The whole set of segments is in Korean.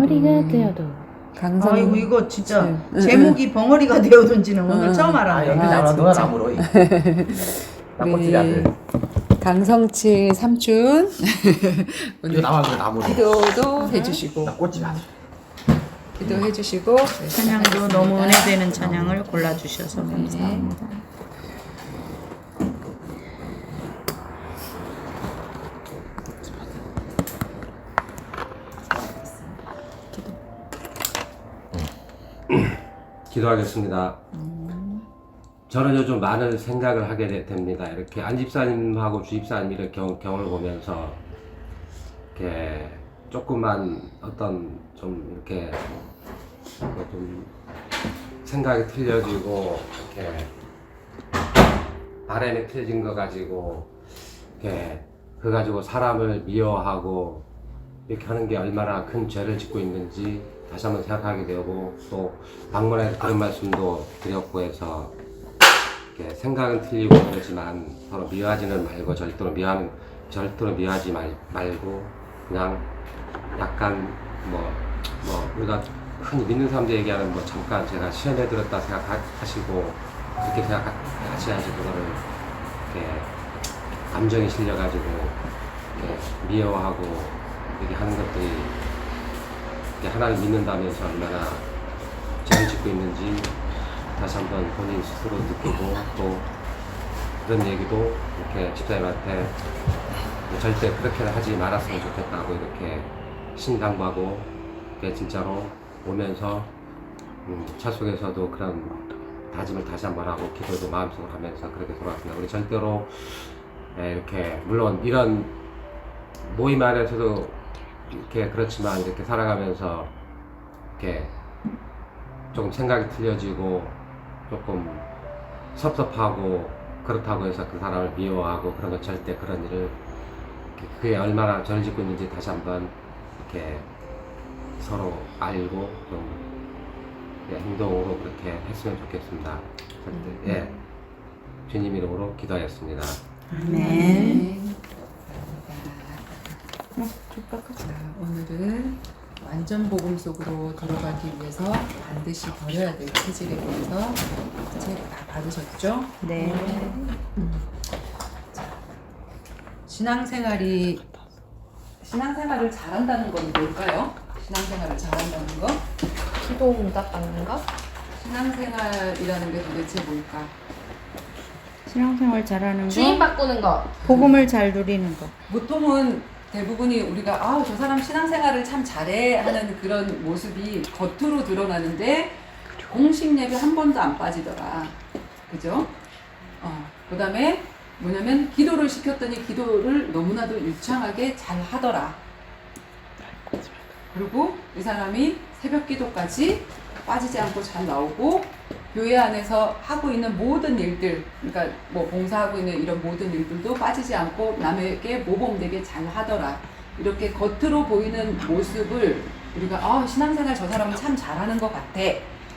벙어리가 되어도. 강성. 아이고 이거 진짜 제목이 벙어리가 되어든지는 오늘 처음 알았네. 여기 나와 누가 나무로 낙꽃집 아들. 강성치 삼촌 이거 나와 그 나무로. 기도도 해주시고 낙꽃집 아들. 기도해주시고 찬양도 너무 은혜되는 찬양을 골라주셔서 감사합니다. 기도하겠습니다. 저는 요즘 많은 생각을 하게 됩니다. 이렇게 안집사님하고 주집사님 이렇게 경을 보면서 이렇게 조금만 어떤 좀 이렇게 좀 생각이 틀려지고 이렇게 바람이 틀려진 거 가지고 이렇게 그 가지고 사람을 미워하고 이렇게 하는 게 얼마나 큰 죄를 짓고 있는지 다시 한번 생각하게 되고, 또 방문에서 그런 말씀도 드렸고 해서 이렇게 생각은 틀리고 그러지만 서로 미워하지는 말고 절대로 미워하지 말고 그냥 약간 뭐 우리가 흔히 믿는 사람들 얘기하는 뭐 잠깐 제가 시험에 들었다 생각하시고 그렇게 생각하셔야지 그거를 이렇게 감정이 실려가지고 이렇게 미워하고 이렇게 하는 것들이 하나님 믿는다면서 얼마나 죄를 짓고 있는지 다시 한번 본인 스스로 느끼고, 또 그런 얘기도 이렇게 집사님한테 절대 그렇게 하지 말았으면 좋겠다고 이렇게 신당하고 이렇게 진짜로 오면서 차 속에서도 그런 다짐을 다시 한번 하고 기도도 마음속으로 하면서 그렇게 돌아왔습니다. 우리 절대로 이렇게 물론 이런 모임 안에서도 이렇게 그렇지만 이렇게 살아가면서 이렇게 조금 생각이 틀려지고 조금 섭섭하고 그렇다고 해서 그 사람을 미워하고 그런 거 절대 그런 일을 그게 얼마나 죄를 짓고 있는지 다시 한번 이렇게 서로 알고 좀 행동으로 그렇게 했으면 좋겠습니다. 예, 주님 이름으로 기도하였습니다. 아멘. 자, 오늘은 완전 복음 속으로 들어가기 위해서 반드시 버려야 될 체질에 대해서 책 다 받으셨죠? 네. 자, 신앙생활을 잘한다는 건 뭘까요? 신앙생활을 잘한다는 거? 기도 응답 받는 거? 신앙생활이라는 게 도대체 뭘까? 신앙생활 잘하는 주인 거, 바꾸는 거. 복음을 잘 누리는 거. 보통은 대부분이 우리가 저 사람 신앙생활을 참 잘해 하는 그런 모습이 겉으로 드러나는데 공식 예배 한 번도 안 빠지더라. 그죠? 그 다음에 뭐냐면 기도를 시켰더니 기도를 너무나도 유창하게 잘 하더라. 그리고 이 사람이 새벽 기도까지 빠지지 않고 잘 나오고 교회 안에서 하고 있는 모든 일들, 그러니까 뭐 봉사하고 있는 이런 모든 일들도 빠지지 않고 남에게 모범되게 잘 하더라. 이렇게 겉으로 보이는 모습을 우리가 신앙생활 저 사람은 참 잘하는 것 같아.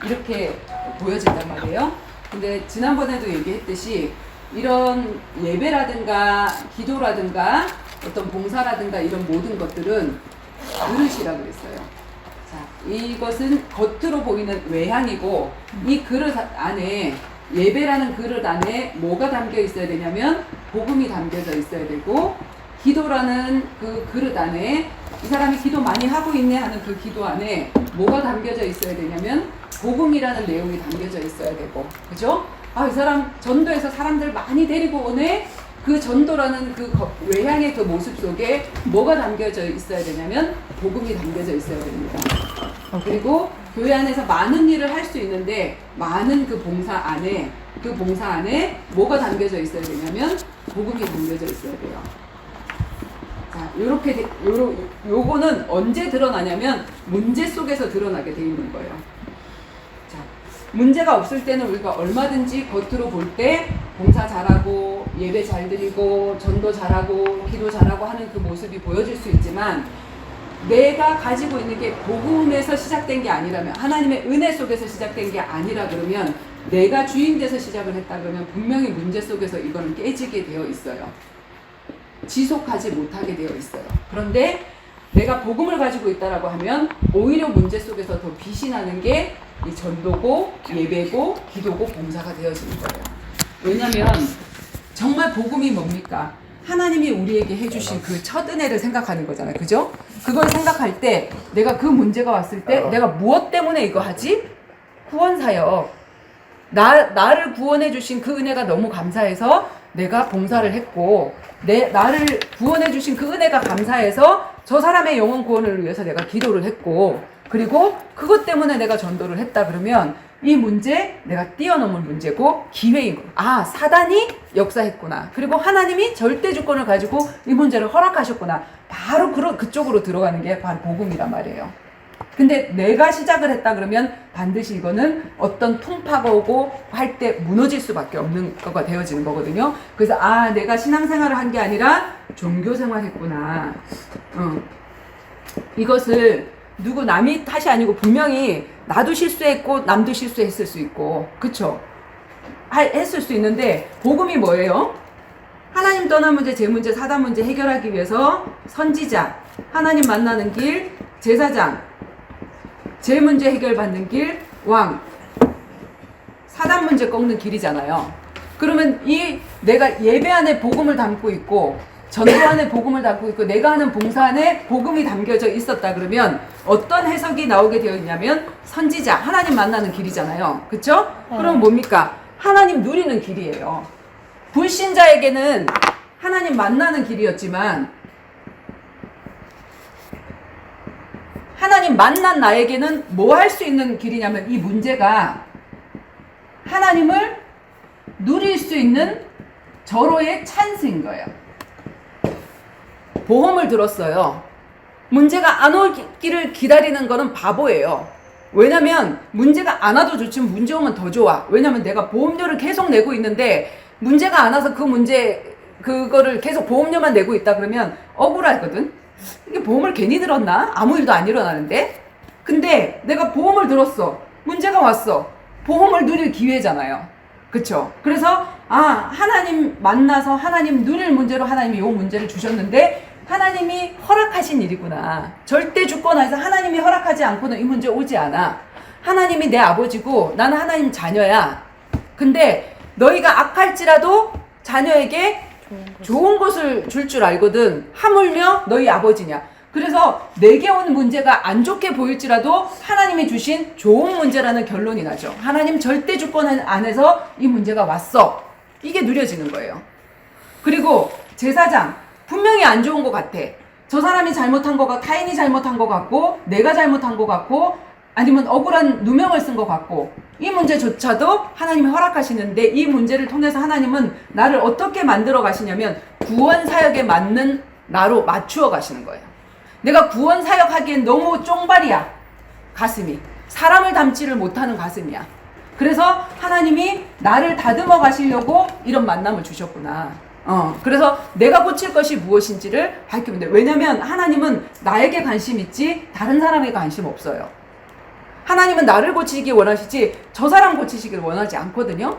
이렇게 보여진단 말이에요. 근데 지난번에도 얘기했듯이 이런 예배라든가 기도라든가 어떤 봉사라든가 이런 모든 것들은 그릇이라 그랬어요. 자, 이것은 겉으로 보이는 외향이고 이 그릇 안에 예배라는 그릇 안에 뭐가 담겨 있어야 되냐면 복음이 담겨져 있어야 되고, 기도라는 그 그릇 안에 이 사람이 기도 많이 하고 있네 하는 그 기도 안에 뭐가 담겨져 있어야 되냐면 복음이라는 내용이 담겨져 있어야 되고, 그죠? 이 사람 전도에서 사람들 많이 데리고 오네. 그 전도라는 그 외향의 그 모습 속에 뭐가 담겨져 있어야 되냐면 복음이 담겨져 있어야 됩니다. 그리고 교회 안에서 많은 일을 할 수 있는데 많은 그 봉사 안에 뭐가 담겨져 있어야 되냐면 복음이 담겨져 있어야 돼요. 자, 요거는 언제 드러나냐면 문제 속에서 드러나게 돼 있는 거예요. 자, 문제가 없을 때는 우리가 얼마든지 겉으로 볼 때 봉사 잘하고 예배 잘 드리고 전도 잘하고 기도 잘하고 하는 그 모습이 보여질 수 있지만, 내가 가지고 있는 게 복음에서 시작된 게 아니라면, 하나님의 은혜 속에서 시작된 게 아니라 그러면, 내가 주인 돼서 시작을 했다 그러면 분명히 문제 속에서 이거는 깨지게 되어 있어요. 지속하지 못하게 되어 있어요. 그런데 내가 복음을 가지고 있다라고 하면 오히려 문제 속에서 더 빛이 나는 게 이 전도고 예배고 기도고 봉사가 되어지는 거예요. 왜냐면 정말 복음이 뭡니까? 하나님이 우리에게 해주신 그 첫 은혜를 생각하는 거잖아요. 그죠? 그걸 생각할 때 내가 그 문제가 왔을 때 내가 무엇 때문에 이거 하지? 구원사역. 나를 구원해 주신 그 은혜가 너무 감사해서 내가 봉사를 했고 나를 구원해 주신 그 은혜가 감사해서 저 사람의 영혼 구원을 위해서 내가 기도를 했고 그리고 그것 때문에 내가 전도를 했다 그러면 이 문제 내가 뛰어넘을 문제고 기회인 거예요. 아, 사단이 역사했구나. 그리고 하나님이 절대 주권을 가지고 이 문제를 허락하셨구나. 바로 그쪽으로 들어가는 게 바로 복음이란 말이에요. 근데 내가 시작을 했다 그러면 반드시 이거는 어떤 풍파가 오고 할 때 무너질 수밖에 없는 거가 되어지는 거거든요. 그래서 아, 내가 신앙생활을 한 게 아니라 종교생활 했구나. 이것을 누구 남이 탓이 아니고 분명히 나도 실수했고 남도 실수했을 수 있고 그쵸? 했을 수 있는데 복음이 뭐예요? 하나님 떠난 문제, 제 문제, 사단 문제 해결하기 위해서 선지자, 하나님 만나는 길, 제사장, 제 문제 해결받는 길, 왕, 사단 문제 꺾는 길이잖아요. 그러면 내가 예배 안에 복음을 담고 있고 전도 안에 복음을 담고 있고 내가 하는 봉사 안에 복음이 담겨져 있었다 그러면 어떤 해석이 나오게 되어 있냐면 선지자, 하나님 만나는 길이잖아요. 그쵸? 그럼 뭡니까? 하나님 누리는 길이에요. 불신자에게는 하나님 만나는 길이었지만 하나님 만난 나에게는 뭐 할 수 있는 길이냐면 이 문제가 하나님을 누릴 수 있는 절호의 찬스인 거예요. 보험을 들었어요. 문제가 안 오기를 기다리는 거는 바보예요. 왜냐면 문제가 안 와도 좋지만 문제 오면 더 좋아. 왜냐면 내가 보험료를 계속 내고 있는데 문제가 안 와서 그거를 계속 보험료만 내고 있다 그러면 억울하거든. 이게 보험을 괜히 들었나? 아무 일도 안 일어나는데? 근데 내가 보험을 들었어. 문제가 왔어. 보험을 누릴 기회잖아요. 그쵸? 그래서 하나님 만나서 하나님 누릴 문제로 하나님이 이 문제를 주셨는데 하나님이 허락하신 일이구나. 절대 주권하에서 하나님이 허락하지 않고는 이 문제 오지 않아. 하나님이 내 아버지고 나는 하나님 자녀야. 근데 너희가 악할지라도 자녀에게 좋은 것을 줄 줄 알거든. 하물며 너희 아버지냐. 그래서 내게 온 문제가 안 좋게 보일지라도 하나님이 주신 좋은 문제라는 결론이 나죠. 하나님 절대 주권 안에서 이 문제가 왔어. 이게 누려지는 거예요. 그리고 제사장 분명히 안 좋은 것 같아. 저 사람이 잘못한 거가 타인이 잘못한 것 같고 내가 잘못한 것 같고 아니면 억울한 누명을 쓴 것 같고 이 문제조차도 하나님이 허락하시는데 이 문제를 통해서 하나님은 나를 어떻게 만들어 가시냐면 구원 사역에 맞는 나로 맞추어 가시는 거예요. 내가 구원 사역하기엔 너무 쫑발이야. 가슴이. 사람을 닮지를 못하는 가슴이야. 그래서 하나님이 나를 다듬어 가시려고 이런 만남을 주셨구나. 그래서 내가 고칠 것이 무엇인지를 밝히면 돼. 왜냐면 하나님은 나에게 관심 있지 다른 사람에게 관심 없어요. 하나님은 나를 고치기 원하시지 저 사람 고치시길 원하지 않거든요.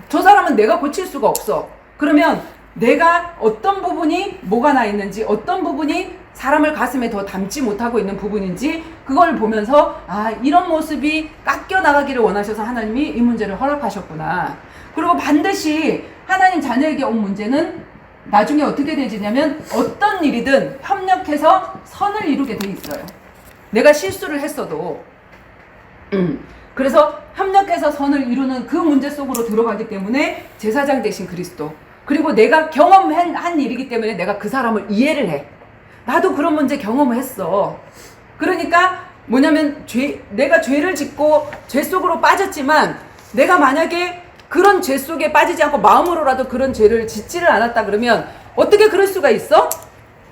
저 사람은 내가 고칠 수가 없어. 그러면 내가 어떤 부분이 뭐가 나 있는지 어떤 부분이 사람을 가슴에 더 담지 못하고 있는 부분인지 그걸 보면서 이런 모습이 깎여 나가기를 원하셔서 하나님이 이 문제를 허락하셨구나. 그리고 반드시 하나님 자녀에게 온 문제는 나중에 어떻게 되지냐면 어떤 일이든 협력해서 선을 이루게 돼 있어요. 내가 실수를 했어도 그래서 협력해서 선을 이루는 그 문제 속으로 들어가기 때문에 제사장 대신 그리스도 그리고 내가 경험한 일이기 때문에 내가 그 사람을 이해를 해. 나도 그런 문제 경험을 했어. 그러니까 뭐냐면 내가 죄를 짓고 죄 속으로 빠졌지만 내가 만약에 그런 죄 속에 빠지지 않고 마음으로라도 그런 죄를 짓지를 않았다 그러면 어떻게 그럴 수가 있어?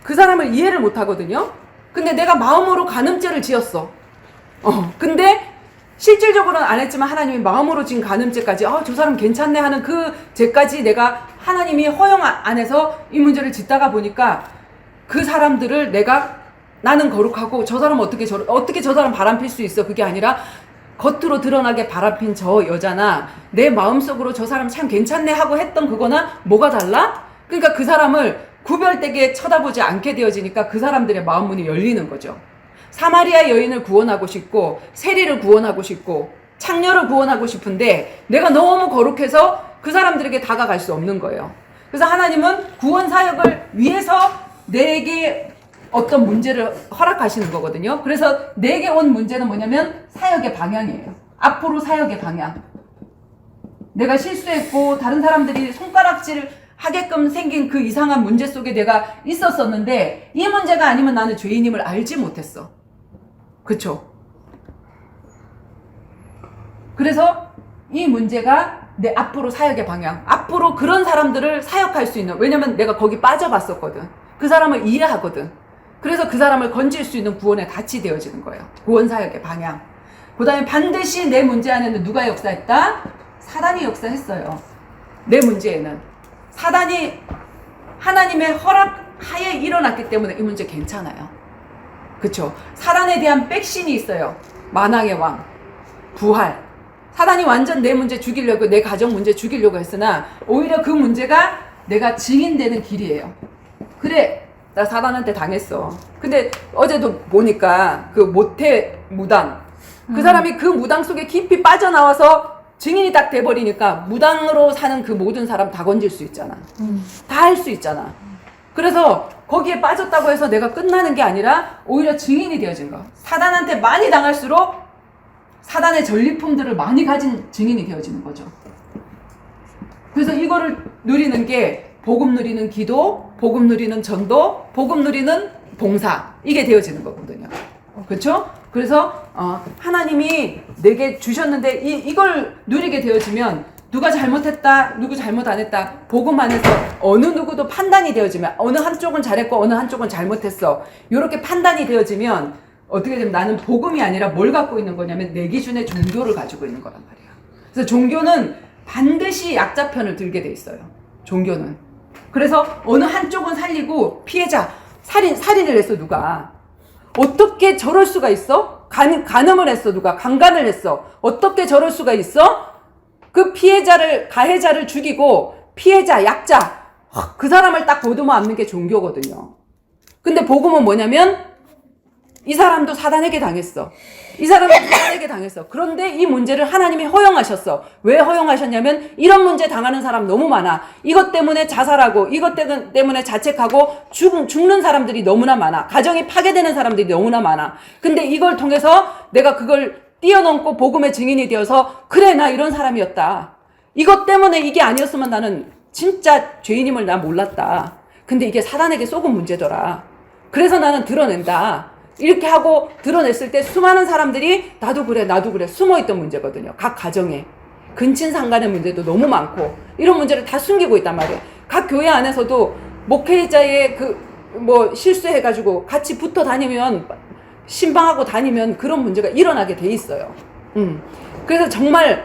그 사람을 이해를 못 하거든요. 근데 내가 마음으로 간음죄를 지었어. 근데 실질적으로는 안 했지만 하나님이 마음으로 지은 간음죄까지 저 사람 괜찮네 하는 그 죄까지 내가 하나님이 허용 안에서 이 문제를 짓다가 보니까 그 사람들을 나는 거룩하고 저 사람 어떻게 저 사람 바람필 수 있어. 그게 아니라 겉으로 드러나게 바람핀 저 여자나 내 마음속으로 저 사람 참 괜찮네 하고 했던 그거나 뭐가 달라? 그러니까 그 사람을 구별되게 쳐다보지 않게 되어지니까 그 사람들의 마음 문이 열리는 거죠. 사마리아 여인을 구원하고 싶고 세리를 구원하고 싶고 창녀를 구원하고 싶은데 내가 너무 거룩해서 그 사람들에게 다가갈 수 없는 거예요. 그래서 하나님은 구원 사역을 위해서 내게 어떤 문제를 허락하시는 거거든요. 그래서 내게 온 문제는 뭐냐면 사역의 방향이에요. 앞으로 사역의 방향. 내가 실수했고 다른 사람들이 손가락질 하게끔 생긴 그 이상한 문제 속에 내가 있었었는데 이 문제가 아니면 나는 죄인임을 알지 못했어. 그쵸? 그래서 이 문제가 내 앞으로 사역의 방향, 앞으로 그런 사람들을 사역할 수 있는, 왜냐면 내가 거기 빠져봤었거든. 그 사람을 이해하거든. 그래서 그 사람을 건질 수 있는 구원의 닻이 되어지는 거예요. 구원 사역의 방향. 그 다음에 반드시 내 문제 안에는 누가 역사했다? 사단이 역사했어요. 내 문제에는. 사단이 하나님의 허락하에 일어났기 때문에 이 문제 괜찮아요. 그쵸? 사단에 대한 백신이 있어요. 만왕의 왕, 부활. 사단이 완전 내 문제 죽이려고, 내 가정 문제 죽이려고 했으나 오히려 그 문제가 내가 증인되는 길이에요. 그래, 나 사단한테 당했어. 근데 어제도 보니까 그 모태 무당, 그 사람이 그 무당 속에 깊이 빠져나와서 증인이 딱 돼버리니까 무당으로 사는 그 모든 사람 다 건질 수 있잖아. 다 할 수 있잖아. 그래서 거기에 빠졌다고 해서 내가 끝나는 게 아니라 오히려 증인이 되어진 거. 사단한테 많이 당할수록 사단의 전리품들을 많이 가진 증인이 되어지는 거죠. 그래서 이거를 누리는 게 복음 누리는 기도, 복음 누리는 전도, 복음 누리는 봉사, 이게 되어지는 거거든요. 그렇죠? 그래서 하나님이 내게 주셨는데 이걸 누리게 되어지면 누가 잘못했다, 누구 잘못 안 했다, 복음 안에서 어느 누구도 판단이 되어지면 어느 한쪽은 잘했고 어느 한쪽은 잘못했어, 이렇게 판단이 되어지면 어떻게 되면 나는 복음이 아니라 뭘 갖고 있는 거냐면 내 기준의 종교를 가지고 있는 거란 말이야. 그래서 종교는 반드시 약자 편을 들게 돼 있어요. 종교는. 그래서 어느 한쪽은 살리고 피해자, 살인을 했어 누가. 어떻게 저럴 수가 있어? 간음을 했어 누가. 강간을 했어. 어떻게 저럴 수가 있어? 그 피해자를, 가해자를 죽이고 피해자, 약자, 그 사람을 딱 보듬어 안는 게 종교거든요. 근데 복음은 뭐냐면 이 사람도 사단에게 당했어. 이 사람도 사단에게 당했어. 그런데 이 문제를 하나님이 허용하셨어. 왜 허용하셨냐면 이런 문제 당하는 사람 너무 많아. 이것 때문에 자살하고 이것 때문에 자책하고 죽는 사람들이 너무나 많아. 가정이 파괴되는 사람들이 너무나 많아. 근데 이걸 통해서 내가 그걸 뛰어넘고 복음의 증인이 되어서 그래 나 이런 사람이었다. 이것 때문에 이게 아니었으면 나는 진짜 죄인임을 나 몰랐다. 근데 이게 사단에게 속은 문제더라. 그래서 나는 드러낸다. 이렇게 하고 드러냈을 때 수많은 사람들이 나도 그래 숨어있던 문제거든요. 각 가정에. 근친상간의 문제도 너무 많고 이런 문제를 다 숨기고 있단 말이에요. 각 교회 안에서도 목회자의 실수해가지고 같이 붙어 다니면 신방하고 다니면 그런 문제가 일어나게 돼 있어요. 그래서 정말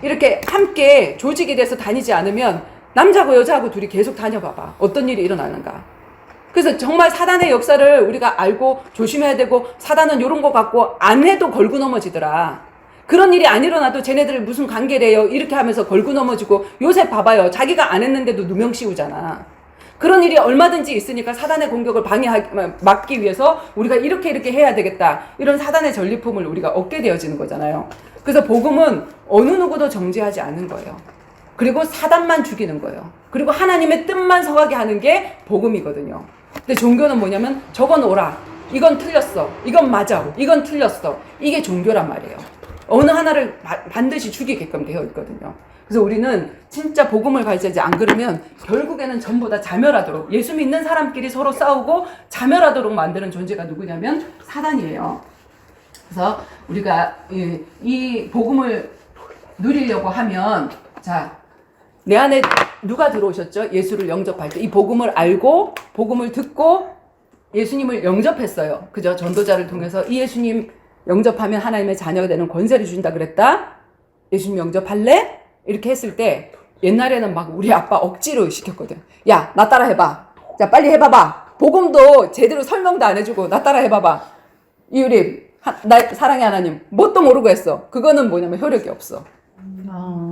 이렇게 함께 조직이 돼서 다니지 않으면 남자고 여자하고 둘이 계속 다녀봐봐. 어떤 일이 일어나는가. 그래서 정말 사단의 역사를 우리가 알고 조심해야 되고 사단은 이런 거 갖고 안 해도 걸고 넘어지더라. 그런 일이 안 일어나도 쟤네들 무슨 관계래요 이렇게 하면서 걸고 넘어지고 요새 봐봐요. 자기가 안 했는데도 누명 씌우잖아. 그런 일이 얼마든지 있으니까 사단의 공격을 막기 위해서 우리가 이렇게 해야 되겠다. 이런 사단의 전리품을 우리가 얻게 되어지는 거잖아요. 그래서 복음은 어느 누구도 정죄하지 않는 거예요. 그리고 사단만 죽이는 거예요. 그리고 하나님의 뜻만 서가게 하는 게 복음이거든요. 근데 종교는 뭐냐면 저건 옳아, 이건 틀렸어, 이건 맞아, 이건 틀렸어, 이게 종교란 말이에요. 어느 하나를 반드시 죽이게끔 되어 있거든요. 그래서 우리는 진짜 복음을 가르치지 안 그러면 결국에는 전부 다 자멸하도록, 예수 믿는 사람끼리 서로 싸우고 자멸하도록 만드는 존재가 누구냐면 사단이에요. 그래서 우리가 이 복음을 누리려고 하면, 자, 내 안에 누가 들어오셨죠? 예수를 영접할 때 이 복음을 알고 복음을 듣고 예수님을 영접했어요. 그죠? 전도자를 통해서 이 예수님 영접하면 하나님의 자녀가 되는 권세를 주신다 그랬다. 예수님 영접할래? 이렇게 했을 때 옛날에는 막 우리 아빠 억지로 시켰거든. 야, 나 따라 해봐. 자, 빨리 해봐봐. 복음도 제대로 설명도 안 해주고 나 따라 해봐봐. 이유리 나 사랑의 하나님 뭣도 모르고 했어. 그거는 뭐냐면 효력이 없어.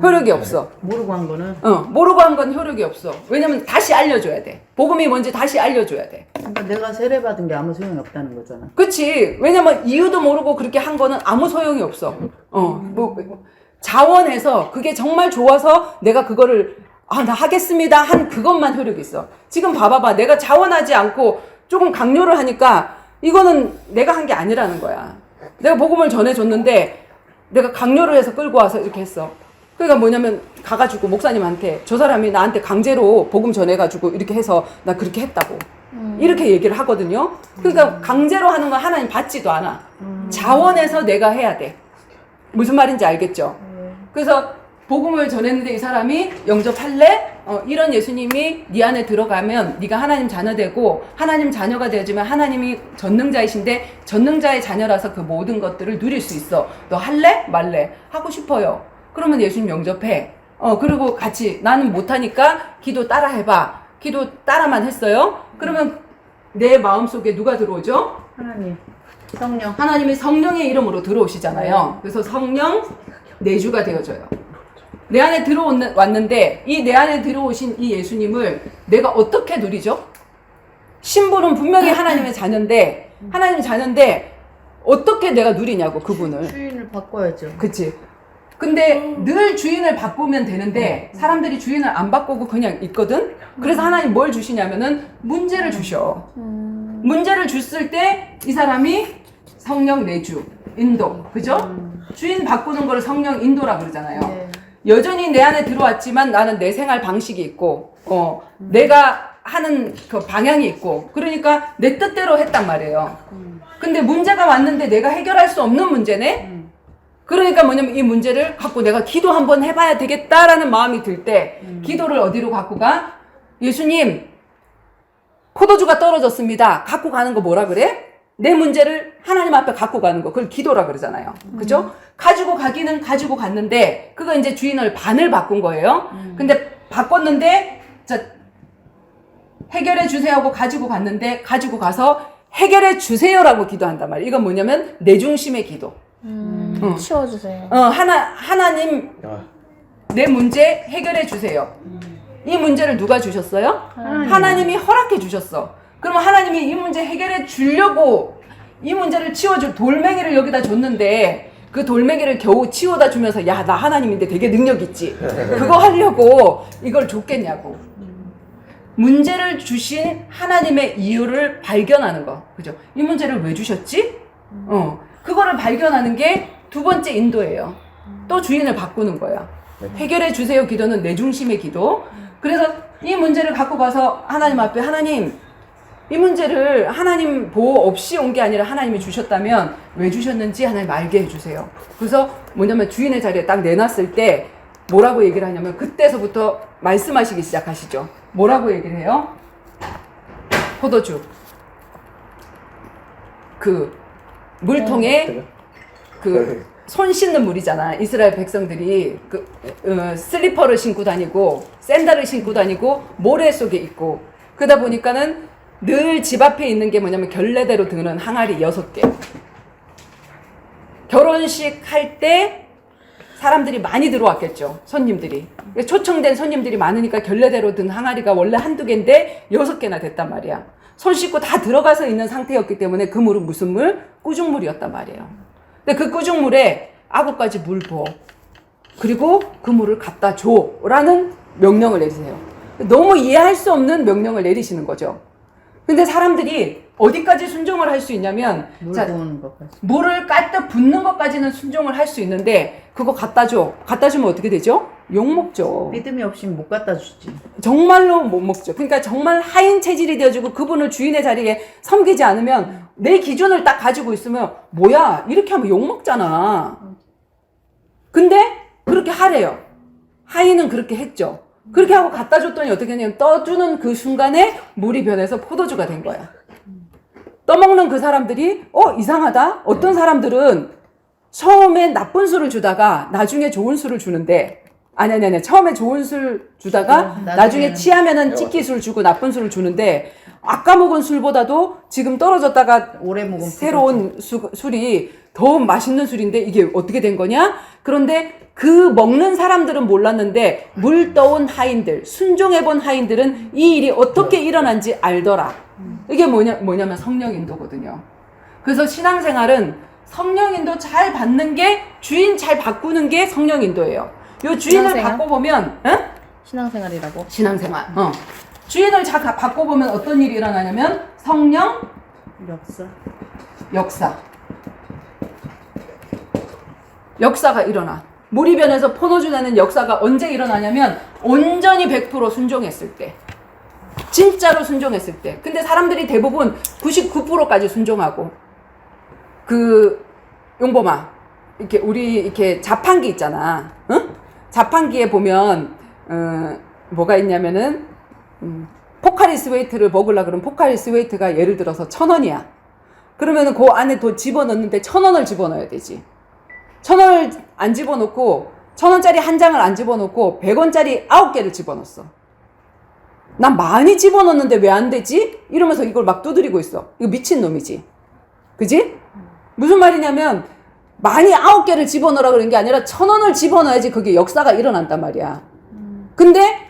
효력이 없어. 모르고 한 거는. 모르고 한 건 효력이 없어. 왜냐면 다시 알려줘야 돼. 복음이 뭔지 다시 알려줘야 돼. 그러니까 내가 세례 받은 게 아무 소용이 없다는 거잖아. 그치. 왜냐면 이유도 모르고 그렇게 한 거는 아무 소용이 없어. 자원해서 그게 정말 좋아서 내가 그거를 나 하겠습니다 한 그것만 효력이 있어. 지금 봐봐봐. 내가 자원하지 않고 조금 강요를 하니까 이거는 내가 한 게 아니라는 거야. 내가 복음을 전해줬는데 내가 강요를 해서 끌고 와서 이렇게 했어. 그러니까 뭐냐면 가가지고 목사님한테 저 사람이 나한테 강제로 복음 전해가지고 이렇게 해서 나 그렇게 했다고 이렇게 얘기를 하거든요. 그러니까 강제로 하는 건 하나님 받지도 않아. 자원해서 내가 해야 돼. 무슨 말인지 알겠죠? 그래서 복음을 전했는데 이 사람이 영접할래? 이런 예수님이 네 안에 들어가면 네가 하나님 자녀 되고 하나님 자녀가 되어지면 하나님이 전능자이신데 전능자의 자녀라서 그 모든 것들을 누릴 수 있어. 너 할래? 말래? 하고 싶어요. 그러면 예수님 영접해. 그리고 같이 나는 못하니까 기도 따라 해봐. 기도 따라만 했어요. 그러면 내 마음속에 누가 들어오죠? 하나님, 성령. 하나님이 성령의 이름으로 들어오시잖아요. 그래서 성령 내주가 되어져요. 내 안에 왔는데 이 내 안에 들어오신 이 예수님을 내가 어떻게 누리죠? 신분은 분명히 하나님의 자녀인데 하나님의 자녀인데 어떻게 내가 누리냐고 그분을. 주인을 바꿔야죠. 그치. 근데 늘 주인을 바꾸면 되는데 사람들이 주인을 안 바꾸고 그냥 있거든. 그래서 하나님 뭘 주시냐면은 문제를 주셔. 문제를 줬을 때 이 사람이 성령 내주 인도, 그죠? 주인 바꾸는 걸 성령 인도라 그러잖아요. 네. 여전히 내 안에 들어왔지만 나는 내 생활 방식이 있고 내가 하는 그 방향이 있고 그러니까 내 뜻대로 했단 말이에요. 근데 문제가 왔는데 내가 해결할 수 없는 문제네. 그러니까 뭐냐면 이 문제를 갖고 내가 기도 한번 해봐야 되겠다라는 마음이 들 때 기도를 어디로 갖고 가? 예수님 포도주가 떨어졌습니다. 갖고 가는 거 뭐라 그래? 내 문제를 하나님 앞에 갖고 가는 거. 그걸 기도라 그러잖아요. 그죠? 가지고 가기는 가지고 갔는데 그거 이제 주인을 반을 바꾼 거예요. 근데 바꿨는데 자 해결해 주세요 하고 가지고 갔는데 가지고 가서 해결해 주세요라고 기도한단 말이에요. 이건 뭐냐면 내 중심의 기도. 치워주세요. 하나님 내 문제 해결해 주세요. 이 문제를 누가 주셨어요? 하나님이 허락해 주셨어. 그러면 하나님이 이 문제 해결해 주려고 이 문제를 치워줄 돌멩이를 여기다 줬는데 그 돌멩이를 겨우 치워다 주면서 야, 나 하나님인데 되게 능력 있지. 그거 하려고 이걸 줬겠냐고. 문제를 주신 하나님의 이유를 발견하는 거. 그죠? 이 문제를 왜 주셨지? 그거를 발견하는 게 두 번째 인도예요. 또 주인을 바꾸는 거야. 해결해 주세요 기도는 내 중심의 기도. 그래서 이 문제를 갖고 가서 하나님 앞에 하나님 이 문제를 하나님 보호 없이 온 게 아니라 하나님이 주셨다면 왜 주셨는지 하나님 알게 해주세요. 그래서 뭐냐면 주인의 자리에 딱 내놨을 때 뭐라고 얘기를 하냐면 그때서부터 말씀하시기 시작하시죠. 뭐라고 얘기를 해요? 포도주 그 물통에 그 손 씻는 물이잖아. 이스라엘 백성들이 그 슬리퍼를 신고 다니고 샌들을 신고 다니고 모래 속에 있고 그러다 보니까는 늘 집 앞에 있는 게 뭐냐면 결례대로 드는 항아리 6개. 결혼식 할 때 사람들이 많이 들어왔겠죠. 손님들이. 초청된 손님들이 많으니까 결례대로 든 항아리가 원래 한두 개인데 6개나 됐단 말이야. 손 씻고 다 들어가서 있는 상태였기 때문에 그 물은 무슨 물? 꾸중물이었단 말이에요. 근데 그 꾸중물에 아구까지 물 부어. 그리고 그 물을 갖다 줘. 라는 명령을 내리세요. 너무 이해할 수 없는 명령을 내리시는 거죠. 근데 사람들이 어디까지 순종을 할 수 있냐면 물을 갖다 붓는 것까지는 순종을 할 수 있는데 그거 갖다 줘. 갖다 주면 어떻게 되죠? 욕먹죠. 믿음이 없이는 못 갖다 주지. 정말로 못 먹죠. 그러니까 정말 하인 체질이 되어지고 그분을 주인의 자리에 섬기지 않으면 내 기준을 딱 가지고 있으면 뭐야 이렇게 하면 욕먹잖아. 근데 그렇게 하래요. 하인은 그렇게 했죠. 그렇게 하고 갖다 줬더니 어떻게 했냐면 떠주는 그 순간에 물이 변해서 포도주가 된 거야. 떠먹는 그 사람들이 이상하다. 어떤 사람들은 처음엔 나쁜 술을 주다가 나중에 좋은 술을 주는데 아니. 처음에 좋은 술 주다가 나중에 취하면은 찌끼 술 주고 나쁜 술을 주는데 아까 먹은 술보다도 지금 떨어졌다가 오래 먹으면 새로운 술이 더 맛있는 술인데 이게 어떻게 된 거냐? 그런데 그 먹는 사람들은 몰랐는데 물 떠온 하인들, 순종해본 하인들은 이 일이 어떻게 일어난지 알더라. 이게 뭐냐면 성령인도거든요. 그래서 신앙생활은 성령인도 잘 받는 게 주인 잘 바꾸는 게 성령인도예요. 요 주인을 신앙생활? 바꿔보면 응? 신앙생활이라고? 신앙생활. 주인을 잘 바꿔보면 어떤 일이 일어나냐면 성령 역사가 일어나. 무리변에서 포도주 내는 역사가 언제 일어나냐면 온전히 100% 순종했을 때. 진짜로 순종했을 때. 근데 사람들이 대부분 99%까지 순종하고 용범아 우리 이렇게 자판기 있잖아. 응? 자판기에 보면 뭐가 있냐면은 포카리 스웨이트를 먹으려고 그러면 포카리 스웨이트가 예를 들어서 1,000원이야. 그러면은 그 안에 더 집어넣는데 1,000원을 집어넣어야 되지. 1,000원을 안 집어넣고 1,000원짜리 한 장을 안 집어넣고 100원짜리 9개를 집어넣었어. 난 많이 집어넣는데 왜 안 되지? 이러면서 이걸 막 두드리고 있어. 이거 미친놈이지. 그지? 무슨 말이냐면 많이 9개를 집어넣으라 그런 게 아니라 1,000원을 집어넣어야지 그게 역사가 일어난단 말이야. 근데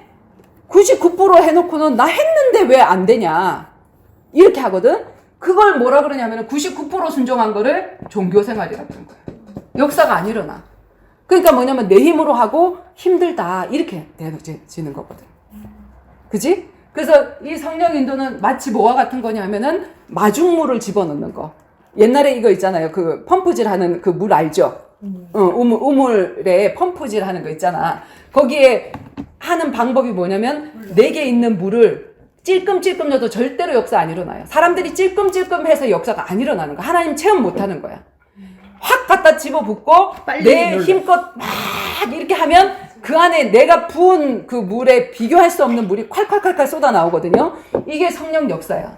99% 해놓고는 나 했는데 왜 안 되냐 이렇게 하거든. 그걸 뭐라 그러냐면 99% 순종한 거를 종교생활이라고 그런 거야. 역사가 안 일어나. 그러니까 뭐냐면 내 힘으로 하고 힘들다 이렇게 되어지는 거거든. 그지? 그래서 이 성령 인도는 마치 뭐와 같은 거냐면은 마중물을 집어넣는 거. 옛날에 이거 있잖아요. 그 펌프질 하는 그 물 알죠? 우물에 펌프질 하는 거 있잖아. 거기에 하는 방법이 뭐냐면 내게 있는 물을 찔끔찔끔 넣어도 절대로 역사 안 일어나요. 사람들이 찔끔찔끔해서 역사가 안 일어나는 거야. 하나님 체험 못 하는 거야. 확 갖다 집어붓고 내 힘껏 막 이렇게 하면 그 안에 내가 부은 그 물에 비교할 수 없는 물이 콸콸콸콸 쏟아 나오거든요. 이게 성령 역사야.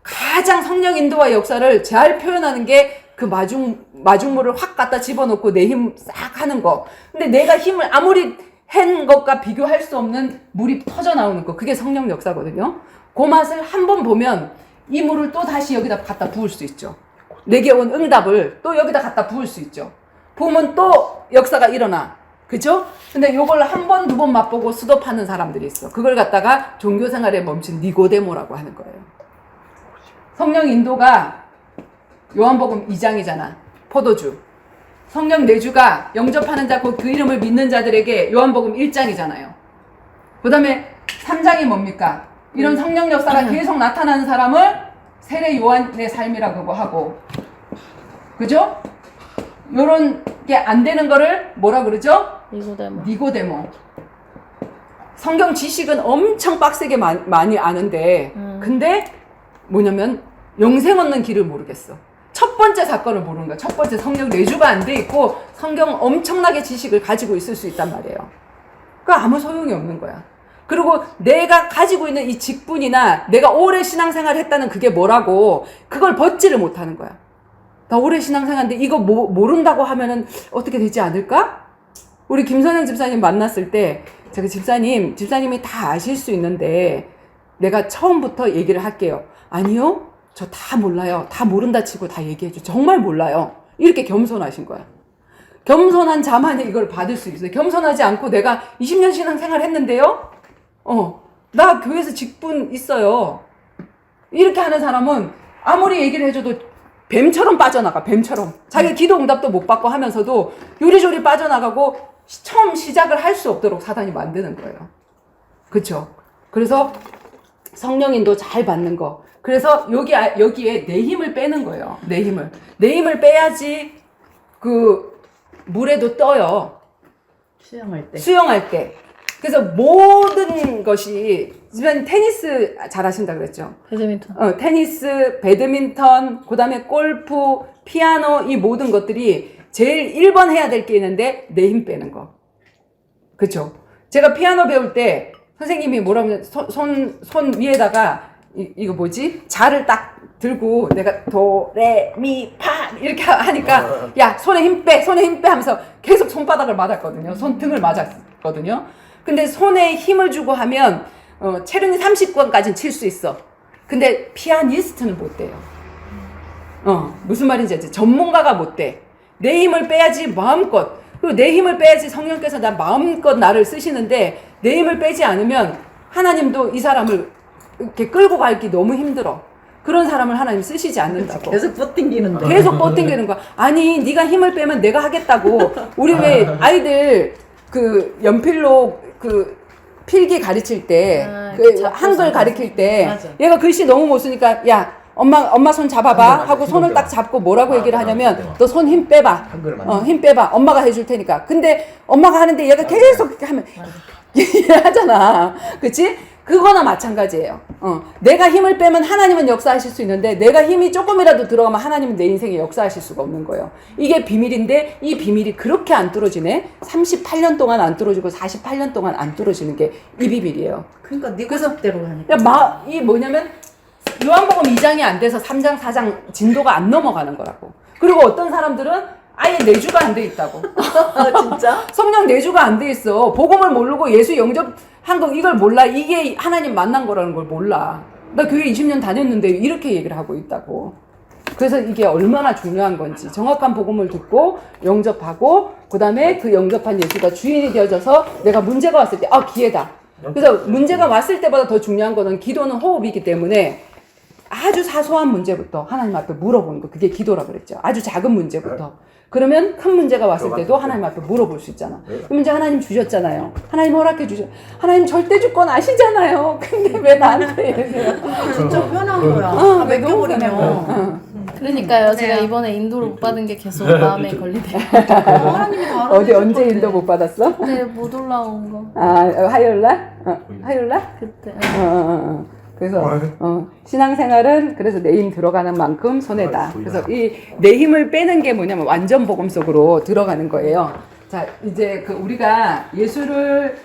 가장 성령 인도와 역사를 잘 표현하는 게 그 마중물을 확 갖다 집어넣고 내 힘 싹 하는 거. 근데 내가 힘을 아무리 한 것과 비교할 수 없는 물이 터져 나오는 거. 그게 성령 역사거든요. 그 맛을 한 번 보면 이 물을 또 다시 여기다 갖다 부을 수 있죠. 내게 온 응답을 또 여기다 갖다 부을 수 있죠. 보면 또 역사가 일어나. 그죠? 근데 요걸 한 번, 두 번 맛보고 수도파는 사람들이 있어. 그걸 갖다가 종교생활에 멈춘 니고데모라고 하는 거예요. 성령 인도가 요한복음 2장이잖아. 포도주. 성령 내주가 영접하는 자, 그 이름을 믿는 자들에게 요한복음 1장이잖아요. 그 다음에 3장이 뭡니까? 이런 성령 역사가 계속 나타나는 사람을 세례 요한의 삶이라고 하고, 그죠? 요런 게 안 되는 거를 뭐라 그러죠? 니고데모. 성경 지식은 엄청 빡세게 많이 아는데, 근데 뭐냐면 영생 얻는 길을 모르겠어. 첫 번째 사건을 모르는 거야. 첫 번째 성령 내주가 안 돼 있고 성경 엄청나게 지식을 가지고 있을 수 있단 말이에요. 그 아무 소용이 없는 거야. 그리고 내가 가지고 있는 이 직분이나 내가 오래 신앙생활 했다는 그게 뭐라고 그걸 벗지를 못하는 거야. 나 오래 신앙생활인데 이거 모른다고 하면은 어떻게 되지 않을까? 우리 김선영 집사님 만났을 때 제가 집사님이 다 아실 수 있는데 내가 처음부터 얘기를 할게요. 아니요. 저 다 몰라요. 다 모른다 치고 다 얘기해줘. 정말 몰라요. 이렇게 겸손하신 거야. 겸손한 자만이 이걸 받을 수 있어요. 겸손하지 않고 내가 20년 신앙생활 했는데요. 나 교회에서 직분 있어요. 이렇게 하는 사람은 아무리 얘기를 해줘도 뱀처럼 빠져나가. 뱀처럼. 자기 기도 응답도 못 받고 하면서도 요리조리 빠져나가고 처음 시작을 할 수 없도록 사단이 만드는 거예요. 그렇죠? 그래서 성령인도 잘 받는 거. 그래서 여기에 내 힘을 빼는 거예요. 내 힘을 빼야지 그 물에도 떠요. 수영할 때. 그래서 모든 것이 지금 테니스 잘하신다 그랬죠. 배드민턴. 테니스, 배드민턴, 그다음에 골프, 피아노 이 모든 것들이 제일 1번 해야 될 게 있는데 내 힘 빼는 거. 그렇죠? 제가 피아노 배울 때 선생님이 뭐라고 하면 손 위에다가 이거 뭐지? 자를 딱 들고 내가 도, 레, 미, 파 이렇게 하니까 야 손에 힘 빼 하면서 계속 손바닥을 맞았거든요. 손등을 맞았어. 거거든요. 근데 손에 힘을 주고 하면 체르니 30권까지는 칠 수 있어. 근데 피아니스트는 못 돼요. 무슨 말인지 알지? 전문가가 못 돼. 내 힘을 빼야지 마음껏. 그리고 내 힘을 빼야지 성령께서 나 마음껏 나를 쓰시는데 내 힘을 빼지 않으면 하나님도 이 사람을 이렇게 끌고 가기 너무 힘들어. 그런 사람을 하나님 쓰시지 않는다고. 계속 뻗팅기는데. 계속 뻗팅기는 거야. 아니 네가 힘을 빼면 내가 하겠다고. 우리 왜 아이들 그 연필로 그 필기 가르칠 때 그 한글 가르칠 때 맞아. 얘가 글씨 너무 못 쓰니까 야 엄마 손 잡아봐 하고 손을 딱 잡고 뭐라고 얘기를 하냐면 너 손 힘 빼봐. 힘 빼봐. 엄마가 해줄 테니까. 근데 엄마가 하는데 얘가 계속 이렇게 하면 하잖아. 그치? 그거나 마찬가지예요. 내가 힘을 빼면 하나님은 역사하실 수 있는데 내가 힘이 조금이라도 들어가면 하나님은 내 인생에 역사하실 수가 없는 거예요. 이게 비밀인데 이 비밀이 그렇게 안 뚫어지네. 38년 동안 안 뚫어지고 48년 동안 안 뚫어지는 게 이 비밀이에요. 그러니까 네 구석대로 하니까. 이 뭐냐면 요한복음 2장이 안 돼서 3장 4장 진도가 안 넘어가는 거라고. 그리고 어떤 사람들은 아예 내주가 안 돼 있다고. 진짜? 성령 내주가 안 돼 있어. 복음을 모르고 예수 영접한 거 이걸 몰라. 이게 하나님 만난 거라는 걸 몰라. 나 교회 20년 다녔는데 이렇게 얘기를 하고 있다고. 그래서 이게 얼마나 중요한 건지 정확한 복음을 듣고 영접하고 그 다음에 그 영접한 예수가 주인이 되어져서 내가 문제가 왔을 때 기회다. 그래서 문제가 왔을 때보다 더 중요한 거는 기도는 호흡이기 때문에 아주 사소한 문제부터 하나님 앞에 물어보는 거. 그게 기도라 그랬죠. 아주 작은 문제부터. 그러면 큰 문제가 왔을 때도 하나님 앞에 물어볼 수 있잖아. 그 문제 하나님 주셨잖아요. 하나님 허락해 주셨. 하나님 절대 주권 아시잖아요. 근데 왜 나한테 이러세요? 진짜 편한 거야. 왜 너무 맡겨버리면. 그러니까요. 제가 이번에 인도를 못 받은 게 계속 마음에 걸리네요. 하나님이 바로 어디 언제 인도 못 받았어? 네, 못 올라온 거. 화요일 날? 화요일 날? 그때. 그래서 신앙생활은 그래서 내 힘 들어가는 만큼 손해다. 그래서 이 내 힘을 빼는 게 뭐냐면 완전 복음 속으로 들어가는 거예요. 자, 이제 그 우리가 예수를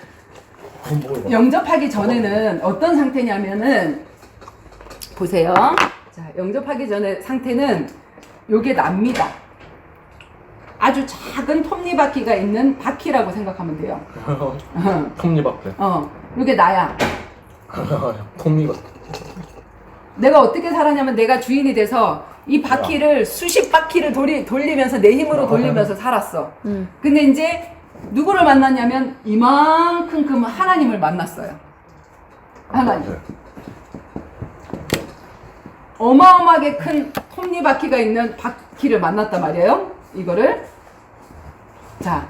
영접하기 전에는 어떤 상태냐면은 보세요. 자, 영접하기 전에 상태는 요게 납니다. 아주 작은 톱니바퀴가 있는 바퀴라고 생각하면 돼요. 톱니바퀴. 요게 나야. 톱니바퀴. 내가 어떻게 살았냐면 내가 주인이 돼서 이 바퀴를 수십 바퀴를 돌리면서 내 힘으로 돌리면서 살았어. 근데 이제 누구를 만났냐면 이만큼 큰 하나님을 만났어요. 하나님. 어마어마하게 큰 톱니바퀴가 있는 바퀴를 만났단 말이에요. 이거를. 자.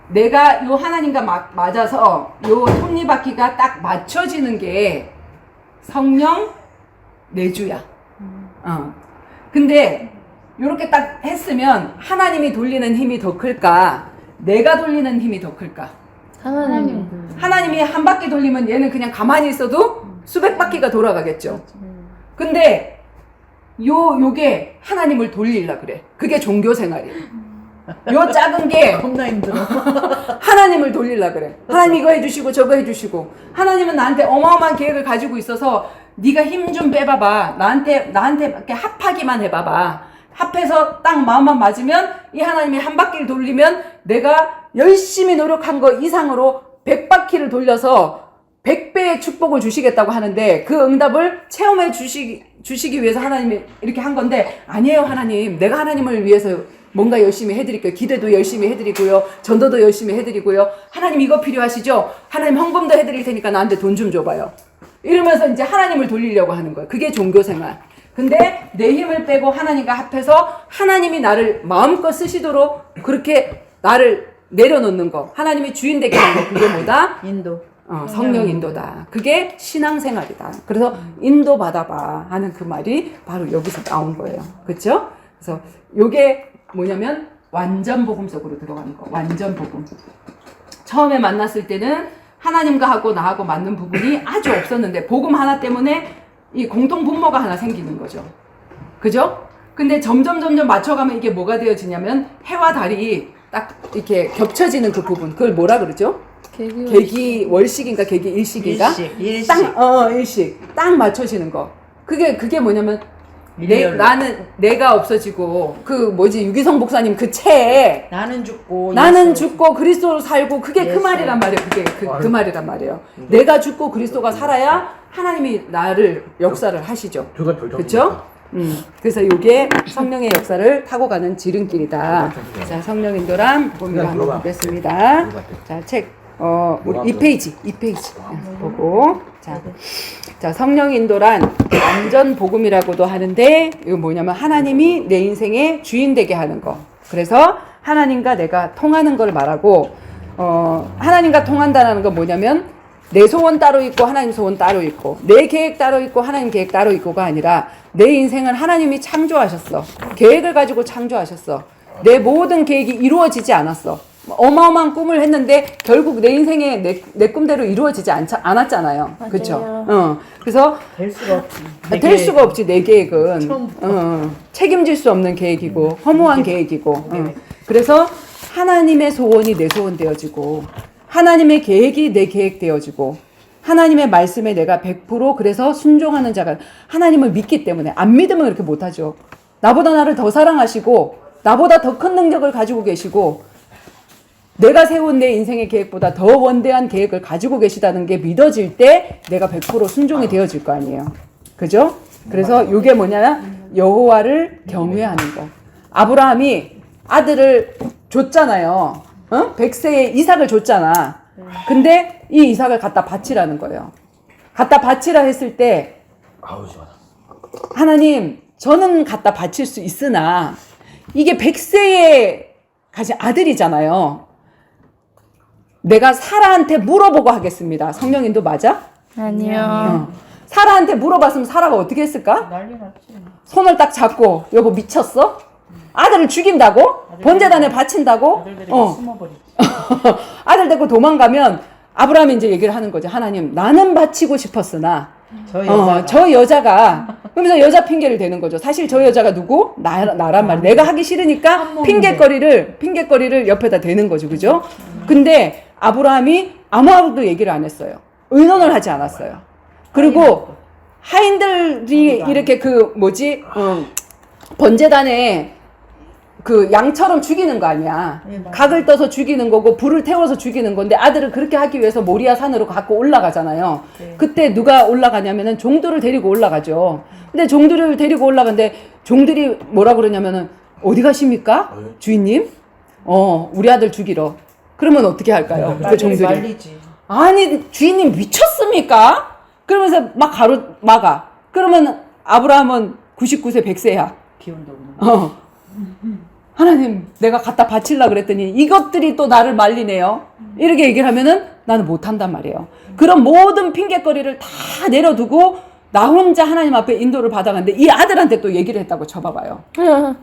내가 요 하나님과 맞아서 요 톱니바퀴가 딱 맞춰지는 게 성령 내주야. 근데 요렇게 딱 했으면 하나님이 돌리는 힘이 더 클까? 내가 돌리는 힘이 더 클까? 하나님이 한 바퀴 돌리면 얘는 그냥 가만히 있어도 수백 바퀴가 돌아가겠죠. 근데 요게 하나님을 돌리려 그래. 그게 종교 생활이에요. 요 작은 게 겁나 힘들어. 하나님을 돌리려 그래. 하나님 이거 해주시고 저거 해주시고. 하나님은 나한테 어마어마한 계획을 가지고 있어서 네가 힘 좀 빼봐봐. 나한테 이렇게 합하기만 해봐봐. 합해서 딱 마음만 맞으면 이 하나님이 한 바퀴를 돌리면 내가 열심히 노력한 거 이상으로 100바퀴를 돌려서 100배의 축복을 주시겠다고 하는데 그 응답을 체험해 주시기 위해서 하나님이 이렇게 한 건데 아니에요. 하나님. 내가 하나님을 위해서 뭔가 열심히 해드릴게요. 기도도 열심히 해드리고요. 전도도 열심히 해드리고요. 하나님 이거 필요하시죠? 하나님 헌금도 해드릴 테니까 나한테 돈 좀 줘봐요. 이러면서 이제 하나님을 돌리려고 하는 거예요. 그게 종교생활. 근데 내 힘을 빼고 하나님과 합해서 하나님이 나를 마음껏 쓰시도록 그렇게 나를 내려놓는 거. 하나님이 주인 되게 하는 거. 그게 뭐다? 인도. 성령 인도다. 그게 신앙생활이다. 그래서 인도 받아봐 하는 그 말이 바로 여기서 나온 거예요. 그렇죠? 그래서 요게 뭐냐면 완전 복음 속으로 들어가는 거. 완전 복음. 처음에 만났을 때는 하나님과 하고 나하고 맞는 부분이 아주 없었는데 복음 하나 때문에 이 공통 분모가 하나 생기는 거죠. 그죠? 근데 점점 맞춰가면 이게 뭐가 되어지냐면 해와 달이 딱 이렇게 겹쳐지는 그 부분. 그걸 뭐라 그러죠? 계기 월식인가 계기 일식인가? 일식. 딱 일식. 딱 맞춰지는 거. 그게 뭐냐면 나는 내가 없어지고 그 뭐지 유기성 목사님 그 책에 나는 죽고 나는 죽고 그리스도로 살고 그게 그 예수. 말이란 말이에요. 그게 그 말이란 말이에요. 내가 죽고 그리스도가 살아야 하나님이 나를 역사를 하시죠. 그렇죠? 그래서 이게 성령의 역사를 타고 가는 지름길이다. 자, 성령 인도란 복음을 한번 보겠습니다. 자, 책 우리 2페이지 보고 자, 성령 인도란 완전 복음이라고도 하는데 이거 뭐냐면 하나님이 내 인생의 주인 되게 하는 거. 그래서 하나님과 내가 통하는 걸 말하고 하나님과 통한다는 건 뭐냐면 내 소원 따로 있고 하나님 소원 따로 있고 내 계획 따로 있고 하나님 계획 따로 있고가 아니라 내 인생은 하나님이 창조하셨어. 계획을 가지고 창조하셨어. 내 모든 계획이 이루어지지 않았어. 어마어마한 꿈을 했는데 결국 내 인생에 내 꿈대로 이루어지지 않았잖아요. 그렇죠? 그래서 될 수가 없지. 될 수가 없지. 내 계획은 책임질 수 없는 계획이고 허무한 계획이고 그래서 하나님의 소원이 내 소원 되어지고 하나님의 계획이 내 계획 되어지고 하나님의 말씀에 내가 100% 그래서 순종하는 자가 하나님을 믿기 때문에 안 믿으면 그렇게 못하죠. 나보다 나를 더 사랑하시고 나보다 더 큰 능력을 가지고 계시고 내가 세운 내 인생의 계획보다 더 원대한 계획을 가지고 계시다는 게 믿어질 때 내가 100% 순종이 되어질 거 아니에요. 그죠? 그래서 이게 뭐냐면 여호와를 경외하는 거. 아브라함이 아들을 줬잖아요. 100세에 이삭을 줬잖아. 근데 이 이삭을 갖다 바치라는 거예요. 갖다 바치라 했을 때 하나님 저는 갖다 바칠 수 있으나 이게 100세에 가진 아들이잖아요. 내가 사라한테 물어보고 하겠습니다. 성령인도 맞아? 아니요. 사라한테 물어봤으면 사라가 어떻게 했을까? 난리 났지. 손을 딱 잡고 여보 미쳤어? 아들을 죽인다고? 번제단에 바친다고? 아들들이 숨어버리지. 아들 데리고 도망가면 아브라함이 이제 얘기를 하는 거죠. 하나님 나는 바치고 싶었으나 저 여자가 그러면서 여자 핑계를 대는 거죠. 사실 저 여자가 누구? 나란 말. 내가 하기 싫으니까 핑계거리를 옆에다 대는 거죠. 그죠? 근데 아브라함이 아무도 얘기를 안 했어요. 의논을 하지 않았어요. 그리고 하인들이 이렇게 번제단에 그 양처럼 죽이는 거 아니야. 각을 떠서 죽이는 거고 불을 태워서 죽이는 건데 아들을 그렇게 하기 위해서 모리아 산으로 갖고 올라가잖아요. 그때 누가 올라가냐면은 종들을 데리고 올라가죠. 근데 종들을 데리고 올라가는데 종들이 뭐라 그러냐면은 어디 가십니까? 주인님? 우리 아들 죽이러. 그러면 어떻게 할까요? 그 종들이. 말리지. 아니 주인님 미쳤습니까? 그러면서 막 막아. 그러면 아브라함은 99세 100세야. 비운다고. 하나님 내가 갖다 바치려고 그랬더니 이것들이 또 나를 말리네요. 이렇게 얘기를 하면은 나는 못한단 말이에요. 그런 모든 핑계거리를 다 내려두고 나 혼자 하나님 앞에 인도를 받아가는데 이 아들한테 또 얘기를 했다고 쳐봐봐요.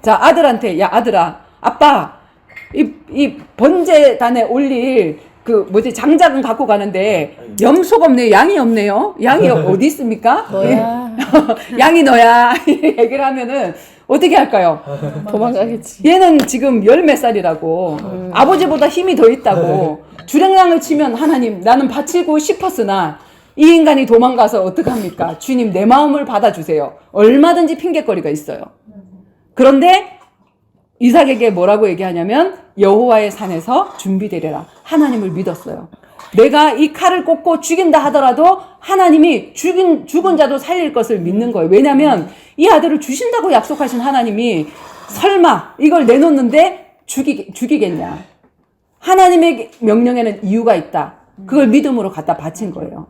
자 아들한테 야 아들아 아빠 이 번제단에 올릴 장작은 갖고 가는데 염소가 없네요. 양이 없네요. 양이 어디 있습니까? 너야. 양이 너야. 얘기를 하면은 어떻게 할까요? 도망가겠지. 얘는 지금 10몇 살이라고 아버지보다 힘이 더 있다고 주량량을 치면 하나님 나는 바치고 싶었으나 이 인간이 도망가서 어떡합니까? 주님 내 마음을 받아주세요. 얼마든지 핑계거리가 있어요. 그런데 이삭에게 뭐라고 얘기하냐면 여호와의 산에서 준비되리라. 하나님을 믿었어요. 내가 이 칼을 꽂고 죽인다 하더라도 하나님이 죽은 자도 살릴 것을 믿는 거예요. 왜냐하면 이 아들을 주신다고 약속하신 하나님이 설마 이걸 내놓는데 죽이겠냐. 하나님의 명령에는 이유가 있다. 그걸 믿음으로 갖다 바친 거예요.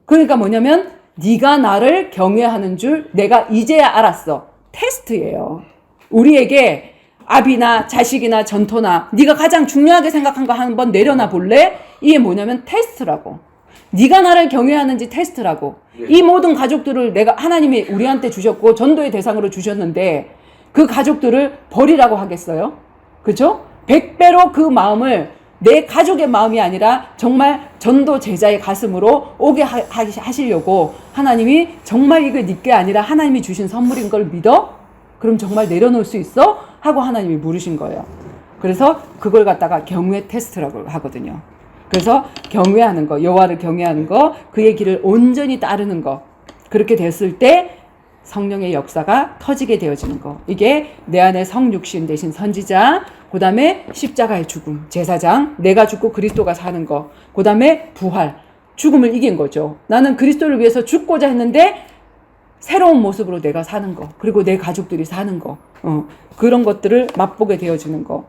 그러니까 뭐냐면 네가 나를 경외하는 줄 내가 이제야 알았어. 테스트예요. 우리에게 아비나 자식이나 전토나 네가 가장 중요하게 생각한 거 한번 내려놔 볼래? 이게 뭐냐면 테스트라고. 네가 나를 경외하는지 테스트라고. 이 모든 가족들을 내가 하나님이 우리한테 주셨고 전도의 대상으로 주셨는데 그 가족들을 버리라고 하겠어요? 그죠? 100배로 그 마음을 내 가족의 마음이 아니라 정말 전도 제자의 가슴으로 오게 하시려고 하나님이 정말 이거 네게 아니라 하나님이 주신 선물인 걸 믿어? 그럼 정말 내려놓을 수 있어? 하고 하나님이 물으신 거예요. 그래서 그걸 갖다가 경외 테스트라고 하거든요. 그래서 경외하는 거, 여호와를 경외하는 거, 그의 길을 온전히 따르는 거. 그렇게 됐을 때 성령의 역사가 터지게 되어지는 거. 이게 내 안에 성육신 대신 선지자, 그 다음에 십자가의 죽음, 제사장, 내가 죽고 그리스도가 사는 거, 그 다음에 부활, 죽음을 이긴 거죠. 나는 그리스도를 위해서 죽고자 했는데 새로운 모습으로 내가 사는 거, 그리고 내 가족들이 사는 거, 그런 것들을 맛보게 되어지는 거.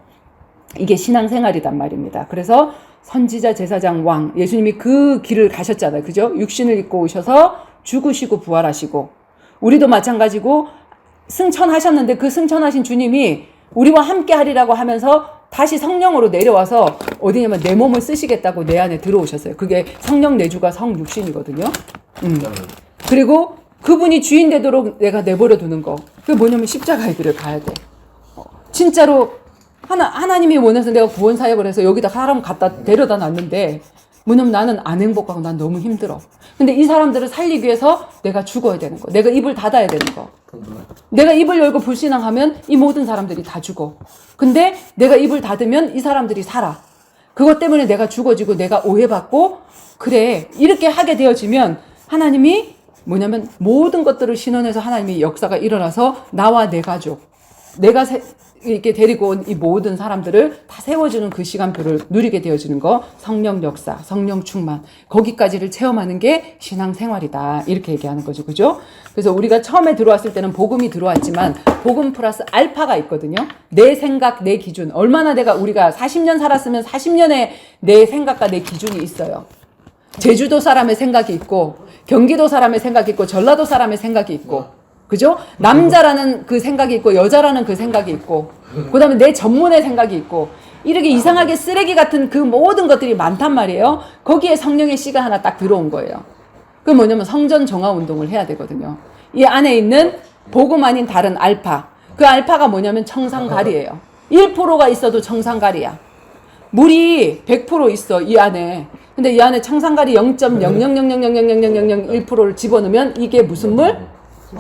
이게 신앙생활이란 말입니다. 그래서 선지자, 제사장, 왕, 예수님이 그 길을 가셨잖아요. 그죠? 육신을 입고 오셔서 죽으시고 부활하시고, 우리도 마찬가지고 승천하셨는데 그 승천하신 주님이 우리와 함께 하리라고 하면서 다시 성령으로 내려와서 어디냐면 내 몸을 쓰시겠다고 내 안에 들어오셨어요. 그게 성령 내주가 성육신이거든요. 그리고 그분이 주인 되도록 내가 내버려 두는 거. 그게 뭐냐면 십자가의 길을 가야 돼. 진짜로 하나님이 원해서 내가 구원 사역을 해서 여기다 사람 갖다 데려다 놨는데 뭐냐면 나는 안 행복하고 난 너무 힘들어. 근데 이 사람들을 살리기 위해서 내가 죽어야 되는 거. 내가 입을 닫아야 되는 거. 내가 입을 열고 불신앙하면 이 모든 사람들이 다 죽어. 근데 내가 입을 닫으면 이 사람들이 살아. 그것 때문에 내가 죽어지고 내가 오해받고 그래. 이렇게 하게 되어지면 하나님이 뭐냐면 모든 것들을 신원해서 하나님의 역사가 일어나서 나와 내 가족, 내가 이렇게 데리고 온 이 모든 사람들을 다 세워주는 그 시간표를 누리게 되어지는 거. 성령 역사, 성령 충만, 거기까지를 체험하는 게 신앙생활이다. 이렇게 얘기하는 거죠. 그죠? 그래서 우리가 처음에 들어왔을 때는 복음이 들어왔지만 복음 플러스 알파가 있거든요. 내 생각, 내 기준. 얼마나 우리가 40년 살았으면 40년의 내 생각과 내 기준이 있어요. 제주도 사람의 생각이 있고 경기도 사람의 생각이 있고 전라도 사람의 생각이 있고, 그죠? 남자라는 그 생각이 있고 여자라는 그 생각이 있고, 그 다음에 내 전문의 생각이 있고, 이렇게 이상하게 쓰레기 같은 그 모든 것들이 많단 말이에요. 거기에 성령의 씨가 하나 딱 들어온 거예요. 그게 뭐냐면 성전 정화 운동을 해야 되거든요. 이 안에 있는 복음 아닌 다른 알파, 그 알파가 뭐냐면 청산가리예요. 1%가 있어도 청산가리야. 물이 100% 있어 이 안에. 근데 이 안에 청산가리 0.00000000001%를 집어넣으면 이게 무슨 물?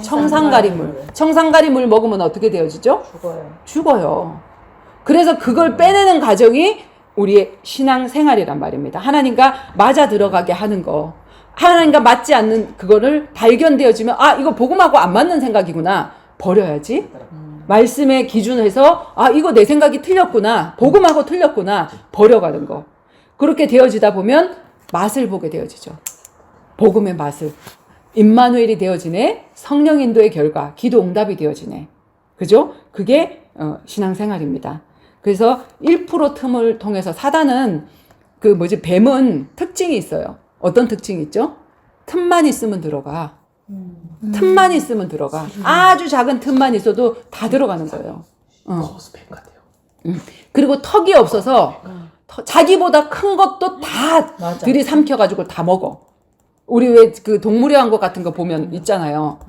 청산가리물. 청산가리물 먹으면 어떻게 되어지죠? 죽어요. 그래서 그걸 빼내는 과정이 우리의 신앙생활이란 말입니다. 하나님과 맞아 들어가게 하는 거. 하나님과 맞지 않는 그거를 발견되어지면 아, 이거 복음하고 안 맞는 생각이구나. 버려야지. 말씀의 기준에서 아, 이거 내 생각이 틀렸구나. 복음하고 틀렸구나. 버려가는 거. 그렇게 되어지다 보면 맛을 보게 되어지죠. 복음의 맛을. 임마누엘이 되어지네. 성령 인도의 결과. 기도 응답이 되어지네. 그죠? 그게 신앙생활입니다. 그래서 1% 틈을 통해서 사단은 뱀은 특징이 있어요. 어떤 특징이 있죠? 틈만 있으면 들어가. 틈만 있으면 들어가. 아주 작은 틈만 있어도 다 들어가는 거예요. 코스펜 같아요. 그리고 턱이 없어서 자기보다 큰 것도 다 들이삼켜가지고 다 먹어. 우리 왜 그 동물의 왕국 같은 거 보면 있잖아요.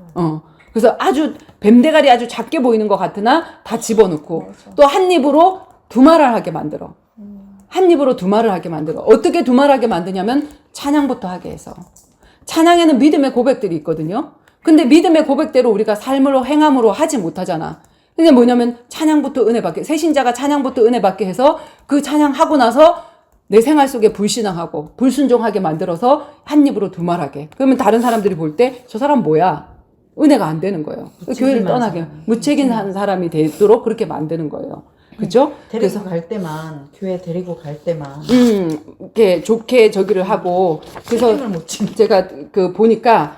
그래서 아주 뱀대가리 아주 작게 보이는 것 같으나 다 집어넣고 또 한 입으로 두말을 하게 만들어. 한 입으로 두말을 하게 만들어. 어떻게 두말을 하게 만드냐면 찬양부터 하게 해서. 찬양에는 믿음의 고백들이 있거든요. 근데 믿음의 고백대로 우리가 삶으로 행함으로 하지 못하잖아. 근데 뭐냐면 찬양부터 은혜 받게, 새신자가 찬양부터 은혜 받게 해서 그 찬양하고 나서 내 생활 속에 불신앙하고 불순종하게 만들어서 한 입으로 두말하게. 그러면 다른 사람들이 볼 때 저 사람 뭐야? 은혜가 안 되는 거예요. 교회를 떠나게. 무책임한 사람이 되도록 그렇게 만드는 거예요. 그죠? 데리고 갈 때만, 교회 데리고 갈 때만. 이렇게 좋게 저기를 하고. 그래서 제가 보니까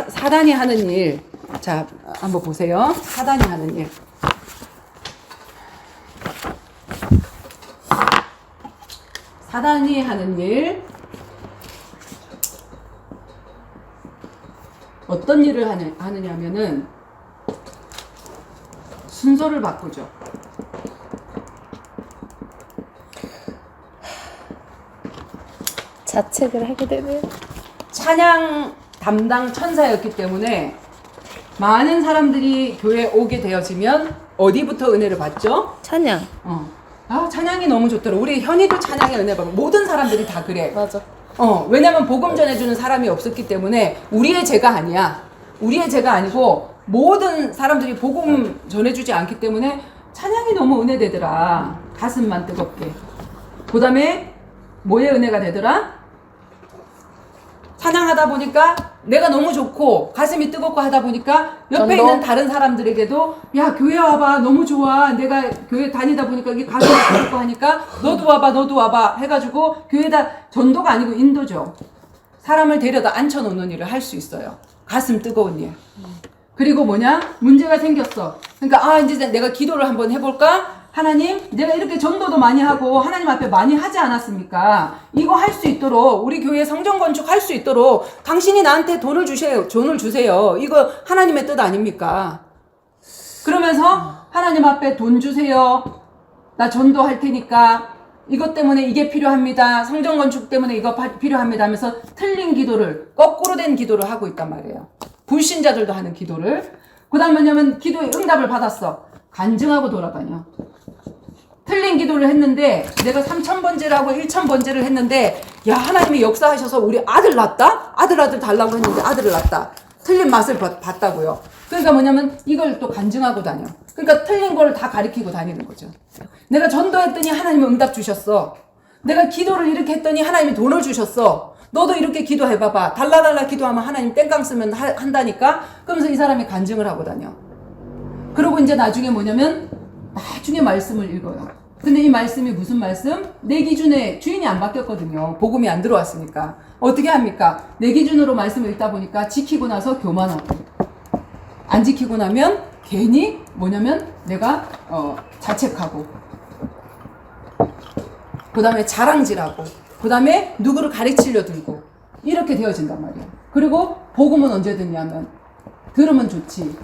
사단이 하는 일. 자, 한번 보세요. 사단이 하는 일. 사단이 하는 일. 어떤 일을 하느냐면은 순서를 바꾸죠. 자책을 하게 되네요. 찬양 담당 천사였기 때문에 많은 사람들이 교회에 오게 되어지면 어디부터 은혜를 받죠? 찬양. 아, 찬양이 너무 좋더라. 우리 현이도 찬양에 은혜 받고 모든 사람들이 다 그래. 맞아. 왜냐면 복음 전해주는 사람이 없었기 때문에 우리의 죄가 아니야. 우리의 죄가 아니고 모든 사람들이 복음 전해주지 않기 때문에 찬양이 너무 은혜되더라. 가슴만 뜨겁게. 그 다음에 뭐의 은혜가 되더라? 찬양하다 보니까 내가 너무 좋고 가슴이 뜨겁고 하다 보니까 옆에 전도? 있는 다른 사람들에게도 야 교회 와봐 너무 좋아 내가 교회 다니다 보니까 이게 가슴이 뜨겁고 하니까 너도 와봐 해가지고 교회다 전도가 아니고 인도죠. 사람을 데려다 앉혀놓는 일을 할 수 있어요. 가슴 뜨거운 일. 그리고 뭐냐 문제가 생겼어. 그러니까 이제 내가 기도를 한번 해볼까? 하나님, 내가 이렇게 전도도 많이 하고 하나님 앞에 많이 하지 않았습니까? 이거 할 수 있도록 우리 교회 성전 건축 할 수 있도록 당신이 나한테 돈을 주세요. 이거 하나님의 뜻 아닙니까? 그러면서 하나님 앞에 돈 주세요. 나 전도할 테니까 이것 때문에 이게 필요합니다. 성전 건축 때문에 이거 필요합니다 하면서 틀린 기도를 거꾸로 된 기도를 하고 있단 말이에요. 불신자들도 하는 기도를. 그 다음 뭐냐면 기도의 응답을 받았어. 간증하고 돌아다녀. 틀린 기도를 했는데 내가 3000번째라고 1000번째를 했는데 야 하나님이 역사하셔서 우리 아들 낳았다? 아들 달라고 했는데 아들을 낳았다. 틀린 맛을 봤다고요. 그러니까 뭐냐면 이걸 또 간증하고 다녀. 그러니까 틀린 걸 다 가리키고 다니는 거죠. 내가 전도했더니 하나님이 응답 주셨어. 내가 기도를 이렇게 했더니 하나님이 돈을 주셨어. 너도 이렇게 기도해봐봐. 달라달라 기도하면 하나님 땡깡 쓰면 한다니까? 그러면서 이 사람이 간증을 하고 다녀. 그리고 이제 나중에 뭐냐면 나중에 말씀을 읽어요. 근데 이 말씀이 무슨 말씀? 내 기준에 주인이 안 바뀌었거든요. 복음이 안 들어왔으니까. 어떻게 합니까? 내 기준으로 말씀을 읽다 보니까 지키고 나서 교만하고 안 지키고 나면 괜히 뭐냐면 내가 자책하고 그 다음에 자랑질하고 그 다음에 누구를 가르치려 들고 이렇게 되어진단 말이에요. 그리고 복음은 언제 듣냐면 들으면 좋지.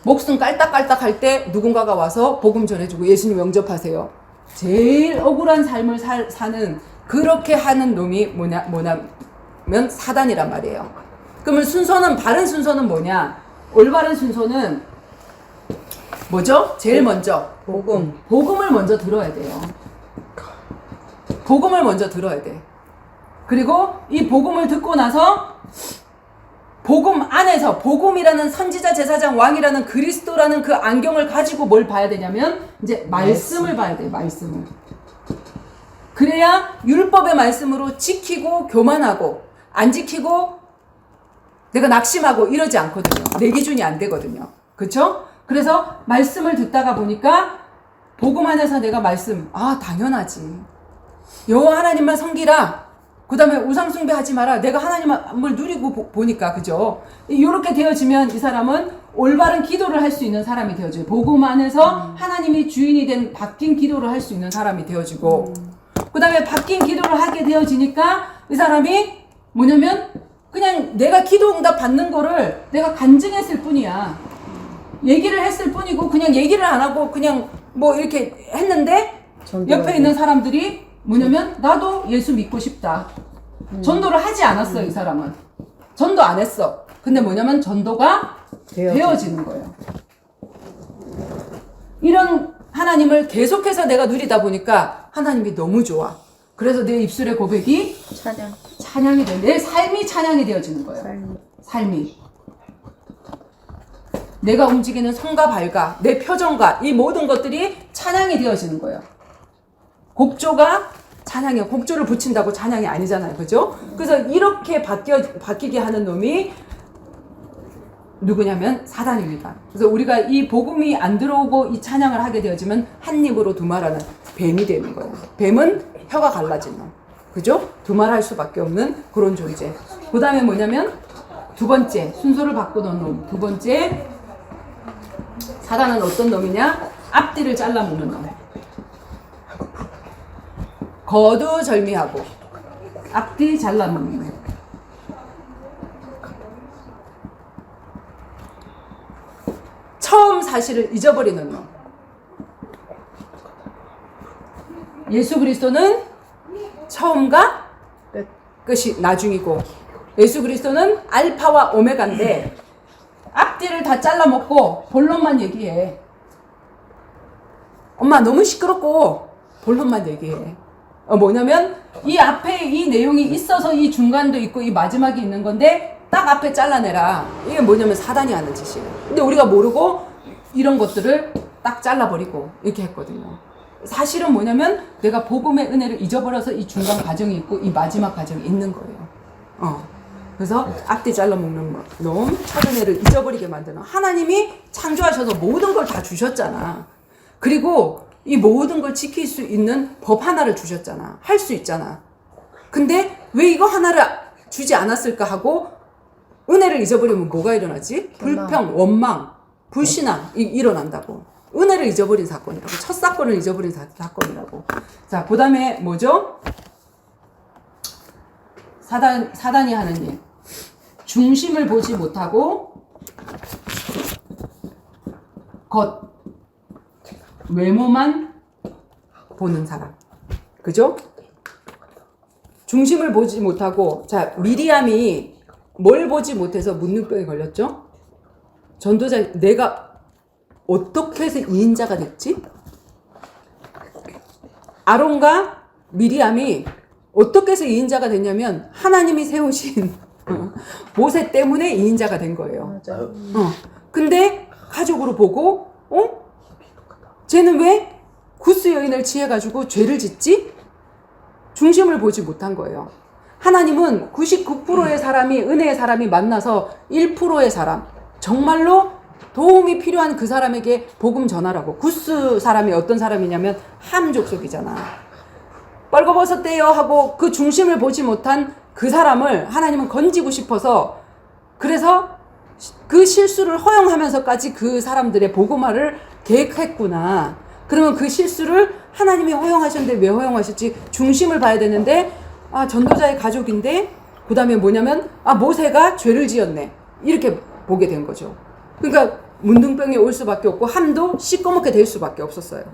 목숨 깔딱깔딱 할 때 누군가가 와서 복음 전해주고 예수님 영접하세요. 제일 억울한 삶을 사는 그렇게 하는 놈이 뭐냐면 사단이란 말이에요. 그러면 순서는 바른 순서는 뭐냐? 올바른 순서는 뭐죠? 제일 먼저 복음을 먼저 들어야 돼요. 복음을 먼저 들어야 돼. 그리고 이 복음을 듣고 나서 복음 안에서 복음이라는 선지자 제사장 왕이라는 그리스도라는 그 안경을 가지고 뭘 봐야 되냐면 이제 말씀을 봐야 돼요. 말씀을. 그래야 율법의 말씀으로 지키고 교만하고 안 지키고 내가 낙심하고 이러지 않거든요. 내 기준이 안 되거든요. 그렇죠? 그래서 말씀을 듣다가 보니까 복음 안에서 내가 말씀 당연하지. 여호와 하나님만 섬기라. 그 다음에 우상 숭배하지 마라. 내가 하나님을 누리고 보니까 그죠? 이렇게 되어지면 이 사람은 올바른 기도를 할 수 있는 사람이 되어져요. 복음 안에서 하나님이 주인이 된 바뀐 기도를 할 수 있는 사람이 되어지고 그 다음에 바뀐 기도를 하게 되어지니까 이 사람이 뭐냐면 그냥 내가 기도 응답 받는 거를 내가 간증했을 뿐이야. 얘기를 했을 뿐이고 그냥 얘기를 안 하고 그냥 뭐 이렇게 했는데 옆에 있는 사람들이 뭐냐면 나도 예수 믿고 싶다. 전도를 하지 않았어. 이 사람은 전도 안 했어. 근데 뭐냐면 전도가 되어지는 거예요. 이런 하나님을 계속해서 내가 누리다 보니까 하나님이 너무 좋아. 그래서 내 입술의 고백이 찬양이 돼. 내 삶이 찬양이 되어지는 거예요. 삶이 내가 움직이는 손과 발과 내 표정과 이 모든 것들이 찬양이 되어지는 거예요. 곡조가 찬양이에요. 곡조를 붙인다고 찬양이 아니잖아요. 그죠? 그래서 이렇게 바뀌게 하는 놈이 누구냐면 사단입니다. 그래서 우리가 이 복음이 안 들어오고 이 찬양을 하게 되어지면 한 입으로 두말하는 뱀이 되는 거예요. 뱀은 혀가 갈라진 놈. 그죠? 두말할 수밖에 없는 그런 존재. 그 다음에 뭐냐면 두 번째 순서를 바꾸는 놈. 두 번째 사단은 어떤 놈이냐? 앞뒤를 잘라먹는 놈. 거두절미하고 앞뒤 잘라먹는 놈. 처음 사실을 잊어버리는 놈. 예수 그리스도는 처음과 끝이 나중이고 예수 그리스도는 알파와 오메가인데 앞뒤를 다 잘라먹고 본론만 얘기해. 엄마 너무 시끄럽고 본론만 얘기해. 뭐냐면 이 앞에 이 내용이 있어서 이 중간도 있고 이 마지막이 있는 건데 딱 앞에 잘라내라. 이게 뭐냐면 사단이 하는 짓이에요. 근데 우리가 모르고 이런 것들을 딱 잘라버리고 이렇게 했거든요. 사실은 뭐냐면 내가 복음의 은혜를 잊어버려서 이 중간 과정이 있고 이 마지막 과정이 있는 거예요. 그래서 앞뒤 잘라먹는 놈, 첫 은혜를 잊어버리게 만드는 하나님이 창조하셔서 모든 걸 다 주셨잖아. 그리고 이 모든 걸 지킬 수 있는 법 하나를 주셨잖아. 할 수 있잖아. 근데 왜 이거 하나를 주지 않았을까 하고 은혜를 잊어버리면 뭐가 일어나지? 불평, 원망, 불신앙 일어난다고. 은혜를 잊어버린 사건이라고. 첫 사건을 잊어버린 사건이라고. 자, 그 다음에 뭐죠? 사단이 하는 일. 중심을 보지 못하고 겉, 외모만 보는 사람. 그죠? 중심을 보지 못하고, 자, 미리암이 뭘 보지 못해서 문둥병에 걸렸죠? 전도자, 내가 어떻게 해서 2인자가 됐지? 아론과 미리암이 어떻게 해서 2인자가 됐냐면 하나님이 세우신 모세 때문에 2인자가 된 거예요. 근데 가족으로 보고 쟤는 왜 구스 여인을 취해가지고 죄를 짓지? 중심을 보지 못한 거예요. 하나님은 99%의 사람이 은혜의 사람이 만나서 1%의 사람, 정말로 도움이 필요한 그 사람에게 복음 전하라고. 구스 사람이 어떤 사람이냐면 함 족속이잖아. 벌거벗었대요 하고 그 중심을 보지 못한 그 사람을 하나님은 건지고 싶어서, 그래서 그 실수를 허용하면서까지 그 사람들의 복음화를 계획했구나. 그러면 그 실수를 하나님이 허용하셨는데 왜 허용하셨지? 중심을 봐야 되는데, 전도자의 가족인데, 그 다음에 뭐냐면, 모세가 죄를 지었네. 이렇게 보게 된 거죠. 그러니까 문둥병이 올 수밖에 없고 함도 시꺼멓게 될 수밖에 없었어요.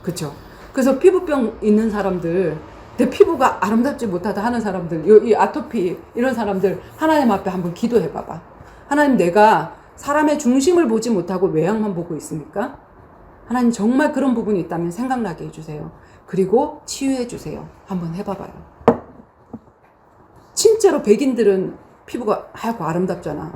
그렇죠? 그래서 피부병 있는 사람들, 내 피부가 아름답지 못하다 하는 사람들, 이 아토피 이런 사람들 하나님 앞에 한번 기도해 봐봐. 하나님, 내가 사람의 중심을 보지 못하고 외양만 보고 있습니까? 하나님, 정말 그런 부분이 있다면 생각나게 해주세요. 그리고 치유해 주세요. 한번 해봐봐요. 진짜로 백인들은 피부가 하얗고 아름답잖아.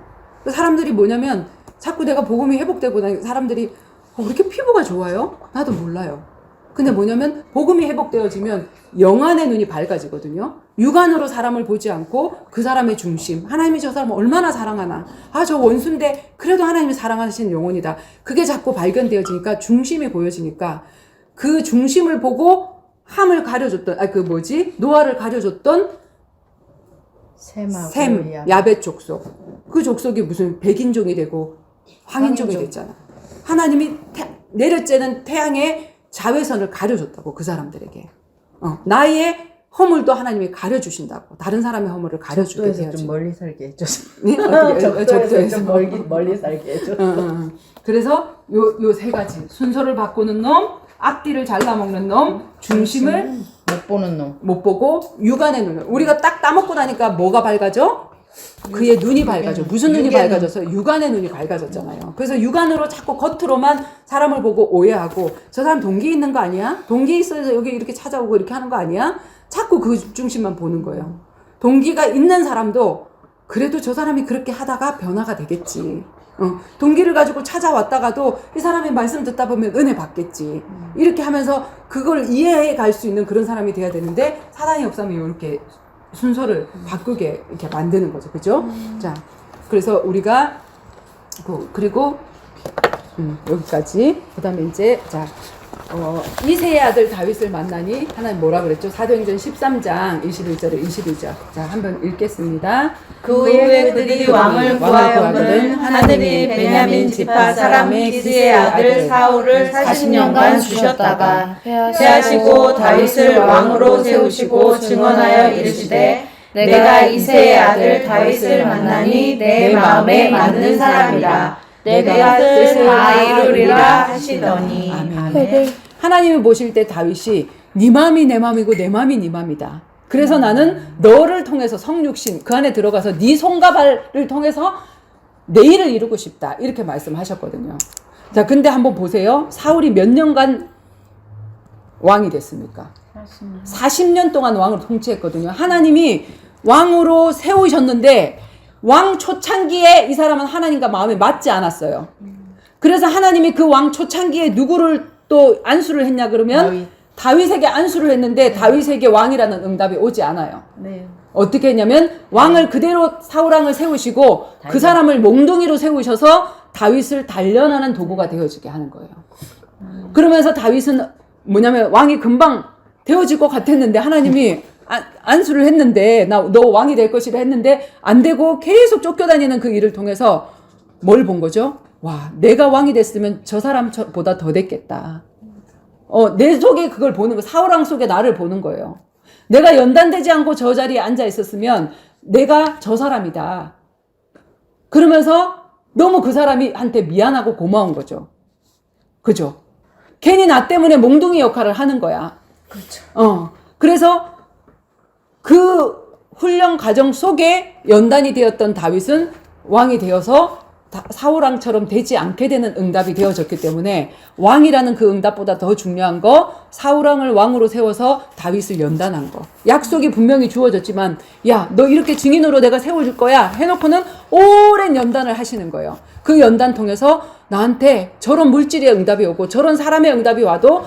사람들이 뭐냐면 자꾸 내가 복음이 회복되고 나니 사람들이 왜 이렇게 피부가 좋아요? 나도 몰라요. 근데 뭐냐면 복음이 회복되어지면 영안의 눈이 밝아지거든요. 육안으로 사람을 보지 않고 그 사람의 중심, 하나님이 저 사람을 얼마나 사랑하나, 저 원수인데 그래도 하나님이 사랑하시는 영혼이다, 그게 자꾸 발견되어지니까 중심이 보여지니까 그 중심을 보고 함을 가려줬던, 노아를 가려줬던 셈, 야벳 족속, 그 족속이 무슨 백인종이 되고 황인종이 됐잖아. 하나님이 내려쬐는 태양의 자외선을 가려줬다고, 그 사람들에게. 나의 허물도 하나님이 가려주신다고. 다른 사람의 허물을 가려주게 돼야지. 좀 멀리 살게 해줘서. 네? 적도에서 좀 멀리 살게 해줘. 그래서 요 세 가지. 순서를 바꾸는 놈, 앞뒤를 잘라먹는 놈, 중심을 못 보는 놈. 못 보고 육안의 눈을. 우리가 딱 따먹고 나니까 뭐가 밝아져? 그의 눈이 밝아져. 무슨 눈이 밝아져서? 육안의 눈이 밝아졌잖아요. 그래서 육안으로 자꾸 겉으로만 사람을 보고 오해하고, 저 사람 동기 있는 거 아니야? 동기 있어서 여기 이렇게 찾아오고 이렇게 하는 거 아니야? 자꾸 그 중심만 보는 거예요. 동기가 있는 사람도 그래도 저 사람이 그렇게 하다가 변화가 되겠지. 동기를 가지고 찾아왔다가도 이 사람의 말씀 듣다 보면 은혜 받겠지. 이렇게 하면서 그걸 이해해 갈 수 있는 그런 사람이 돼야 되는데, 사단이 없으면 이렇게 순서를 바꾸게 이렇게 만드는 거죠. 그죠? 자, 그래서 우리가, 그리고, 여기까지. 그 다음에 이제, 이새의 아들 다윗을 만나니, 하나님 뭐라 그랬죠? 사도행전 13장 21절에 22절. 자, 한번 읽겠습니다. 그 후에 그들이 왕을 구하여거든 하나님이 베냐민 지파 사람의 기스의 아들 사울을 40년간 주셨다가 패하시고 다윗을 왕으로 세우시고 증언하여 이르시되 내가 이새의 아들 다윗을 만나니 내 마음에 맞는 사람이라 내가 뜻을 다 이루리라 하시더니. 아멘. 하나님이 보실 때 다윗이 네 마음이 내 마음이고 내 마음이 네 마음이다. 그래서 나는 너를 통해서 성육신 그 안에 들어가서 네 손과 발을 통해서 내 일을 이루고 싶다. 이렇게 말씀하셨거든요. 자, 근데 한번 보세요. 사울이 몇 년간 왕이 됐습니까? 40년 동안 왕을 통치했거든요. 하나님이 왕으로 세우셨는데 왕 초창기에 이 사람은 하나님과 마음에 맞지 않았어요. 그래서 하나님이 그 왕 초창기에 누구를 또 안수를 했냐 그러면 다윗에게 안수를 했는데 다윗에게 왕이라는 응답이 오지 않아요. 네. 어떻게 했냐면 왕을 그대로 사울왕을 세우시고 그 사람을 몽둥이로 세우셔서 다윗을 단련하는 도구가 되어지게 하는 거예요. 그러면서 다윗은 뭐냐면 왕이 금방 되어질 것 같았는데 하나님이 안수를 했는데 너 왕이 될 것이라 했는데 안 되고 계속 쫓겨다니는 그 일을 통해서 뭘 본 거죠? 와, 내가 왕이 됐으면 저 사람보다 더 됐겠다. 내 속에 그걸 보는 거, 사울왕 속에 나를 보는 거예요. 내가 연단되지 않고 저 자리에 앉아 있었으면 내가 저 사람이다. 그러면서 너무 그 사람한테 미안하고 고마운 거죠. 그죠? 괜히 나 때문에 몽둥이 역할을 하는 거야. 그렇죠. 그래서 그 훈련 과정 속에 연단이 되었던 다윗은 왕이 되어서 사울왕처럼 되지 않게 되는 응답이 되어졌기 때문에 왕이라는 그 응답보다 더 중요한 거 사울왕을 왕으로 세워서 다윗을 연단한 거. 약속이 분명히 주어졌지만 야, 너 이렇게 증인으로 내가 세워줄 거야 해놓고는 오랜 연단을 하시는 거예요. 그 연단 통해서 나한테 저런 물질의 응답이 오고 저런 사람의 응답이 와도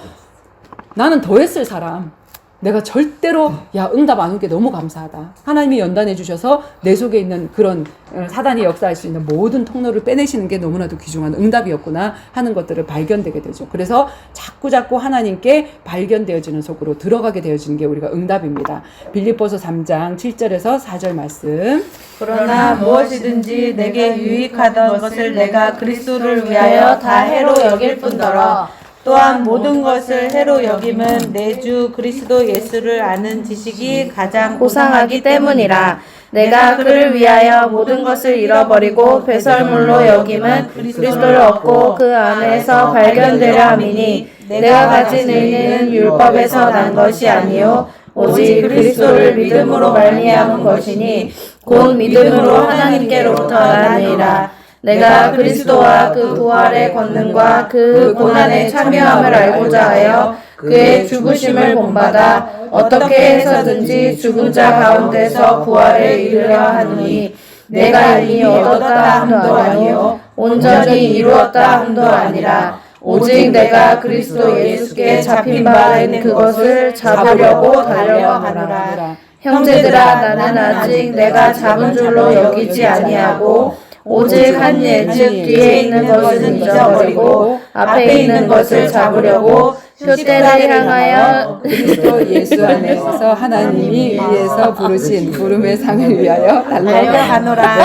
나는 더 했을 사람. 내가 절대로 응답 안 온 게 너무 감사하다. 하나님이 연단해 주셔서 내 속에 있는 그런 사단이 역사할 수 있는 모든 통로를 빼내시는 게 너무나도 귀중한 응답이었구나 하는 것들을 발견되게 되죠. 그래서 자꾸 하나님께 발견되어지는 속으로 들어가게 되어지는 게 우리가 응답입니다. 빌립보서 3장 7절에서 4절 말씀. 그러나 무엇이든지 내게 유익하던 것을 내가 그리스도를 위하여 다 해로 여길 뿐더러 또한 모든 것을 해로 여김은 내 주 그리스도 예수를 아는 지식이 가장 고상하기 때문이라. 내가 그를 위하여 모든 것을 잃어버리고 배설물로 여김은 그리스도를 얻고 그 안에서 발견되려 함이니 내가 가진 의는 율법에서 난 것이 아니요 오직 그리스도를 믿음으로 말미암은 것이니 곧 믿음으로 하나님께로부터 나니라. 내가 그리스도와 그 부활의 권능과 그 고난에 참여함을 알고자 하여 그의 죽으심을 본받아 어떻게 해서든지 죽은 자 가운데서 부활에 이르려 하노니 내가 이미 얻었다 함도 아니요 온전히 이루었다 함도 아니라 오직 내가 그리스도 예수께 잡힌 바인 그것을 잡으려고 달려가노라. 형제들아, 나는 아직 내가 잡은 줄로 여기지 아니하고 오직 한 예즉 뒤에 있는 것은 잊어버리고 앞에 있는 것을 잡으려고 표대를 향하여 그리스도 예수 안에서 하나님이 위에서 부르신 부름의 상을 위하여 달려가노라.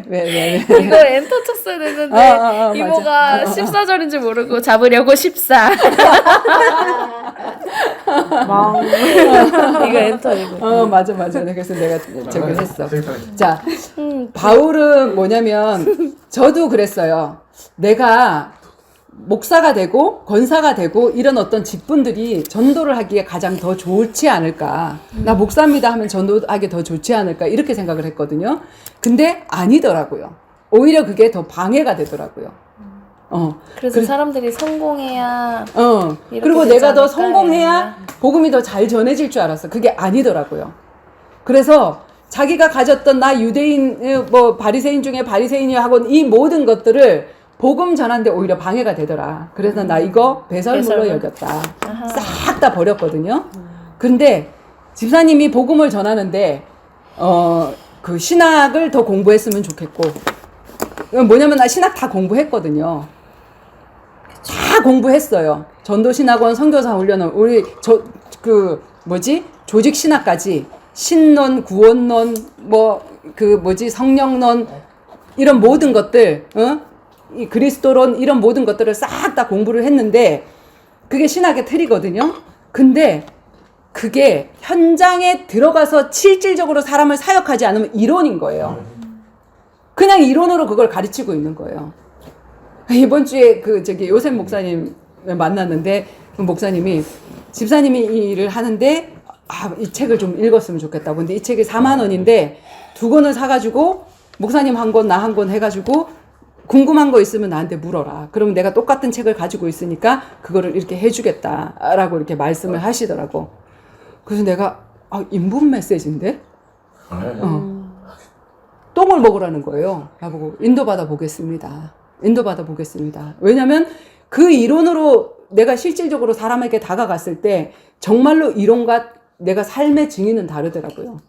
왜. 이거 엔터 쳤어야 되는데 이모가 14절인지 모르고 잡으려고 14. 이거 엔터 이거. 맞아. 그래서 내가 저걸 했어. 자, 바울은 뭐냐면 저도 그랬어요. 내가 목사가 되고 권사가 되고 이런 어떤 직분들이 전도를 하기에 가장 더 좋지 않을까. 나 목사입니다 하면 전도하기 더 좋지 않을까 이렇게 생각을 했거든요. 근데 아니더라고요. 오히려 그게 더 방해가 되더라고요. 그래서 사람들이 성공해야 그리고 내가 더 성공해야 복음이 더 잘 전해질 줄 알았어. 그게 아니더라고요. 그래서 자기가 가졌던 나 유대인 바리새인 중에 바리새인이야 하고 이 모든 것들을 복음 전하는데 오히려 방해가 되더라. 그래서 나 이거 배설물로 여겼다. 싹 다 버렸거든요. 근데 집사님이 복음을 전하는데 그 신학을 더 공부했으면 좋겠고 뭐냐면 나 신학 다 공부했거든요. 다 공부했어요. 전도신학원 선교사 훈련은 우리 조직 신학까지 신론, 구원론, 성령론 이런 모든 것들, 이 그리스도론 이런 모든 것들을 싹 다 공부를 했는데 그게 신학의 틀이거든요. 근데 그게 현장에 들어가서 실질적으로 사람을 사역하지 않으면 이론인 거예요. 그냥 이론으로 그걸 가르치고 있는 거예요. 이번 주에 요셉 목사님 만났는데 그 목사님이 집사님이 이 일을 하는데 이 책을 좀 읽었으면 좋겠다고. 근데 이 책이 4만 원인데 2권을 사가지고 목사님 한 권, 나 한 권 해가지고 궁금한 거 있으면 나한테 물어라. 그러면 내가 똑같은 책을 가지고 있으니까 그거를 이렇게 해주겠다라고 이렇게 말씀을 하시더라고. 그래서 내가 인분 메시지인데? 똥을 먹으라는 거예요. 나보고 인도받아 보겠습니다. 왜냐면 그 이론으로 내가 실질적으로 사람에게 다가갔을 때 정말로 이론과 내가 삶의 증인은 다르더라고요.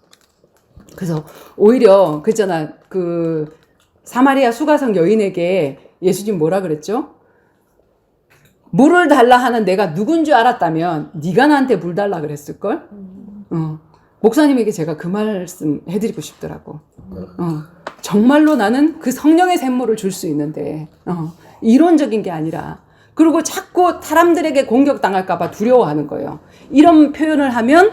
그래서 오히려 그랬잖아. 그 사마리아 수가성 여인에게 예수님 뭐라 그랬죠? 물을 달라 하는 내가 누군 줄 알았다면 네가 나한테 물 달라 그랬을걸? 목사님에게 제가 그 말씀 해드리고 싶더라고. 정말로 나는 그 성령의 샘물을 줄 수 있는데 이론적인 게 아니라 그리고 자꾸 사람들에게 공격당할까 봐 두려워하는 거예요. 이런 표현을 하면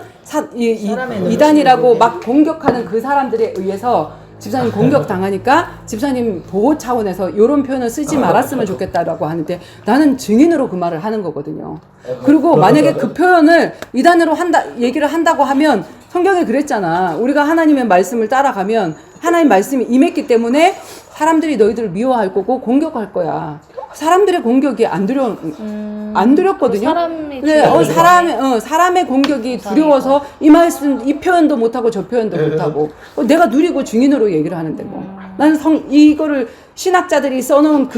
이단이라고 막 공격하는 그 사람들에 의해서 집사님 공격당하니까 집사님 보호 차원에서 이런 표현을 쓰지 말았으면 좋겠다라고 하는데 나는 증인으로 그 말을 하는 거거든요. 그리고 만약에 그 표현을 이단으로 얘기를 한다고 하면 성경에 그랬잖아. 우리가 하나님의 말씀을 따라가면 하나님 말씀이 임했기 때문에 사람들이 너희들을 미워할 거고 공격할 거야. 사람들의 공격이 안 두렵거든요. 사람의 공격이 두려워서 이 말씀, 이 표현도 못하고 저 표현도 못하고 내가 누리고 증인으로 얘기를 하는데 뭐. 나는 이거를 신학자들이 써놓은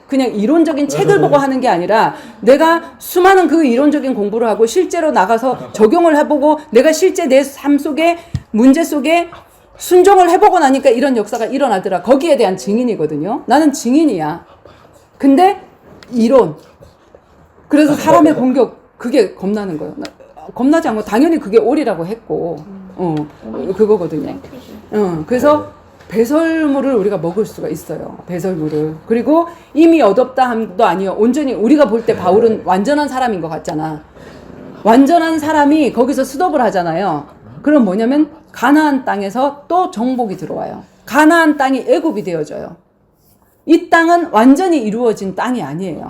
그냥 이론적인 책을 보고 하는 게 아니라 내가 수많은 그 이론적인 공부를 하고 실제로 나가서 적용을 해보고 내가 실제 내 삶 속에 문제 속에 순종을 해보고 나니까 이런 역사가 일어나더라. 거기에 대한 증인이거든요. 나는 증인이야. 근데 이론. 그래서 사람의 공격 그게 겁나는 거예요. 겁나지 않고 당연히 그게 옳이라고 했고 그거거든요. 그래서 배설물을 우리가 먹을 수가 있어요. 배설물을. 그리고 이미 얻었다 함도 아니요. 온전히 우리가 볼 때 바울은 완전한 사람인 것 같잖아. 완전한 사람이 거기서 스톱을 하잖아요. 그럼 뭐냐면 가나안 땅에서 또 정복이 들어와요. 가나안 땅이 애굽이 되어져요. 이 땅은 완전히 이루어진 땅이 아니에요.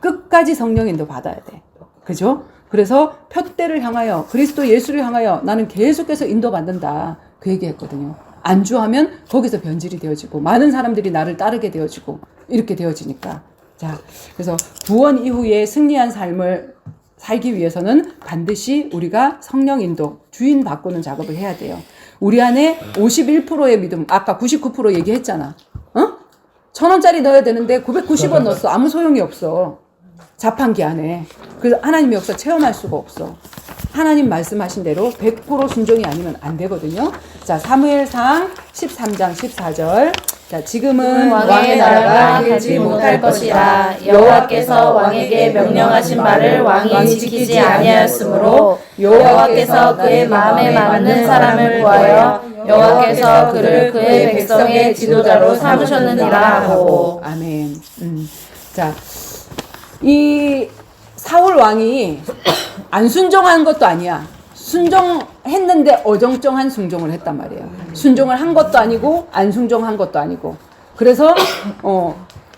끝까지 성령 인도 받아야 돼. 그죠? 그래서 표대를 향하여 그리스도 예수를 향하여 나는 계속해서 인도받는다. 그 얘기했거든요. 안주하면 거기서 변질이 되어지고 많은 사람들이 나를 따르게 되어지고 이렇게 되어지니까. 자, 그래서 구원 이후에 승리한 삶을 살기 위해서는 반드시 우리가 성령 인도, 주인 바꾸는 작업을 해야 돼요. 우리 안에 51%의 믿음, 아까 99% 얘기했잖아. 1,000원짜리 넣어야 되는데 990원 넣었어. 아무 소용이 없어. 자판기 안에. 그래서 하나님의 역사 체험할 수가 없어. 하나님 말씀하신 대로 100% 순종이 아니면 안 되거든요. 자, 사무엘상 13장 14절. 자, 지금은 왕의 나라가 되지 못할 것이라. 여호와께서 왕에게 명령하신 말을 왕이 지키지 아니하였으므로 여호와께서 그의 마음에 맞는 사람을 구하여 여호와께서 그를 그의 백성의 지도자로 삼으셨느니라 하고. 아멘. 자, 이 사울 왕이 안 순종한 것도 아니야. 순종했는데 어정쩡한 순종을 했단 말이에요. 순종을 한 것도 아니고 안 순종한 것도 아니고. 그래서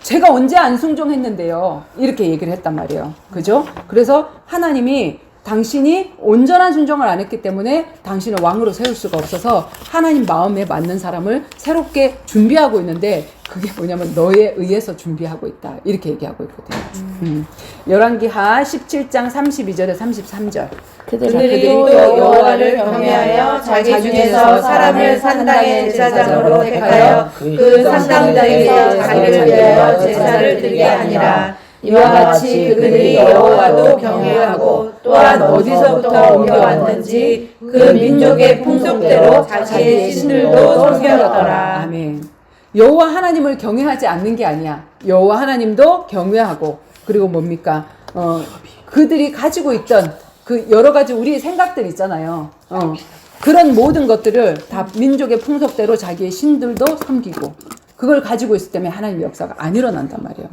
제가 언제 안 순종했는데요. 이렇게 얘기를 했단 말이에요. 그죠? 그래서 하나님이 당신이 온전한 순종을 안 했기 때문에 당신을 왕으로 세울 수가 없어서 하나님 마음에 맞는 사람을 새롭게 준비하고 있는데 그게 뭐냐면 너에 의해서 준비하고 있다. 이렇게 얘기하고 있거든요. 열왕기하 17장 32절에 33절. 그들이 여호와를 경외하여 자기 중에서 사람을 산당의 제사장으로 택하여 그 산당들에게 자기를 위하여 제사를 드리게 하니라. 이와 같이 그들이 여호와도 경외하고 또한 어디서부터 옮겨왔는지 그 민족의 풍속대로 자기의 신들도 섬겼더라. 아멘. 여호와 하나님을 경외하지 않는 게 아니야. 여호와 하나님도 경외하고 그리고 뭡니까? 그들이 가지고 있던 그 여러 가지 우리 생각들 있잖아요. 그런 모든 것들을 다 민족의 풍속대로 자기의 신들도 섬기고 그걸 가지고 있을 때문에 하나님의 역사가 안 일어난단 말이에요.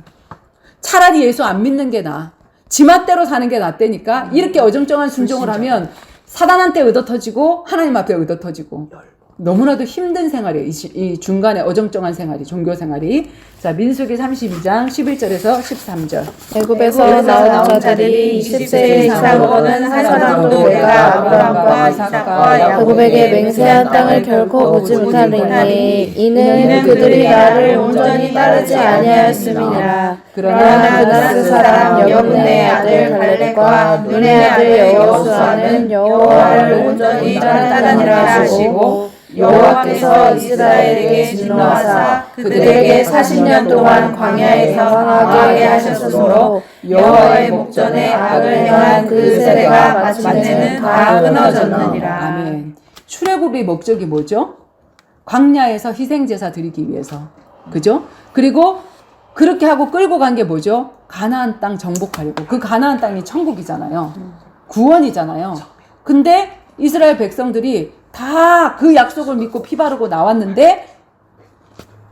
차라리 예수 안 믿는 게 나아. 지맛대로 사는 게 낫다니까. 이렇게 어정쩡한 순종을 하면 사단한테 얻어터지고 하나님 앞에 얻어터지고 너무나도 힘든 생활이에요. 이 중간에 어정쩡한 생활이, 종교 생활이. 자, 민수기 32장 11절에서 13절. 애굽에서 나온 자들이 20세 이상으로는 한 사람도 내가 아브라함과 이삭과 야곱에게 맹세한 땅을 결코 보지 못하리니 이는 그들이 나를 온전히 따르지 아니하였음이니라. 그러나 그나스 사람 여분의 아들 갈렙과 눈의 아들 여호수아는 여호와를 온전히 따르니라 하시고 여호와께서 이스라엘에게 진노하사 그들에게 40년 동안 광야에서 상하게 하셨으므로 여호와의 목전에 악을 행한 그 세대가 마침내는 다 끊어졌느니라. 아멘. 출애굽의 목적이 뭐죠? 광야에서 희생제사 드리기 위해서. 그죠? 그리고 그렇게 하고 끌고 간 게 뭐죠? 가나안 땅 정복하려고. 그 가나안 땅이 천국이잖아요. 구원이잖아요. 근데 이스라엘 백성들이 다 그 약속을 믿고 피 바르고 나왔는데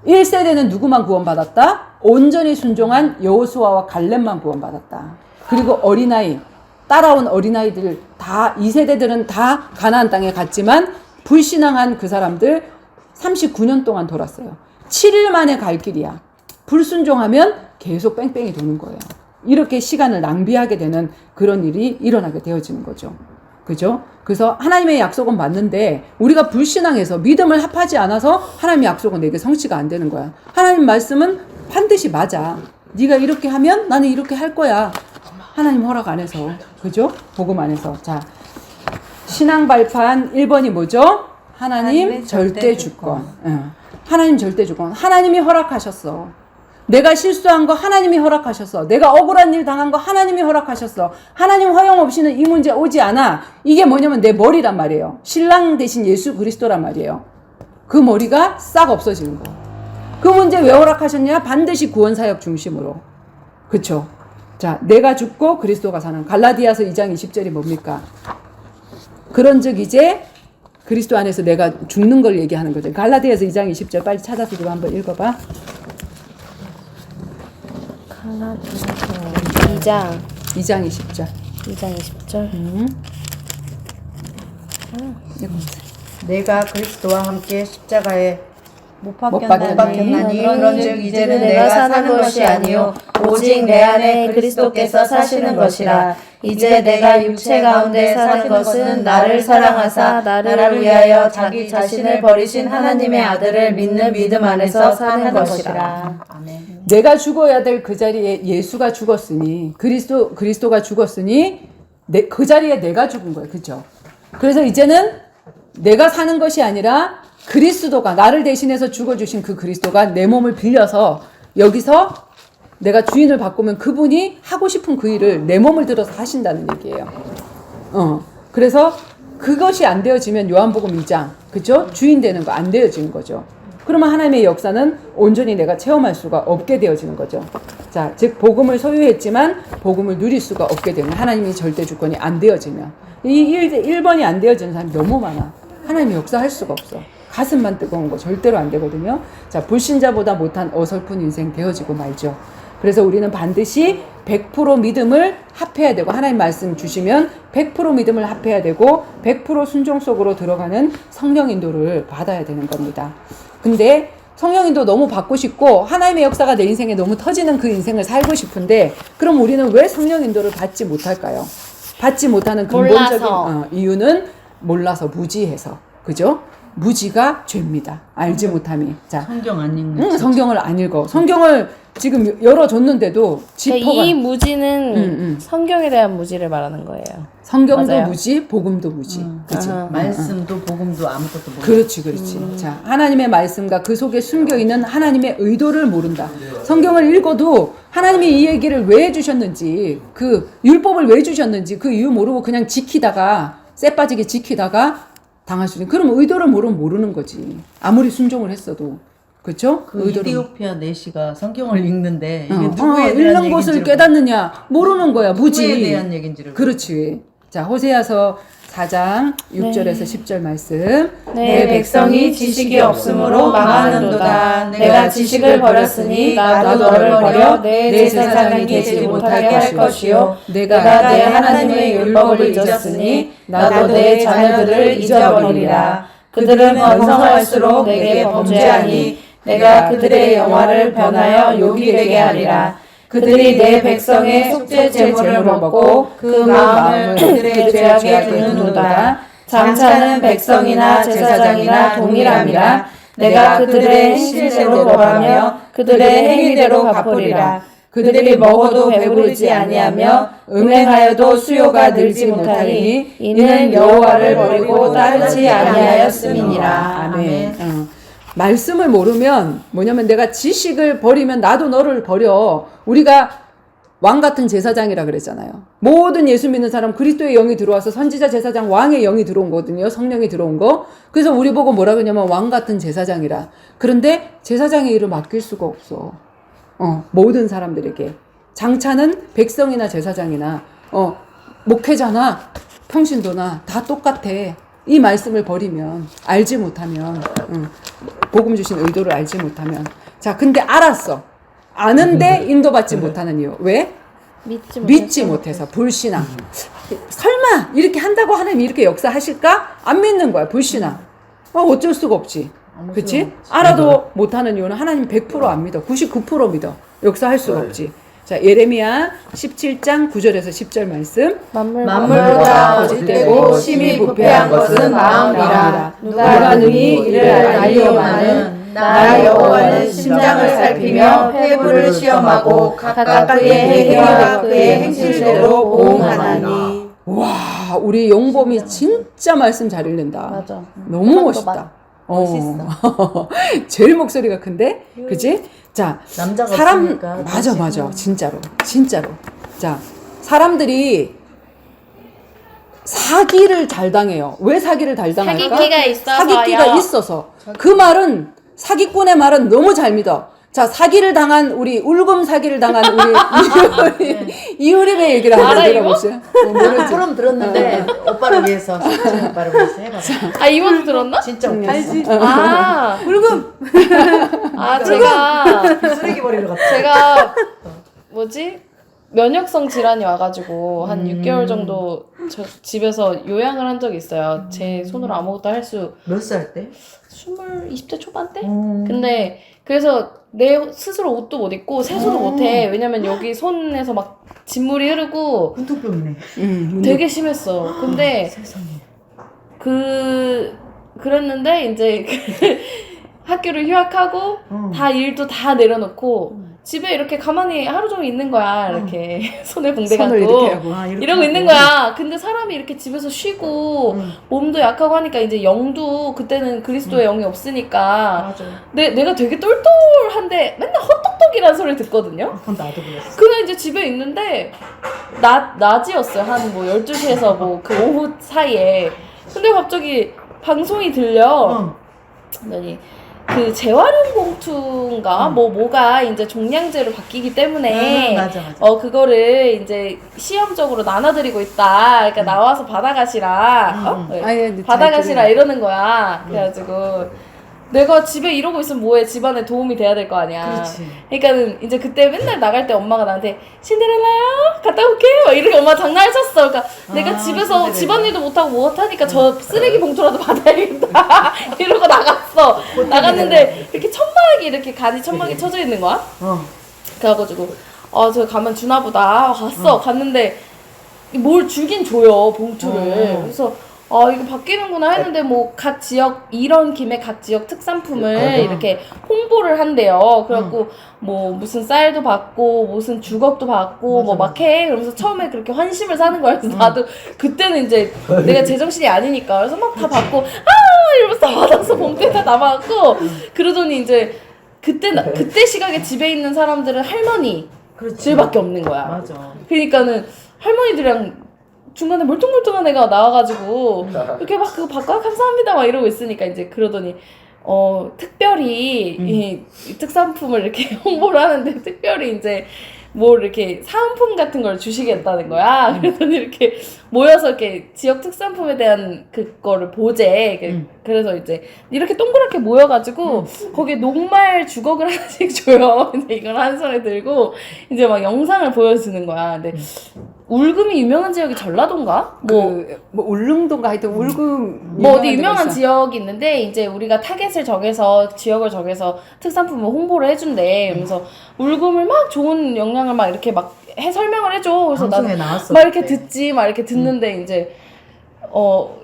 1세대는 누구만 구원받았다? 온전히 순종한 여호수아와 갈렙만 구원받았다. 그리고 어린아이, 따라온 어린아이들 다 2세대들은 다 가나안 땅에 갔지만 불신앙한 그 사람들 39년 동안 돌았어요. 7일 만에 갈 길이야. 불순종하면 계속 뺑뺑이 도는 거예요. 이렇게 시간을 낭비하게 되는 그런 일이 일어나게 되어지는 거죠. 그죠? 그래서 하나님의 약속은 맞는데 우리가 불신앙해서 믿음을 합하지 않아서 하나님의 약속은 내게 성취가 안 되는 거야. 하나님 말씀은 반드시 맞아. 네가 이렇게 하면 나는 이렇게 할 거야. 하나님 허락 안에서. 그죠? 복음 안에서. 자, 신앙 발판 1번이 뭐죠? 하나님 절대 주권. 하나님 절대 주권. 하나님이 허락하셨어. 내가 실수한 거 하나님이 허락하셨어. 내가 억울한 일 당한 거 하나님이 허락하셨어. 하나님 허용 없이는 이 문제 오지 않아. 이게 뭐냐면 내 머리란 말이에요. 신랑 대신 예수 그리스도란 말이에요. 그 머리가 싹 없어지는 거. 그 문제 왜 허락하셨냐? 반드시 구원사역 중심으로. 그쵸? 자, 내가 죽고 그리스도가 사는. 갈라디아서 2장 20절이 뭡니까? 그런즉 이제 그리스도 안에서 내가 죽는 걸 얘기하는 거죠. 갈라디아서 2장 20절 빨리 찾아서 이거 한번 읽어봐. 2장 20절. 2장 20절. 내가 그리스도와 함께 십자가에 못 박혔나니 박혔나니 그런즉 이제는 내가 사는 것이 아니요 오직 내 안에 그리스도께서 사시는 것이라. 이제 내가 육체 가운데 사는 것은 나를 사랑하사 나를 위하여 자기 자신을 버리신 하나님의 아들을 믿는 믿음 안에서 사는 것이라. 아멘. 내가 죽어야 될 그 자리에 예수가 죽었으니 그리스도가 죽었으니 그 자리에 내가 죽은 거예요. 그죠? 그래서 이제는 내가 사는 것이 아니라 그리스도가 나를 대신해서 죽어주신 그 그리스도가 내 몸을 빌려서 여기서 내가 주인을 바꾸면 그분이 하고 싶은 그 일을 내 몸을 들어서 하신다는 얘기예요. 그래서 그것이 안 되어지면 요한복음 2장, 그죠? 주인 되는 거 안 되어지는 거죠. 그러면 하나님의 역사는 온전히 내가 체험할 수가 없게 되어지는 거죠. 자, 즉 복음을 소유했지만 복음을 누릴 수가 없게 되는 하나님이 절대 주권이 안 되어지면 이 1번이 안 되어지는 사람이 너무 많아. 하나님이 역사할 수가 없어. 가슴만 뜨거운 거 절대로 안 되거든요. 자, 불신자보다 못한 어설픈 인생 되어지고 말죠. 그래서 우리는 반드시 100% 믿음을 합해야 되고 하나님 말씀 주시면 100% 믿음을 합해야 되고 100% 순종 속으로 들어가는 성령 인도를 받아야 되는 겁니다. 근데 성령 인도 너무 받고 싶고 하나님의 역사가 내 인생에 너무 터지는 그 인생을 살고 싶은데 그럼 우리는 왜 성령 인도를 받지 못할까요? 받지 못하는 근본적인 이유는 몰라서 무지해서. 그죠? 무지가 죄입니다. 알지 못함이. 자, 성경 안 읽는 성경을 안 읽어. 성경을 지금 열어줬는데도 지퍼가 이 무지는 성경에 대한 무지를 말하는 거예요. 성경도 맞아요. 무지, 복음도 무지. 그치? 말씀도 복음도 아무것도 모르고. 그렇지, 그렇지. 자, 하나님의 말씀과 그 속에 숨겨 있는 하나님의 의도를 모른다. 성경을 읽어도 하나님이 이 얘기를 왜 해주셨는지, 그 율법을 왜 주셨는지 그 이유 모르고 그냥 지키다가 쎄 빠지게 지키다가 당할 수 있는. 그럼 의도를 모르는 거지. 아무리 순종을 했어도. 그렇죠? 그 이디오피아 내시가 성경을 읽는데 이게 누구에 대한 읽는 얘기인지를 것을 깨닫느냐 모르는 거야. 무지. 누구에 대한 얘기인지를. 그렇지. 자, 호세아서 4장 6절에서 10절 말씀. 내 백성이 지식이 없으므로 망하는도다. 내가 지식을 버렸으니 나도 너를 버려 내 제사장이 되지 못하게 할 것이요 내가 내 하나님의 율법을 잊었으니 나도 내 자녀들을 잊어버리리라. 그들은 번성할수록 내게 범죄하니 내가 그들의 영화를 변하여 욕이 되게 하리라. 그들이 내 백성의 속죄 제물을 먹고 그 마음을 그들의 죄악에 두는도다. 장차는 백성이나 제사장이나 동일함이라. 내가 그들의 행실대로 벌하며 그들의 행위대로 갚으리라. 그들이 먹어도 배부르지 아니하며 음행하여도 수요가 늘지 못하니 이는 여호와를 버리고 따르지 아니하였음이니라. 아멘. 말씀을 모르면 뭐냐면 내가 지식을 버리면 나도 너를 버려. 우리가 왕 같은 제사장이라 그랬잖아요. 모든 예수 믿는 사람 그리스도의 영이 들어와서 선지자, 제사장, 왕의 영이 들어온 거거든요. 성령이 들어온 거. 그래서 우리 보고 뭐라 그러냐면 왕 같은 제사장이라. 그런데 제사장의 일을 맡길 수가 없어. 모든 사람들에게. 장차는 백성이나 제사장이나 목회자나 평신도나 다 똑같아. 이 말씀을 버리면, 알지 못하면, 복음 주신 의도를 알지 못하면. 자, 근데 알았어. 아는데 인도받지 못하는 이유. 왜? 믿지 못해서. 불신앙. 설마 이렇게 한다고 하나님 이렇게 역사하실까? 안 믿는 거야. 불신앙. 어쩔 수가 없지. 그치? 알아도 못하는 이유는 하나님 100% 안 믿어. 99% 믿어. 역사할 수가 없지. 자, 예레미야 17장 9절에서 10절 말씀. 만물보다 거짓되고 심히 부패한 것은 마음이라. 누가 능히 이를 알리오마는 나 여호와는 심장을 살피며 폐부를 시험하고 각각 그의 행위와 그의 행실대로 보응하나니. 와, 우리 용범이 진짜 말씀 잘 읽는다. 맞아. 너무 멋있다. 멋있어. 제일 목소리가 큰데? 그치? 자, 남자가 사람, 없으니까 맞아. 진짜로. 자, 사람들이 사기를 잘 당해요. 왜 사기를 잘 당할까? 사기끼가 있어서요. 사기끼가 있어서. 그 말은, 사기꾼의 말은 너무 잘 믿어. 자, 사기를 당한, 울금 사기를 당한 이효림의 얘기를 한번 들어보세요. 모르지? 그럼 들었는데 오빠를 위해서 신청 오빠를 위해서 해봐. 아, 이번도 들었나? 진짜 웃겼어. 아, 울금 제가 쓰레기 버리러 갔다. 제가 뭐지? 면역성 질환이 와가지고 한 6개월 정도 저 집에서 요양을 한 적이 있어요. 제 손으로 아무것도 할 수 몇 살 때? 20대 초반 때? 근데 그래서 내 스스로 옷도 못 입고 세수도 못 해. 왜냐면 여기 손에서 막 진물이 흐르고 문통병이네. 되게 심했어. 근데 세상에. 그랬는데 이제 학교를 휴학하고 다 일도 다 내려놓고 집에 이렇게 가만히 하루 종일 있는 거야. 이렇게 손에 붕대 손을 감고 이렇게 하고. 이러고 있는 거야. 근데 사람이 이렇게 집에서 쉬고 몸도 약하고 하니까 이제 영도 그때는 그리스도의 영이 없으니까 맞아. 내가 되게 똘똘한데 맨날 헛똑똑이라는 소리를 듣거든요. 그건 나도 그랬어. 그날 이제 집에 있는데 낮이었어요. 한 뭐 12시에서 뭐 그 오후 사이에. 근데 갑자기 방송이 들려. 그러더니 그 재활용 봉투인가 뭐가 이제 종량제로 바뀌기 때문에 맞아. 그거를 이제 시험적으로 나눠드리고 있다. 그러니까 나와서 받아가시라. 받아가시라 이러는 거야. 그래가지고 내가 집에 이러고 있으면 뭐해? 집안에 도움이 돼야 될 거 아니야. 그렇지. 그러니까는 이제 그때 맨날 나갈 때 엄마가 나한테 신데렐라요? 갔다 올게? 막 이렇게 엄마 장난을 쳤어. 그러니까 내가 집에서 신데렐라. 집안일도 못하고 못하니까 저 쓰레기 봉투라도 받아야겠다. 이러고 나갔어. 나갔는데 이렇게 천막이 이렇게 간이 천막이 쳐져 있는 거야. 그래가지고 저 가면 주나 보다. 갔어. 갔는데 뭘 주긴 줘요, 봉투를. 그래서 이거 바뀌는구나 했는데 뭐 각 지역 이런 김에 각 지역 특산품을 이렇게 홍보를 한대요. 그래갖고 뭐 무슨 쌀도 받고 무슨 주걱도 받고 뭐 막 해. 그러면서 처음에 그렇게 환심을 사는 거야. 그래서 나도 그때는 이제 내가 제정신이 아니니까 그래서 막 다 받고 이러면서 다 받아서 봉투에 다 남아갖고 그러더니 이제 그때 시각에 집에 있는 사람들은 할머니들밖에 없는 거야. 맞아. 그러니까는 할머니들이랑 중간에 멀뚱멀뚱한 애가 나와가지고 이렇게 막 그거 받고 감사합니다 막 이러고 있으니까 이제 그러더니 특별히 이 특산품을 이렇게 홍보를 하는데 특별히 이제 뭐 이렇게 사은품 같은 걸 주시겠다는 거야. 그러더니 이렇게 모여서 이렇게 지역 특산품에 대한 그거를 보재. 그래서 이제 이렇게 동그랗게 모여가지고 거기에 녹말 주걱을 하나씩 줘요. 근데 이걸 한 손에 들고 이제 막 영상을 보여주는 거야. 근데 울금이 유명한 지역이 전라도인가? 뭐 울릉도인가 하여튼 울금 뭐 어디 유명한 지역이 있는데 이제 우리가 타겟을 정해서 지역을 정해서 특산품을 홍보를 해준대. 그래서 울금을 막 좋은 영양을 막 이렇게 막 설명을 해줘. 그래서 나도 막 이렇게 듣지, 막 이렇게 듣는데 이제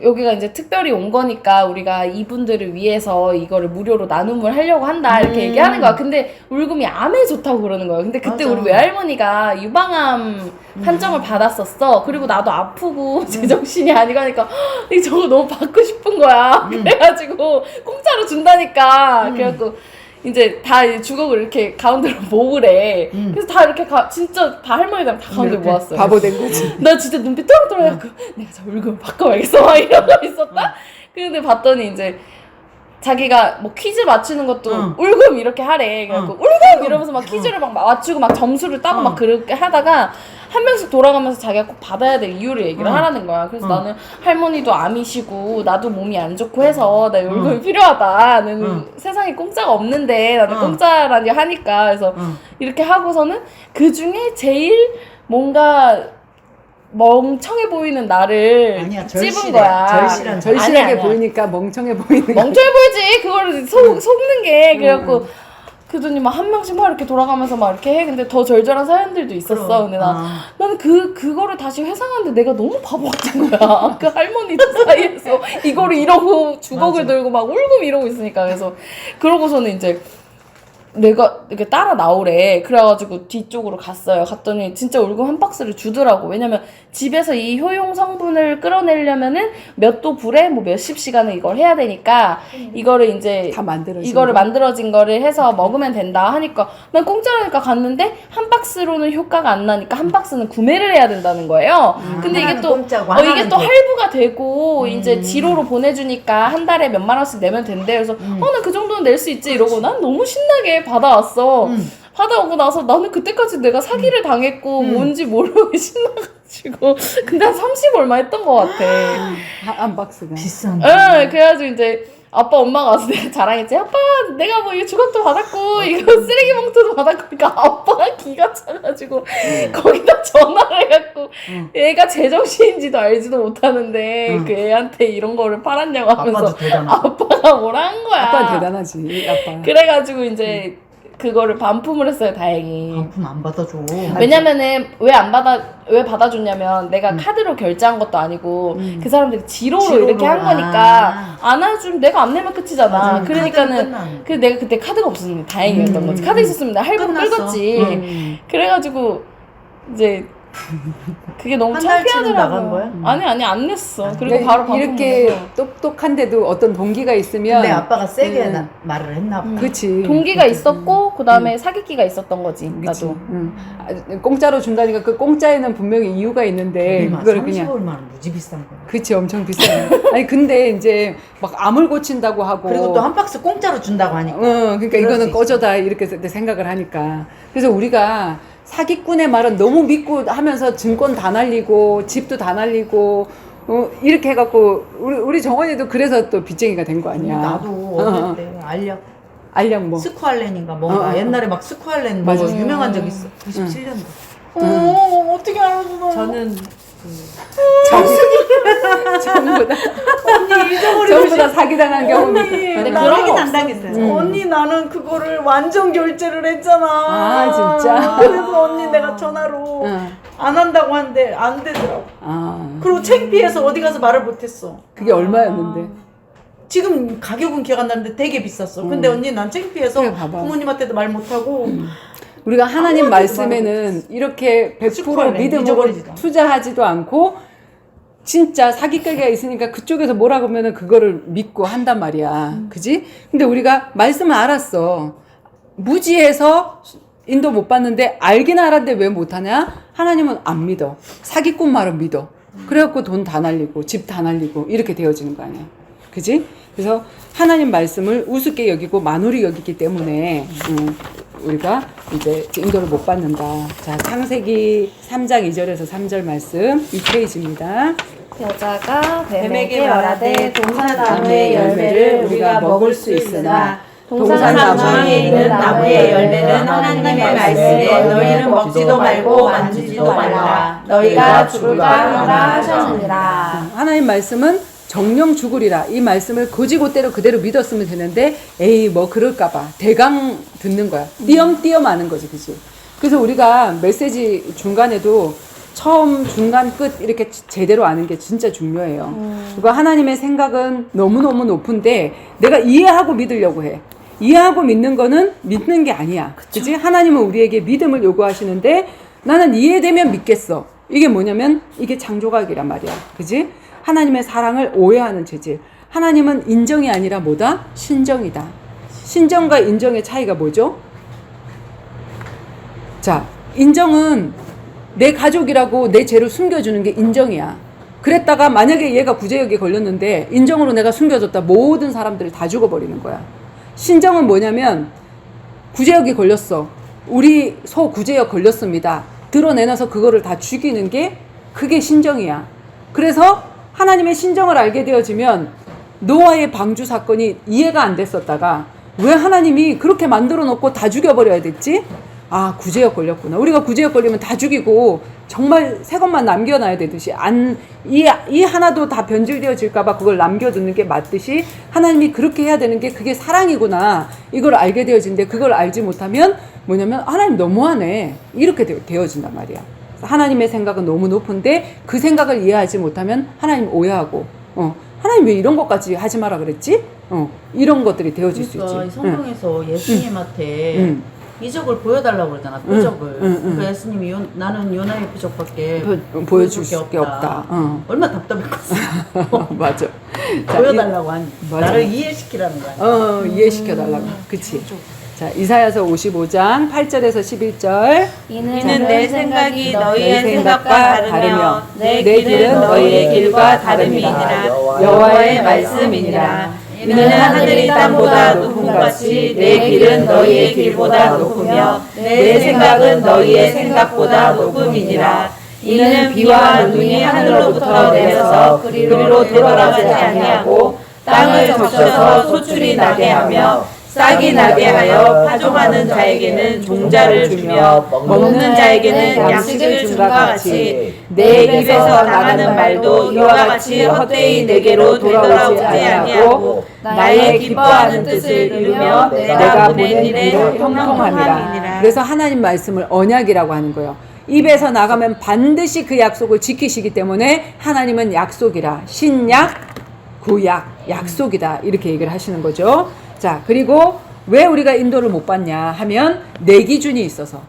여기가 이제 특별히 온 거니까 우리가 이분들을 위해서 이거를 무료로 나눔을 하려고 한다 이렇게 얘기하는 거야. 근데 울금이 암에 좋다고 그러는 거예요. 근데 그때 우리 외할머니가 유방암 판정을 받았었어. 그리고 나도 아프고 제정신이 아니고 하니까 저거 너무 받고 싶은 거야. 그래가지고 공짜로 준다니까. 그래갖고 이제 다 이제 주걱을 이렇게 가운데로 모으래. 그래서 다 이렇게 진짜 다 할머니랑 다 가운데 모았어요. 바보 된 거지. 나 진짜 눈빛 또랑또랑해갖고 내가 저 울금 바꿔야겠어 막 이러고 있었다. 근데 봤더니 이제 자기가 뭐 퀴즈 맞추는 것도 울금 이렇게 하래. 그래갖고 울금 이러면서 막 퀴즈를 막 맞추고 막 점수를 따고 막 그렇게 하다가 한 명씩 돌아가면서 자기가 꼭 받아야 될 이유를 얘기를 하라는 거야. 그래서 나는 할머니도 암이시고 나도 몸이 안 좋고 해서 나 울금이 필요하다. 나는 세상에 공짜가 없는데 나는 공짜라니 하니까 그래서 이렇게 하고서는 그 중에 제일 뭔가 멍청해 보이는 나를 아니야, 찝은 절실해. 거야. 절실하게 아니야. 보이니까 멍청해 보이는 거야. 멍청해 보이지. 그걸 속는 게. 그래갖고 그러더니 막 한 명씩 막 이렇게 돌아가면서 막 이렇게 해. 근데 더 절절한 사연들도 있었어. 근데 나는 그거를 다시 회상하는데 내가 너무 바보 같은 거야. 그 할머니들 사이에서 이거를 이러고 주걱을 들고 막 울고 이러고 있으니까. 그래서 그러고서는 이제 내가 이렇게 따라 나오래. 그래가지고 뒤쪽으로 갔어요. 갔더니 진짜 울금 한 박스를 주더라고. 왜냐면 집에서 이 효용 성분을 끌어내려면은 몇 도 불에 뭐 몇십 시간을 이걸 해야 되니까 이거를 이제 다 만들어진 이거를 거. 만들어진 거를 해서 먹으면 된다 하니까 난 공짜라니까 갔는데 한 박스로는 효과가 안 나니까 한 박스는 구매를 해야 된다는 거예요. 근데 이게 또 이게 또 할부가 되고 이제 지로로 보내주니까 한 달에 몇만 원씩 내면 된대. 그래서 난 그 정도는 낼 수 있지 이러고 난 너무 신나게 받아왔어. 받아오고 나서 나는 그때까지 내가 사기를 당했고 뭔지 모르고 신나가지고 근데 한 30 얼마 했던 것 같아. 한 박스가. 비싼. 응, 그래가지고 이제 아빠 엄마가 와서 내가 자랑했지. 아빠 내가 뭐 이거 주걱도 받았고 이거 쓰레기 봉투도 받았고 그러니까 아빠가 기가 차가지고 거기다 전화를 해갖고 애가 제정신인지도 알지도 못하는데 그 애한테 이런 거를 팔았냐고 하면서 아빠도 대단하다. 아빠가 뭐라 한 거야. 아빠는 대단하지. 아빠. 그래가지고 이제 그거를 반품을 했어요. 다행히. 반품 안 받아줘. 왜냐면은 왜 받아줬냐면 내가 카드로 결제한 것도 아니고 그 사람들이 지로로 이렇게 한 거니까 안 해주면 내가 안 내면 끝이잖아. 맞아, 그러니까는 그 내가 그때 카드가 없었는데 다행이었던 거지. 카드 있었으면 나 할부 끝났어. 끌었지. 그래가지고 이제 그게 너무 한 달치는 창피하더라고요. 나간 거야? 아니 안 냈어. 그리고 그러니까 바로 반품. 이렇게 똑똑한데도 어떤 동기가 있으면 근데 아빠가 세게 말을 했나 봐. 그치. 동기가 있었고 그 다음에 사기끼가 있었던 거지. 그치. 나도. 공짜로 준다니까 그 공짜에는 분명히 이유가 있는데 그걸 30 그냥 얼마는 무지 비싼 거야. 그치 엄청 비싸요. 아니 근데 이제 막 암을 고친다고 하고 그리고 또 한 박스 공짜로 준다고 하니까. 그러니까 그럴 이거는 수 꺼져다 이렇게 생각을 하니까 그래서 우리가 사기꾼의 말은 너무 믿고 하면서 증권 다 날리고 집도 다 날리고 이렇게 해갖고 우리 정원이도 그래서 또 빚쟁이가 된 거 아니야. 나도 어릴 때 알약 뭐 스쿠알렌인가 뭔가 옛날에 막 스쿠알렌 뭐 맞아. 유명한 적 있어. 97년도. 어떻게 알아서 너. 저는 전부 다 언니 잊어버리고 전부 다 사기당한 경험이. 근데 나 그런 사기 거 당당했어요. 언니 나는 그거를 완전 결제를 했잖아. 아, 진짜? 그래서 언니 내가 전화로 안 한다고 하는데 안 되더라고. 그리고 창피해서 어디 가서 말을 못했어. 그게 얼마였는데? 지금 가격은 기억 안 나는데 되게 비쌌어. 근데 언니 난 창피해서 그래, 봐봐. 부모님한테도 말 못하고 우리가 하나님 말씀에는 이렇게 100% 스쿠알렌 믿음으로 잊어버리지도 않고. 투자하지도 않고 진짜 사기가게가 있으니까 그쪽에서 뭐라 그러면은 그거를 믿고 한단 말이야. 그지? 근데 우리가 말씀을 알았어. 무지해서 인도 못 받는데 알긴 알았는데 왜 못하냐? 하나님은 안 믿어. 사기꾼 말은 믿어. 그래갖고 돈 다 날리고 집 다 날리고 이렇게 되어지는 거 아니야. 그지? 그래서 하나님 말씀을 우습게 여기고 만홀히 여기기 때문에 우리가 이제 인도를 못 받는다. 자, 창세기 3장 2절에서 3절 말씀 2페이지입니다. 여자가 뱀에게 뱀에게 말하되 말하되 동산나무의 열매를 우리가 먹을 수 있으나 동산나무에 있는 나무의 열매는 하나님의 말씀에 너희는 먹지도 말고 만지지도 말라. 너희가 죽을까 하노라 하셨느니라. 하나님 말씀은 정령 죽으리라. 이 말씀을 거지곧대로 그대로 믿었으면 되는데 에이 뭐 그럴까봐 대강 듣는 거야. 띄엄띄엄 하는 거지. 그치? 그래서 우리가 메시지 중간에도 처음 중간 끝 이렇게 제대로 아는 게 진짜 중요해요. 그리고 하나님의 생각은 너무너무 높은데 내가 이해하고 믿으려고 해. 이해하고 믿는 거는 믿는 게 아니야. 그치? 하나님은 우리에게 믿음을 요구하시는데 나는 이해되면 믿겠어. 이게 뭐냐면 이게 창조각이란 말이야. 그치? 하나님의 사랑을 오해하는 체질. 하나님은 인정이 아니라 뭐다? 신정이다. 신정과 인정의 차이가 뭐죠? 자, 인정은 내 가족이라고 내 죄를 숨겨주는 게 인정이야. 그랬다가 만약에 얘가 구제역에 걸렸는데 인정으로 내가 숨겨줬다. 모든 사람들이 다 죽어버리는 거야. 신정은 뭐냐면 구제역에 걸렸어. 우리 소 구제역 걸렸습니다. 드러내놔서 그거를 다 죽이는 게 그게 신정이야. 그래서 하나님의 신정을 알게 되어지면 노아의 방주 사건이 이해가 안 됐었다가 왜 하나님이 그렇게 만들어 놓고 다 죽여버려야 됐지? 아, 구제역 걸렸구나. 우리가 구제역 걸리면 다 죽이고 정말 새 것만 남겨놔야 되듯이 이 하나도 다 변질되어질까봐 그걸 남겨두는 게 맞듯이 하나님이 그렇게 해야 되는 게 그게 사랑이구나. 이걸 알게 되어진데 그걸 알지 못하면 뭐냐면 하나님 너무하네. 이렇게 되어진단 말이야. 하나님의 생각은 너무 높은데 그 생각을 이해하지 못하면 하나님 오해하고 하나님 왜 이런 것까지 하지 마라 그랬지? 이런 것들이 되어질 수 있지. 그러니까 이 성경에서 예수님한테 이적을 보여달라고 그러잖아. 표적을. 그러니까 예수님이 나는 요나의 표적밖에 보여줄 게 없다. 얼마나 답답했겠어. 맞아. 보여달라고 하니. 맞아. 나를 이해시키라는 거야. 이해시켜달라고. 그치. 자, 이사야서 55장 8절에서 11절. 이는 내 생각이 너희의 생각과 생각과 다르며 내 길은 너희의 길과 다름이니라. 여호와의 말씀이니라. 이는 하늘이 땅보다 높은 같이 내 길은 너희의 길보다 높으며 내 생각은 너희의 생각보다 높음이니라. 이는 비와 눈이 하늘로부터 내려서 그리로 돌아가지 아니하고 땅을 적셔서 소출이 나게 하며 싹이 나게 하여 파종하는 자에게는 종자를 주며 먹는 자에게는 양식을 준과 같이 내 입에서 나가는 말도 이와 같이 헛되이 내게로 돌아오지 아니하고 나의 기뻐하는 뜻을 이루며 내가 보낸 일에 형통함이라. 그래서 하나님 말씀을 언약이라고 하는 거예요. 입에서 나가면 반드시 그 약속을 지키시기 때문에 하나님은 약속이라. 신약, 구약, 약속이다. 이렇게 얘기를 하시는 거죠. 자, 그리고 왜 우리가 인도를 못 받냐 하면 내 기준이 있어서.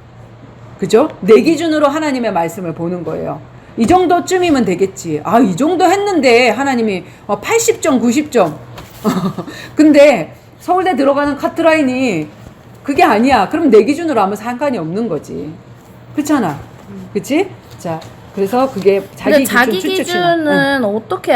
그죠? 내 기준으로 하나님의 말씀을 보는 거예요. 이 정도쯤이면 되겠지. 아, 이 정도 했는데 하나님이 80점, 90점. 근데 서울대 들어가는 카트라인이 그게 아니야. 그럼 내 기준으로 아무 상관이 없는 거지. 그렇잖아. 그치? 자, 그래서 그게 근데 자기 자기 추측이나. 기준은 어떻게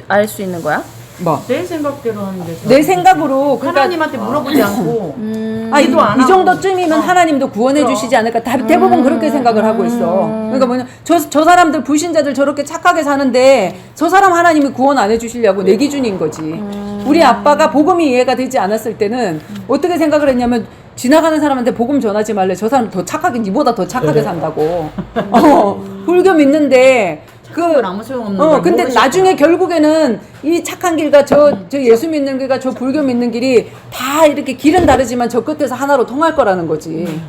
알 수 있는 거야? 뭐? 내 생각대로 하는 게 내 생각으로 그러니까 하나님한테 물어보지 않고 기도 안 하고. 이 정도쯤이면 하나님도 구원해 주시지 않을까. 대부분 그렇게 생각을 하고 있어. 그러니까 뭐냐, 저 사람들 불신자들 저렇게 착하게 사는데 저 사람 하나님이 구원 안 해주시려고 내 기준인 거지. 우리 아빠가 복음이 이해가 되지 않았을 때는 어떻게 생각을 했냐면 지나가는 사람한테 복음 전하지 말래. 저 사람 더 착하게, 니보다 더 착하게 산다고. 불교 믿는데 아무 소용없는 근데 나중에 결국에는 이 착한 길과 저 예수 믿는 길과 저 불교 믿는 길이 다 이렇게 길은 다르지만 저 끝에서 하나로 통할 거라는 거지.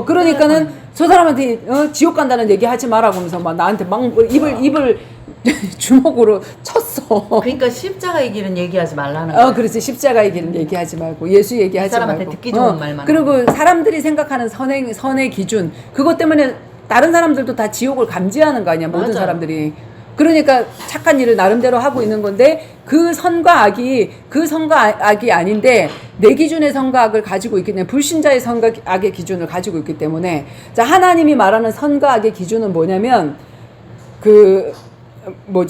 그러니까는 저 사람한테 지옥 간다는 얘기 하지 마라고 하면서 막 나한테 막 입을 주먹으로 쳤어. 그러니까 십자가의 길은 얘기하지 말라는 거야. 그렇지. 십자가의 길은 얘기하지 말고 예수 얘기하지 사람한테 말고. 듣기 좋은 말만 그리고 사람들이 생각하는 선의 기준 그것 때문에 다른 사람들도 다 지옥을 감지하는 거 아니야. 모든 맞아요. 사람들이. 그러니까 착한 일을 나름대로 하고 있는 건데 그 선과 악이 아닌데 내 기준의 선과 악을 가지고 있기 때문에 불신자의 선과 악의 기준을 가지고 있기 때문에 자, 하나님이 말하는 선과 악의 기준은 뭐냐면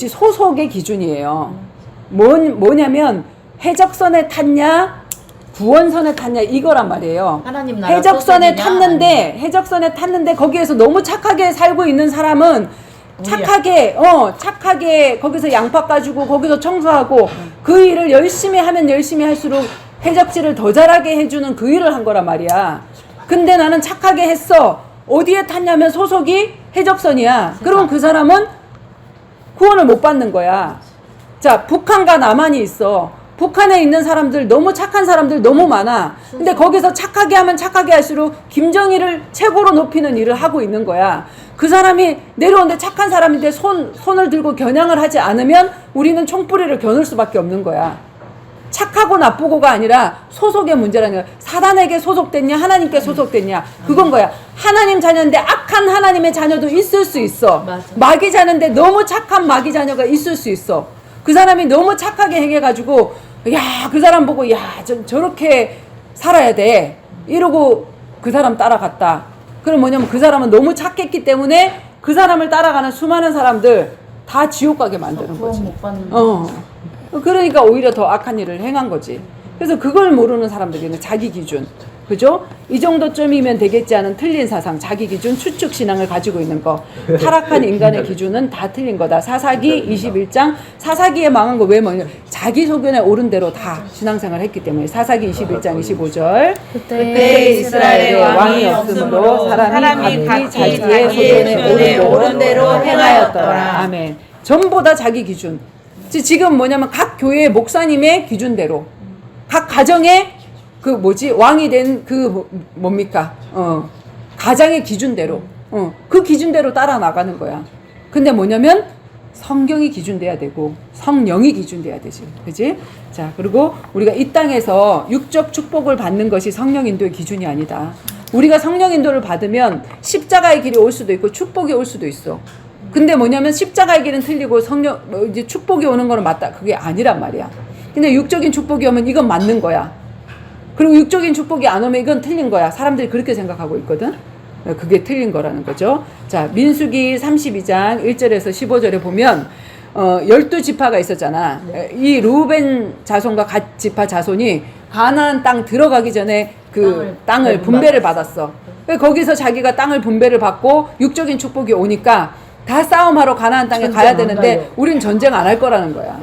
소속의 기준이에요. 뭐냐면 해적선에 탔냐 구원선에 탔냐 이거란 말이에요. 하나님 나라 해적선에 소속이냐, 탔는데 거기에서 너무 착하게 살고 있는 사람은 착하게 거기서 양파 까주고 거기서 청소하고 그 일을 열심히 하면 열심히 할수록 해적질을 더 잘하게 해주는 그 일을 한 거란 말이야. 근데 나는 착하게 했어. 어디에 탔냐면 소속이 해적선이야. 그러면 그 사람은 구원을 못 받는 거야. 자, 북한과 남한이 있어. 북한에 있는 사람들 너무 착한 사람들 너무 많아. 근데 거기서 착하게 하면 착하게 할수록 김정일을 최고로 높이는 일을 하고 있는 거야. 그 사람이 내려오는데 착한 사람인데 손을 들고 겨냥을 하지 않으면 우리는 총뿌리를 겨눌 수밖에 없는 거야. 착하고 나쁘고가 아니라 소속의 문제라는 거야. 사단에게 소속됐냐 하나님께 소속됐냐 그건 거야. 하나님 자녀인데 악한 하나님의 자녀도 있을 수 있어. 맞아. 마귀 자녀인데 너무 착한 마귀 자녀가 있을 수 있어. 그 사람이 너무 착하게 행해가지고 야, 그 사람 보고 야, 저렇게 살아야 돼. 이러고 그 사람 따라갔다. 그럼 뭐냐면 그 사람은 너무 착했기 때문에 그 사람을 따라가는 수많은 사람들 다 지옥 가게 만드는 거지. 그러니까 오히려 더 악한 일을 행한 거지. 그래서 그걸 모르는 사람들이 자기 기준, 그죠? 이 정도쯤이면 되겠지 하는 틀린 사상, 자기 기준, 추측 신앙을 가지고 있는 거. 타락한 인간의 기준은 다 틀린 거다. 사사기 21장, 사사기에 망한 거 왜 뭐냐? 자기 소견에 옳은 대로 다 신앙생활을 했기 때문에. 사사기 21장 25절. 그때 이스라엘에 왕이 없으므로 사람이 각기 자기의 소견에 옳은 대로 행하였더라. 아멘. 전부 다 자기 기준. 지금 뭐냐면 각 교회의 목사님의 기준대로, 각 가정의 왕이 된 뭡니까? 가장의 기준대로, 그 기준대로 따라 나가는 거야. 근데 뭐냐면 성경이 기준돼야 되고 성령이 기준돼야 되지. 그지? 자, 그리고 우리가 이 땅에서 육적 축복을 받는 것이 성령 인도의 기준이 아니다. 우리가 성령 인도를 받으면 십자가의 길이 올 수도 있고 축복이 올 수도 있어. 근데 뭐냐면 십자가의 길은 틀리고 이제 축복이 오는 거는 맞다. 그게 아니란 말이야. 근데 육적인 축복이 오면 이건 맞는 거야. 그리고 육적인 축복이 안 오면 이건 틀린 거야. 사람들이 그렇게 생각하고 있거든. 그게 틀린 거라는 거죠. 자, 민수기 32장 1절에서 15절에 보면 12지파가 있었잖아. 이 루벤 자손과 갓 지파 자손이 가나안 땅 들어가기 전에 그 땅을 분배를 받았어. 거기서 자기가 땅을 분배를 받고 육적인 축복이 오니까 다 싸움하러 가나안 땅에 가야 되는데 우린 전쟁 안 할 거라는 거야.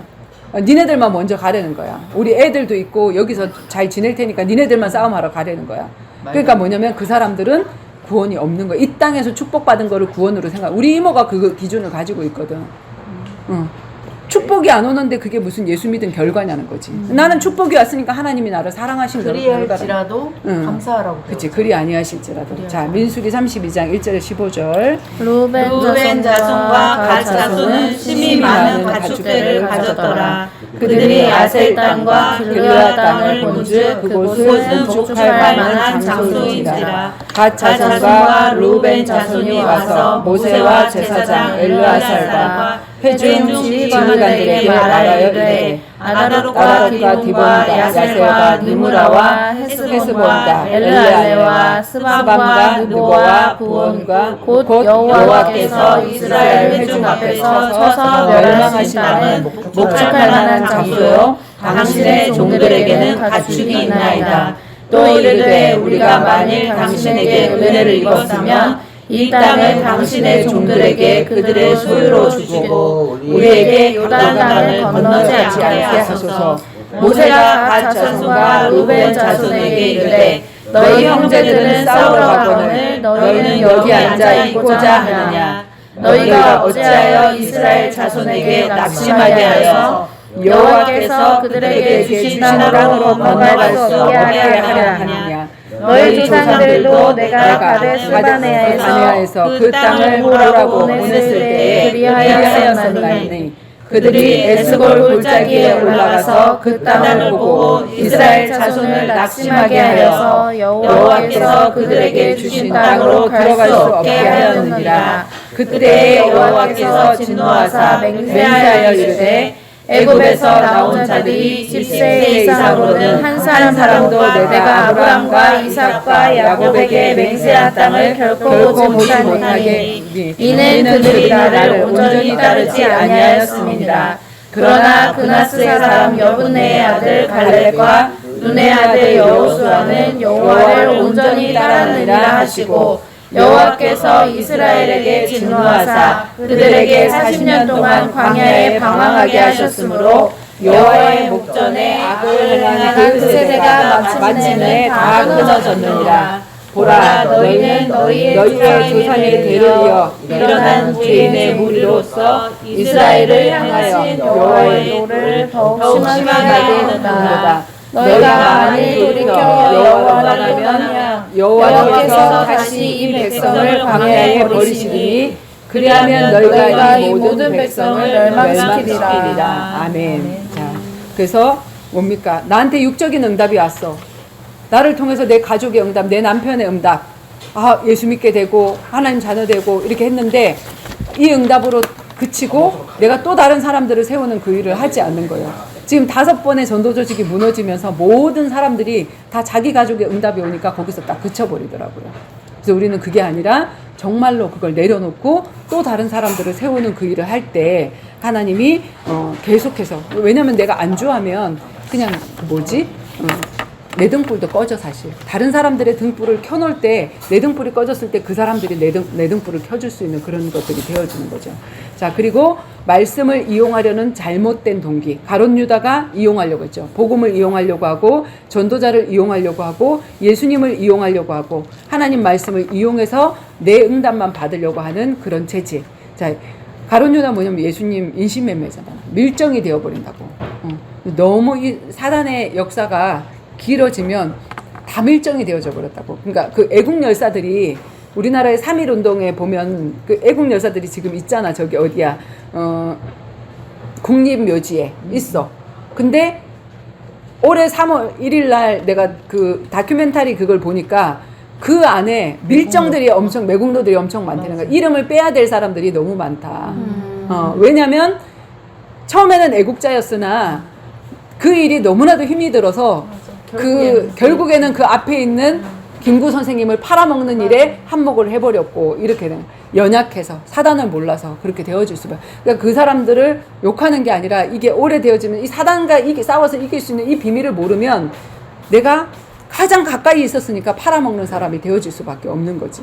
니네들만 먼저 가려는 거야. 우리 애들도 있고 여기서 잘 지낼 테니까 니네들만 싸움하러 가려는 거야. 그러니까 뭐냐면 그 사람들은 구원이 없는 거야. 이 땅에서 축복받은 거를 구원으로 생각. 우리 이모가 그 기준을 가지고 있거든. 축복이 안 오는데 그게 무슨 예수 믿은 결과냐는 거지. 나는 축복이 왔으니까 하나님이 나를 사랑하신 거로 그리할지라도 감사하라고. 그치, 그리 아니하실지라도. 자, 민수기 32장 1절에 15절. 루벤 자손과 갓 자손은 심히 많은 가축들을 가졌더라. 그들이 아셀 땅과 길르앗 땅을 본즉 그곳은 복축할 만한 장소인지라. 갓 자손과 루벤 자손이 와서 모세와 제사장 엘르아살과 회중 지휘관들에게 말하여 이르되 아다롯과 디본과 야셀과 느무라와 헤스본과 엘르알레와 스밤과 느보와 부온과 곧 여호와께서 이스라엘 회중 앞에서 서서 멸망하신 땅은 목축할 만한 장소요 당신의 종들에게는 가축이 있나이다. 또 이르되 우리가 만일 당신에게 은혜를 입었으면 이 땅을 당신의 종들에게 그들의 소유로 주시고 우리에게 요단강을 건너지 않게 하소서. 모세가 갓 자손과 루벤 자손에게 이르되 너희 형제들은 싸우러 가거늘 너희는 여기 앉아 있고자 하느냐. 너희가 어찌하여 이스라엘 자손에게 낙심하게 하여 여호와께서 그들에게 주신 땅으로 건너갈 수 없게 하려 하느냐. 너희 조상들도 내가 가데스 바네아에서 그 땅을 보라고 보냈을 때에 그리하였나니 그들이 에스골 골짜기에 올라가서 그 땅을 보고 이스라엘 자손을 낙심하게 하여서 여호와께서 그들에게 주신 땅으로 들어갈 수 없게 하였느니라. 그때 여호와께서 진노하사 맹세하여 이르되 애굽에서 나온 자들이 10세 이상으로는 한 사람도 내가 아브람과 이삭과 야곱에게 맹세한 땅을 결코 보지 못하니 이는 그들이 나를 온전히 따르지 아니하였음이니라. 그러나 그나스의 사람 여분네의 아들 갈렙과 눈의 아들 여호수아는 여호와를 온전히 따르느니라 하시고 여호와께서 이스라엘에게 진노하사 그들에게 40년 동안 광야에 방황하게 하셨으므로 여호와의 목전에 악을 행하는 그 세대가 마침내 다 끊어졌느니라. 보라, 너희는 너희의 조상의 대를 이어 일어난 죄인의 무리로서 이스라엘을 향하여 여호와의 노를 더욱 심하게 하는도다. 너희가 만일 돌이켜 여호와를 떠나면 여호와께서 다시 이 백성을 광야에 버리시리니 그리하면 너희가 이 모든 백성을 멸망시키리라. 아멘. 자, 그래서 뭡니까? 나한테 육적인 응답이 왔어. 나를 통해서 내 가족의 응답, 내 남편의 응답, 예수 믿게 되고 하나님 자녀 되고 이렇게 했는데 이 응답으로 그치고 내가 또 다른 사람들을 세우는 그 일을 하지 않는 거예요. 지금 5번의 전도 조직이 무너지면서 모든 사람들이 다 자기 가족의 응답이 오니까 거기서 딱 그쳐버리더라고요. 그래서 우리는 그게 아니라 정말로 그걸 내려놓고 또 다른 사람들을 세우는 그 일을 할 때 하나님이 계속해서, 왜냐면 내가 안주하면 그냥 내 등불도 꺼져. 사실 다른 사람들의 등불을 켜놓을 때 내 등불이 꺼졌을 때 그 사람들이 내 등불을 켜줄 수 있는 그런 것들이 되어주는 거죠. 자, 그리고 말씀을 이용하려는 잘못된 동기, 가룟 유다가 이용하려고 했죠. 복음을 이용하려고 하고 전도자를 이용하려고 하고 예수님을 이용하려고 하고 하나님 말씀을 이용해서 내 응답만 받으려고 하는 그런 체질. 자, 가룟 유다 뭐냐면 예수님 인신매매잖아. 밀정이 되어버린다고. 너무 이 사단의 역사가 길어지면 다 밀정이 되어져 버렸다고. 그러니까 그 애국 열사들이 우리나라의 3.1 운동에 보면 그 애국 열사들이 지금 있잖아. 저기 어디야? 국립묘지에 있어. 근데 올해 3월 1일 날 내가 그 다큐멘터리 그걸 보니까 그 안에 밀정들이 엄청, 매국노들이 엄청 많다는 거야. 이름을 빼야 될 사람들이 너무 많다. 왜냐면 처음에는 애국자였으나 그 일이 너무나도 힘이 들어서 결국에는 그 앞에 있는 김구 선생님을 팔아먹는 일에 한몫을 해버렸고, 이렇게 연약해서 사단을 몰라서 그렇게 되어질 수밖에. 그러니까 그 사람들을 욕하는 게 아니라 이게 오래되어지면 이 사단과 싸워서 이길 수 있는 이 비밀을 모르면 내가 가장 가까이 있었으니까 팔아먹는 사람이 되어질 수밖에 없는 거지.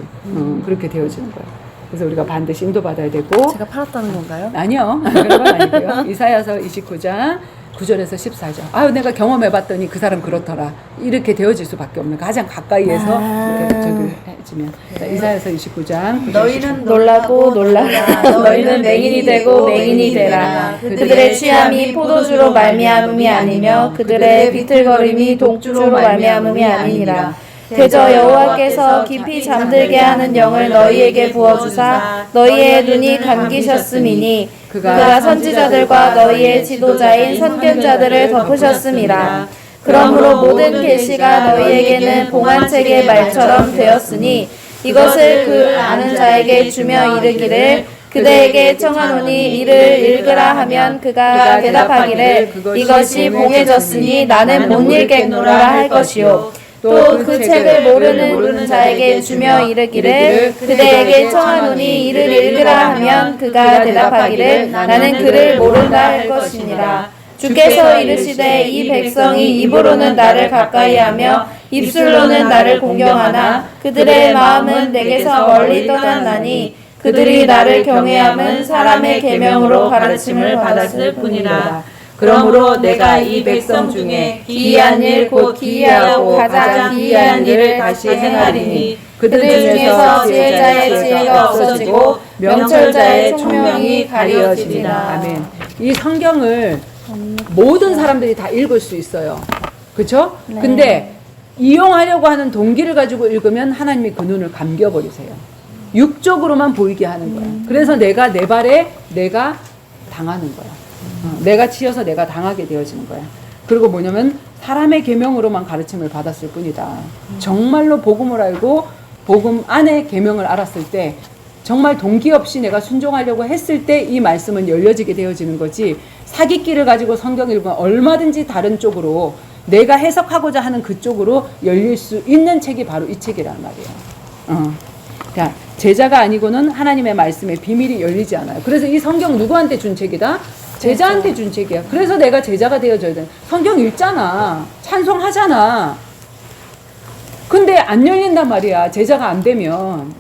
그렇게 되어지는 거야. 그래서 우리가 반드시 인도받아야 되고. 제가 팔았다는 건가요? 아니요. 그런 건 아니고요. 이사야서 29장 9절에서 14절. 아유, 내가 경험해봤더니 그 사람 그렇더라. 이렇게 되어질 수밖에 없는, 가장 가까이에서 이렇게 저기 해주면. 자, 이사야서 29장. 너희는 놀라고 놀라라. 너희는 맹인이 되고 맹인이 되라. 그들의 취함이 포도주로 말미암음이 아니며 그들의 비틀거림이 독주로 말미암음이 아니니라. 대저 여호와께서 깊이 잠들게 하는 영을 너희에게 부어주사 너희의 눈이 감기셨음이니 그가 선지자들과 너희의 지도자인 선견자들을 덮으셨음이라. 그러므로 모든 계시가 너희에게는 봉안책의 말처럼 되었으니 이것을 그 아는 자에게 주며 이르기를 그대에게 청하노니 이를 읽으라 하면 그가 대답하기를 이것이 봉해졌으니 나는 못 읽겠노라 할 것이요. 또 그 책을 모르는 자에게 주며 이르기를 그대에게 청하노니 이를 읽으라 하면 그가 대답하기를 나는 그를 모른다 할 것이니라. 주께서 이르시되 이 백성이 입으로는 나를 가까이하며 입술로는 나를 공경하나 그들의 마음은 내게서 멀리 떠났나니 그들이 나를 경외함은 사람의 계명으로 가르침을 받았을 뿐이라. 그러므로 내가 이 백성 중에 기이한 일 곧 기이하고 가장 기이한 일을 다시 행하리니 그들 중에서 지혜자의 지혜가 없어지고 명철자의 총명이 가리어지리라. 아멘. 이 성경을 모든 사람들이 다 읽을 수 있어요. 그렇죠? 네. 근데 이용하려고 하는 동기를 가지고 읽으면 하나님이 그 눈을 감겨버리세요. 육적으로만 보이게 하는 거야. 그래서 내가 내 발에 내가 당하는 거야. 내가 치여서 내가 당하게 되어지는 거야. 그리고 뭐냐면 사람의 계명으로만 가르침을 받았을 뿐이다. 정말로 복음을 알고 복음 안에 계명을 알았을 때 정말 동기 없이 내가 순종하려고 했을 때 이 말씀은 열려지게 되어지는 거지. 사기끼를 가지고 성경 읽으면 얼마든지 다른 쪽으로 내가 해석하고자 하는 그쪽으로 열릴 수 있는 책이 바로 이 책이란 말이에요. 자, 제자가 아니고는 하나님의 말씀의 비밀이 열리지 않아요. 그래서 이 성경 누구한테 준 책이다? 제자한테 준 책이야. 그래서 내가 제자가 되어줘야 돼. 성경 읽잖아. 찬송하잖아. 근데 안 열린단 말이야. 제자가 안 되면.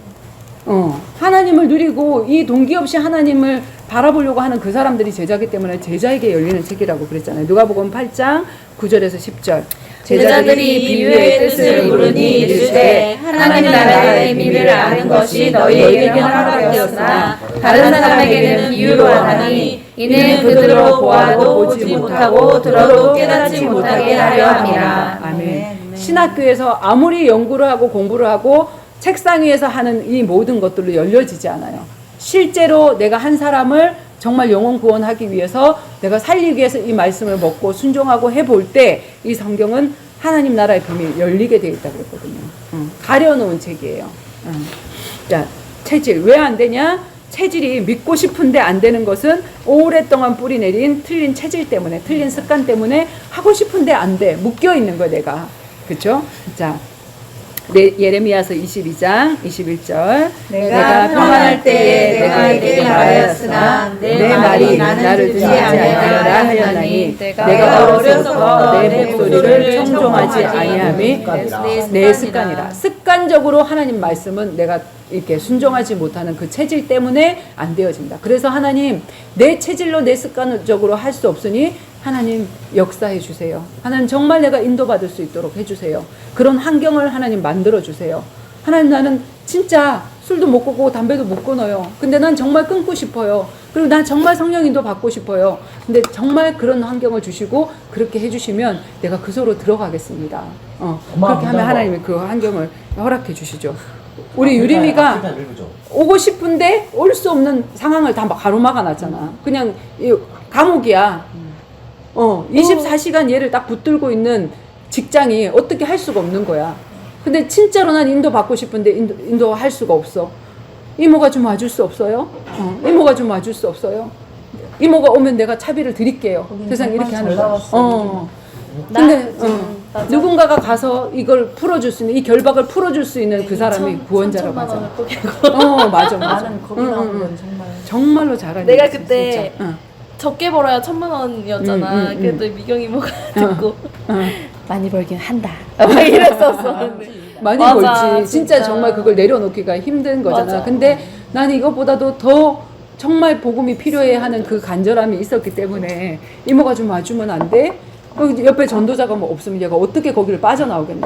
하나님을 누리고 이 동기 없이 하나님을 바라보려고 하는 그 사람들이 제자기 때문에 제자에게 열리는 책이라고 그랬잖아요. 누가복음 8장 9절에서 10절. 제자들이 비유의 뜻을 물으니 이르되 하나님 나라의 비밀을 아는 것이 너희에게는 허락되었으나 다른 사람에게는 비유로 하나니 이는 그들로 보아도 보지 못하고 들어도 깨닫지 못하게 하려 함이라. 아멘. 신학교에서 아무리 연구를 하고 공부를 하고 책상 위에서 하는 이 모든 것들로 열려지지 않아요. 실제로 내가 한 사람을 정말 영혼 구원하기 위해서 내가 살리기 위해서 이 말씀을 먹고 순종하고 해볼 때 이 성경은 하나님 나라의 비밀이 열리게 되어 있다고 그랬거든요. 가려놓은 책이에요. 자, 체질 왜 안 되냐? 체질이 믿고 싶은데 안 되는 것은 오랫동안 뿌리 내린 틀린 체질 때문에, 틀린 습관 때문에 하고 싶은데 안 돼. 묶여 있는 거야, 내가. 그쵸? 자, 예레미야서 22장 21절. 내가 평안할 때에 내가 이렇게 말하였으나 내 말이 나를 듣지 아니하리라 하였나니 내가 어려서부터 내 목소리를 청종하지 아니함이 내 습관이라. 습관적으로 하나님 말씀은 내가 이렇게 순종하지 못하는 그 체질 때문에 안 되어진다. 그래서 하나님, 내 체질로 내 습관적으로 할 수 없으니 하나님 역사해 주세요. 하나님 정말 내가 인도받을 수 있도록 해주세요. 그런 환경을 하나님 만들어 주세요. 하나님, 나는 진짜 술도 못 끊고 담배도 못 끊어요. 근데 난 정말 끊고 싶어요. 그리고 난 정말 성령 인도 받고 싶어요. 근데 정말 그런 환경을 주시고 그렇게 해주시면 내가 그 소로 들어가겠습니다. 그렇게 하면 하나님이 그 환경을 허락해 주시죠. 우리 유림이가 오고 싶은데 올 수 없는 상황을 다 가로막아 놨잖아. 그냥 감옥이야. 24시간 얘를 딱 붙들고 있는 직장이 어떻게 할 수가 없는 거야. 근데 진짜로 난 인도 받고 싶은데 인도 할 수가 없어. 이모가 좀 와줄 수 없어요? 이모가 좀 와줄 수 없어요? 이모가 오면 내가 차비를 드릴게요. 세상 이렇게 하는 거야. 근데 누군가가 가서 이걸 풀어줄 수 있는, 이 결박을 풀어줄 수 있는 그 사람이 구원자라고 하잖아. 맞아. 나는 거기 나오는 건 정말 정말로 잘하는 내가 거지, 그때 진짜. 적게 벌어야 1,000만 원이었잖아. 그래도 미경 이모가 듣고 많이 벌긴 한다. 막 이랬었어. 많이 맞아, 벌지. 진짜 진짜. 정말 그걸 내려놓기가 힘든 거잖아. 맞아. 근데 나는 이것보다도 더 정말 복음이 필요해 하는 그 간절함이 있었기 때문에 이모가 좀 와주면 안 돼? 옆에 전도자가 뭐 없으면 얘가 어떻게 거기를 빠져나오겠냐.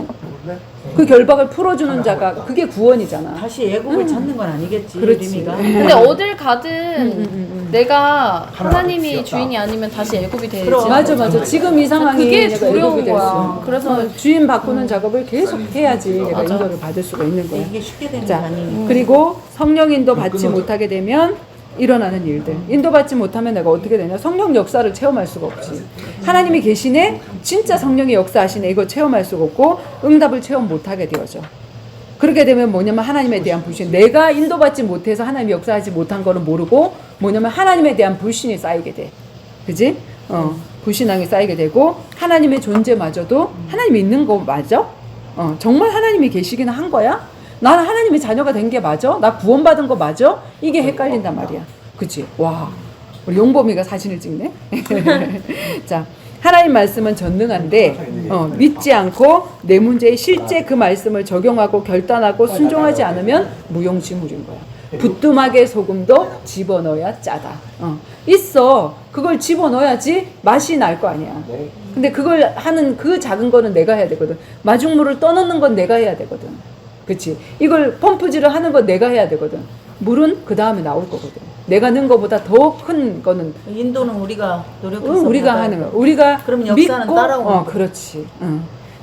그 결박을 풀어주는 자가 그게 구원이잖아. 다시 애국을 찾는 건 아니겠지. 그렇지. 유림이가. 근데 어딜 가든 내가 하나님이 주인이 아니면 다시 애굽이 되지. 맞아. 지금 이 상황이 그게 내가 두려운 애국이 될 거야. 수. 그래서 주인 바꾸는 작업을 계속 해야지 내가 인도를 받을 수가 있는 거야. 이게 쉽게 되는 게 자, 아니니까. 그리고 성령 인도 받지 못하게 되면 일어나는 일들. 인도받지 못하면 내가 어떻게 되냐? 성령 역사를 체험할 수가 없지. 하나님이 계시네? 진짜 성령의 역사하시네? 이거 체험할 수가 없고 응답을 체험 못하게 되어져. 그렇게 되면 뭐냐면 하나님에 대한 불신. 내가 인도받지 못해서 하나님이 역사하지 못한 거는 모르고 뭐냐면 하나님에 대한 불신이 쌓이게 돼. 그지? 불신앙이 쌓이게 되고 하나님의 존재마저도 하나님이 있는 거 맞아? 정말 하나님이 계시기는 한 거야? 나는 하나님의 자녀가 된 게 맞아? 나 구원받은 거 맞아? 이게 헷갈린단 말이야. 그치? 와, 우리 용범이가 사진을 찍네? 자, 하나님 말씀은 전능한데 믿지 않고 내 문제에 실제 그 말씀을 적용하고 결단하고 순종하지 않으면 무용지물인 거야. 부뚜막에 소금도 집어넣어야 짜다. 있어. 그걸 집어넣어야지 맛이 날 거 아니야. 근데 그걸 하는 그 작은 거는 내가 해야 되거든. 마중물을 떠넣는 건 내가 해야 되거든. 그치? 이걸 펌프질을 하는 건 내가 해야 되거든. 물은 그 다음에 나올 거거든. 내가 넣은 거보다 더 큰 거는 인도는 우리가 노력해서 우리가 받아야 하는 돼. 거야. 우리가 그럼 역사는 믿고 따라오는 거야. 그렇지.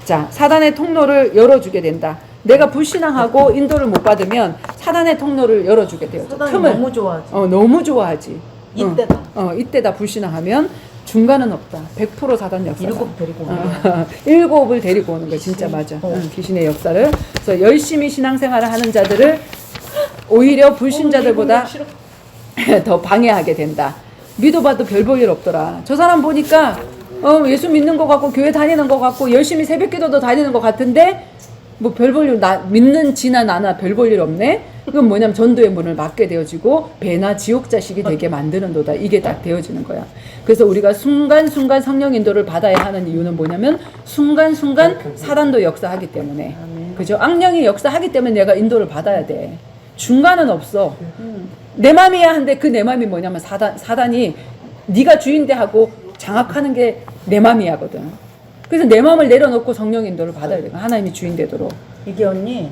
자, 사단의 통로를 열어주게 된다. 내가 불신앙하고 인도를 못 받으면 사단의 통로를 열어주게 돼요. 사단이 틈을. 너무 좋아하지. 너무 좋아하지. 이때다. 이때다 불신앙하면 중간은 없다. 100% 사단 역사. 7 데리고 오는 거야. 7을 데리고 오는 거야. 진짜 맞아. 귀신의 역사를. 그래서 열심히 신앙생활을 하는 자들을 오히려 불신자들보다 더 방해하게 된다. 믿어봐도 별 볼 일 없더라. 저 사람 보니까 예수 믿는 것 같고 교회 다니는 것 같고 열심히 새벽기도도 다니는 것 같은데 뭐 별 볼 일 믿는 지나 나나 별 볼 일 없네. 그건 뭐냐면 전도의 문을 막게 되어지고 배나 지옥 자식이 되게 만드는도다. 이게 딱 되어지는 거야. 그래서 우리가 순간순간 성령 인도를 받아야 하는 이유는 뭐냐면 순간순간 사단도 역사하기 때문에. 그죠? 악령이 역사하기 때문에 내가 인도를 받아야 돼. 중간은 없어. 내 맘이야 한데 그 내 맘이 뭐냐면 사단이 네가 주인대 하고 장악하는 게 내 맘이 하거든. 그래서 내 맘을 내려놓고 성령 인도를 받아야 돼. 하나님이 주인 되도록. 이게 언니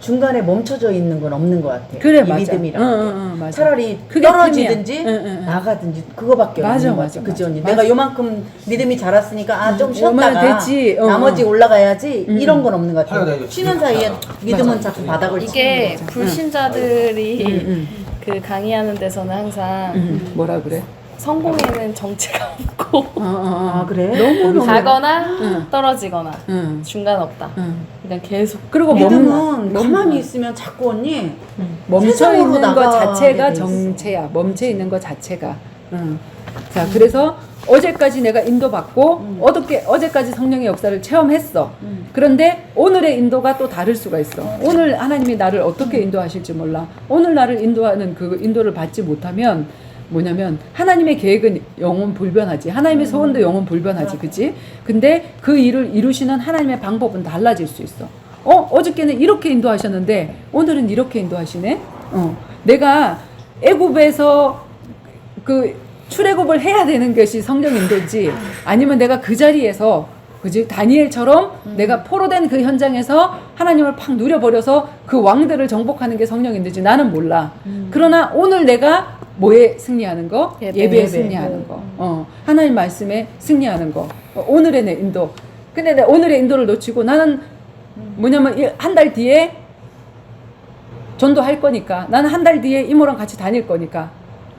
중간에 멈춰져 있는 건 없는 것 같아. 그래, 이 맞아. 믿음이랑 맞아. 차라리 그게 떨어지든지 틈이야. 나가든지 그거밖에 맞아, 없는 것 맞아, 같아. 그지 언니? 맞아. 내가 요만큼 믿음이 자랐으니까 좀 얼마나 쉬었다가 됐지. 나머지 올라가야지 이런 건 없는 것 같아. 하여간 이거 쉬는 사이에 믿음은 자꾸 바닥을 이게 치는 거지. 불신자들이 그 강의하는 데서는 항상 뭐라 그래? 성공에는 정체가 없고 아 그래? 너무 가거나 응. 떨어지거나 응. 중간 없다. 응. 그냥 계속. 그리고 믿음은 가만히 있으면 자꾸 언니 멈춰 세상으로 있는 것 나가게 자체가 돼 있어. 정체야. 멈춰 있는 것 자체가. 자, 그래서 어제까지 내가 인도받고 어제까지 성령의 역사를 체험했어. 그런데 오늘의 인도가 또 다를 수가 있어. 오늘 하나님이 나를 어떻게 인도하실지 몰라. 오늘 나를 인도하는 그 인도를 받지 못하면 뭐냐면 하나님의 계획은 영원 불변하지. 하나님의 소원도 영원 불변하지. 그치? 근데 그 일을 이루시는 하나님의 방법은 달라질 수 있어. 어저께는 이렇게 인도하셨는데 오늘은 이렇게 인도하시네. 내가 애굽에서 그 출애굽을 해야 되는 것이 성령 인도지 아니면 내가 그 자리에서 그지 다니엘처럼 내가 포로된 그 현장에서 하나님을 팍 누려버려서 그 왕들을 정복하는 게 성령 인도지 나는 몰라. 그러나 오늘 내가 뭐에 승리하는 거? 예배에 승리하는 거. 하나님 말씀에 승리하는 거. 오늘의 내 인도. 근데 내 오늘의 인도를 놓치고 나는 뭐냐면 한 달 뒤에 전도할 거니까 나는 한 달 뒤에 이모랑 같이 다닐 거니까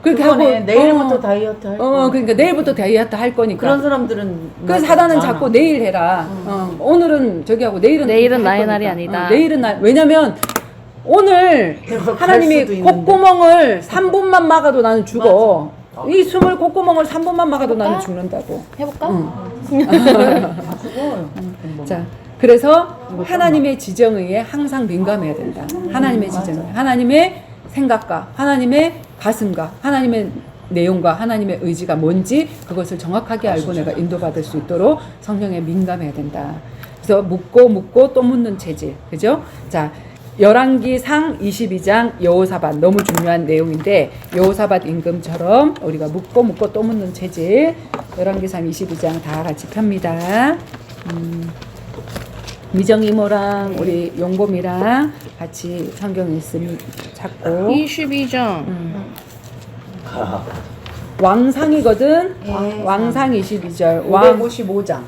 그렇게 하고 내일부터 다이어트 할 거야. 그러니까 내일부터 다이어트 할 거니까 그런 사람들은 그래서 사단은 자꾸 내일 해라. 오늘은 저기 하고 내일은 나의 거니까. 날이 아니다. 내일은 왜냐면 오늘 하나님이 콧구멍을 3분만 막아도 나는 죽어. 이 숨을 콧구멍을 3분만 막아도 나는 죽는다고. 해볼까? 자, 그래서 하나님의 지정의에 항상 민감해야 된다. 하나님의 지정의, 하나님의 생각과 하나님의 가슴과 하나님의 내용과 하나님의 의지가 뭔지 그것을 정확하게 알고 내가 인도받을 수 있도록 성령에 민감해야 된다. 그래서 묻고 또 묻는 체질, 그죠? 자, 열왕기상 22장 여호사밧 너무 중요한 내용인데 여호사밧 임금처럼 우리가 묻고 또 묻는 체질 열왕기상 22장 다 같이 펴니다. 미정 이모랑 우리 용봄이랑 같이 성경 말씀 찾고 22장. 왕상이거든. 왕상 22절. 왕 555장.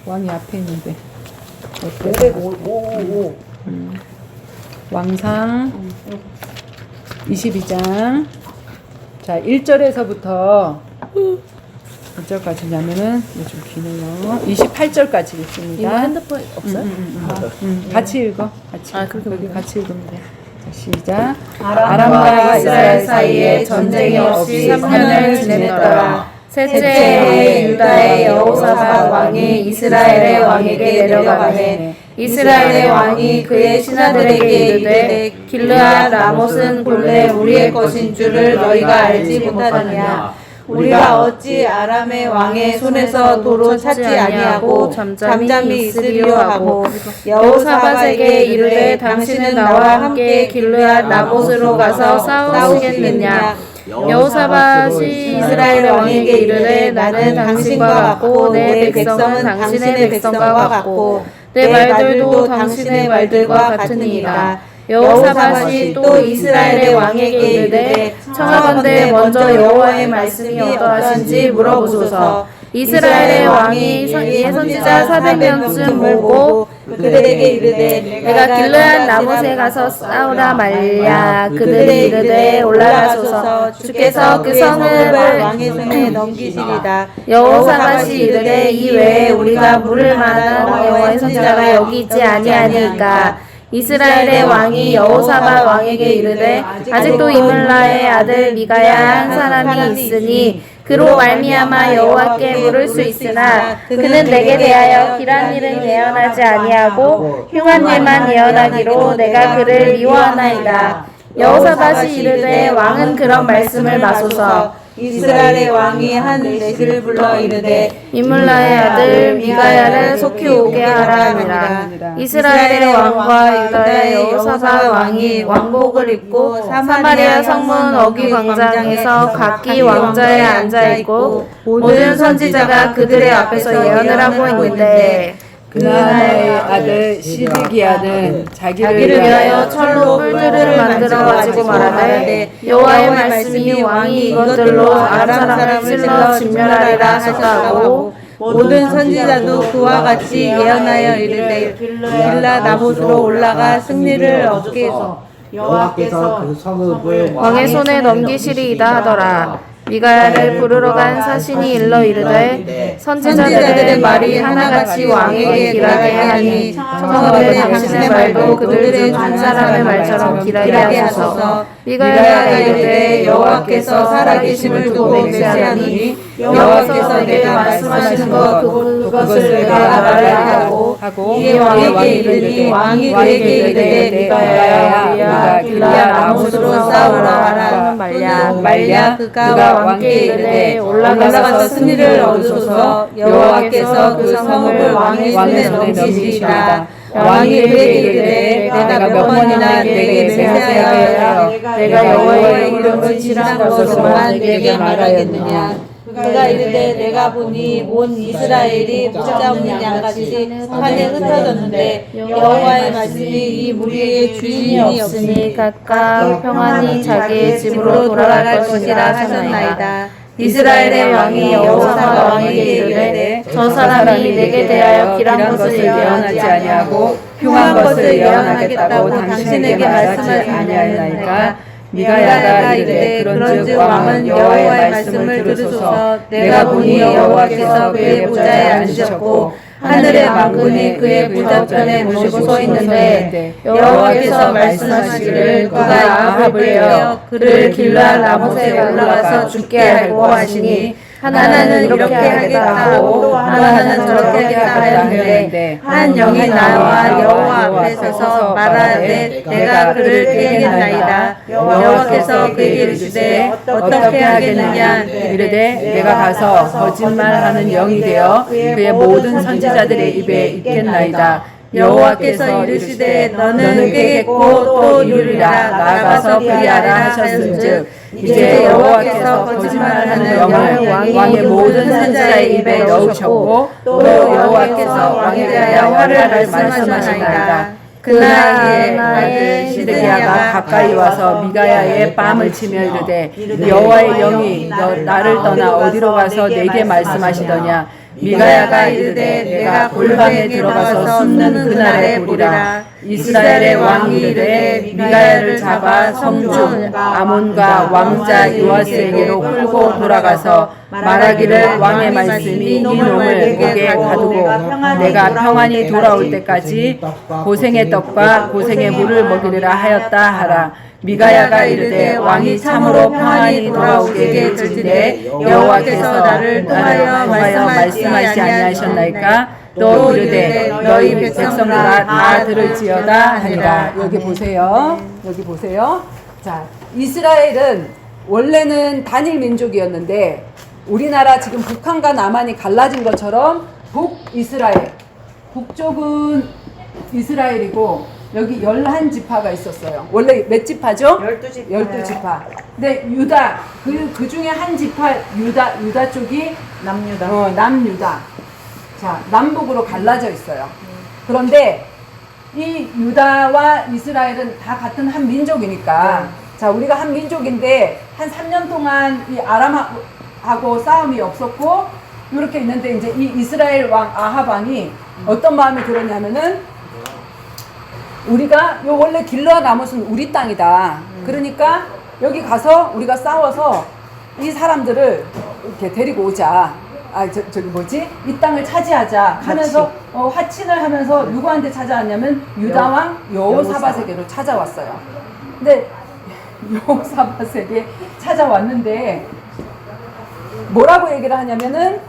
왕이 앞에 있는데. 555. 왕상 22장. 자, 1절에서부터 몇 절까지냐면은 좀 기네요. 28절까지 이모 있습니다. 핸드폰 없어요? 같이 읽어. 같이. 그렇게 여기 같이 읽으면 돼. 자, 시작. 아람과 이스라엘 사이에 전쟁이 없이 3년을 지냈더라. 셋째 해에 유다의 여호사밧 왕이 이스라엘의 왕에게 내려가매 이스라엘의 왕이 그의 신하들에게 이르되 길르앗 라못은 본래 우리의 것인 줄을 너희가 알지 못하느냐. 우리가 어찌 아람의 왕의 손에서 도로 찾지 아니하고 잠잠히 있으리요 하고 여호사밧에게 이르되 당신은 나와 함께 길르앗 라못으로 가서 싸우시겠느냐. 여호사밧이 이스라엘 왕에게 이르되 나는 당신과 같고 내 백성은 당신의 백성과 같고 내 말들도 당신의 말들과 같으니이다. 여호사밧이 또 이스라엘의 왕에게 이르되 청하건대 먼저 여호와의 말씀이 어떠하신지 물어보소서. 이스라엘의 왕이 이 선지자 400명쯤 모으고 그들에게 이르되 내가 길르앗 라못에 가서 싸우라 말랴. 그들이 이르되 올라가소서. 주께서 그 성을 왕의 손에 넘기시리다. 여호사밧이 이르되 이 외에 우리가 물을 만한 여호와의 선지자가 여기 있지 아니하니까. 이스라엘의 왕이 여호사밧 왕에게 이르되 아직도 이물라의 아들 미가야 한 사람이 있으니 그로 말미암아 여호와께 물을 수 있으나 그는 내게 대하여 길한 일은 예언하지 아니하고 흉한 일만 예언하기로 내가 그를 미워하나이다. 여호사밧이 이르되 왕은 그런 말씀을 마소서. 이스라엘의 왕이 한 내시를 불러 이르되 이물라의 아들 미가야를 속히 오게 하라 하니라. 이스라엘의 왕과 유다의 여호사밧 왕이 왕복을 입고 사마리아 성문 어귀 광장에서 각기 왕좌에 앉아 있고 모든 선지자가 그들의 앞에서 예언을 하고 있는데 그나나의 아들 시드기야는 자기를 위하여 철로 뿔들을 만들어 가지고 말하되 여호와의 말씀이 왕이 이것들로 아람 사람을 찔러 진멸하리라 하셨다고 모든 선지자도 그와 같이 예언하여 이르되 길라 나봇으로 올라가 승리를 얻게 해서 여호와께서 그 성읍을 왕의 손에 넘기시리이다 하더라. 미가야를 부르러 간 사신이 일러 이르되 선지자들의 말이 하나같이 왕에게 길하게 하니 청하되 당신의 말도 그들의 한 사람의 말처럼 길하게 하소서. 미가야가 이르되 여호와께서 살아계심을 두고 맹세하니 여호와께서 내게 말씀하시는 것 그것을 내가 말하려 하고 이에 왕에게 이르니 왕이 그에게 이르되 미가야야 길라 라못으로 싸우라 하라 말랴 그가 왕께 이르되 올라가서 승리를 얻으소서. 여호와께서 그 성읍을 왕의 손에 넘기시리라. 왕이 그에게 이르되 내가 몇 번이나 내게 맹세하여 내가 여호와의 이름을 지난 것으로만 내게 말하겠느냐. 그가 이르되 내가 보니 온 이스라엘이 붙잡는 양같이 산에 흩어졌는데 여호와의 말씀이 이 무리의 주인이 없으니 각각 평안히 자기의 집으로 돌아갈 것이라 하셨나이다. 이스라엘의 왕이 여호사밧 왕에게 이르되 저 사람이 내게 대하여 길한 것을 예언하지 아니하고 흉한 것을 예언하겠다고 당신에게 말씀을 아니하였나이까. 미가야가 이르되 그런즉 왕은 여호와의 말씀을 들으소서. 내가 보니 여호와께서 그의 보좌에 앉으셨고 하늘의 만군이 그의 부좌편에 모시고 서 있는데 여호와께서 말씀하시기를 그가 아합을 깨어 그를 길라 라못에 올라가서 죽게 하고 하시니 하나는 이렇게 하겠다 하고 또 하나는 저렇게 하겠다 하였는데 한 영이 나와 여호와 앞에 서서 말하되 내가 그를 깨겠나이다. 여호와께서 그에게 이르시되 어떻게 하겠느냐. 이르되 내가 가서 거짓말하는 영이 되어 그의 모든 선지자들의 입에 있겠나이다. 여호와께서 이르시되 너는 깨겠고 또 이루리라. 나가서 그리하라 하셨은즉 이제 여호와께서 거짓말하는 영을 왕의 모든 선지자의 입에 넣으셨고 또 여호와께서 왕에 대하여 화를 말씀하시나이다. 그날의 아들 시드기야가 가까이 와서 미가야의 뺨을 치며 이르되 여호와의 영이 나를 떠나 어디로 가서 내게 말씀하시더냐. 미가야가 이르되 내가 골방에 들어가서 숨는 그날에 보리라. 이스라엘의 왕이 이르되 미가야를 잡아 성중 아몬과 왕자 요아스에게로 끌고 돌아가서 말하기를 왕의 말씀이 이놈을 목에 가두고 내가 평안히 돌아올 때까지 고생의 떡과 고생의 물을 먹이리라 하였다 하라. 미가야가 이르되 왕이 참으로 평안히 돌아오게 될진데 여호와께서 나를 통하여 말씀하지 아니하셨나이까. 또 이르되 너희 백성들아 다 들을지어다 하니라. 여기 보세요. 여기 보세요. 자, 이스라엘은 원래는 단일 민족이었는데 우리나라 지금 북한과 남한이 갈라진 것처럼 북이스라엘, 북쪽은 이스라엘이고 여기 11지파가 있었어요. 원래 몇 지파죠? 12지파. 12지파. 근데 유다, 그 중에 한 지파, 유다 쪽이 남유다. 남유다. 자, 남북으로 갈라져 있어요. 그런데 이 유다와 이스라엘은 다 같은 한 민족이니까 자, 우리가 한 민족인데 한 3년 동안 이 아람하고 싸움이 없었고 이렇게 있는데 이제 이 이스라엘 왕 아합 왕이 어떤 마음이 들었냐면은 우리가 요 원래 길르앗 라못은 우리 땅이다. 그러니까 여기 가서 우리가 싸워서 이 사람들을 이렇게 데리고 오자. 저기 뭐지? 이 땅을 차지하자 하면서 화친을 하면서 누구한테 찾아왔냐면 유다 왕 여호사밧에게로 찾아왔어요. 근데 여호사밧에게 찾아왔는데 뭐라고 얘기를 하냐면은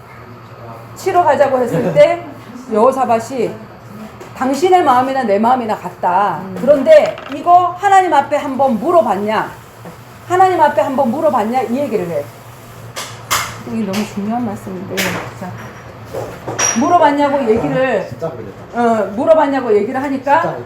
치러 가자고 했을 때 여호사밧이 당신의 마음이나 내 마음이나 같다. 그런데 이거 하나님 앞에 한번 물어봤냐? 하나님 앞에 한번 물어봤냐? 이 얘기를 해. 이게 너무 중요한 말씀인데. 자, 물어봤냐고 얘기를 물어봤냐고 얘기를 하니까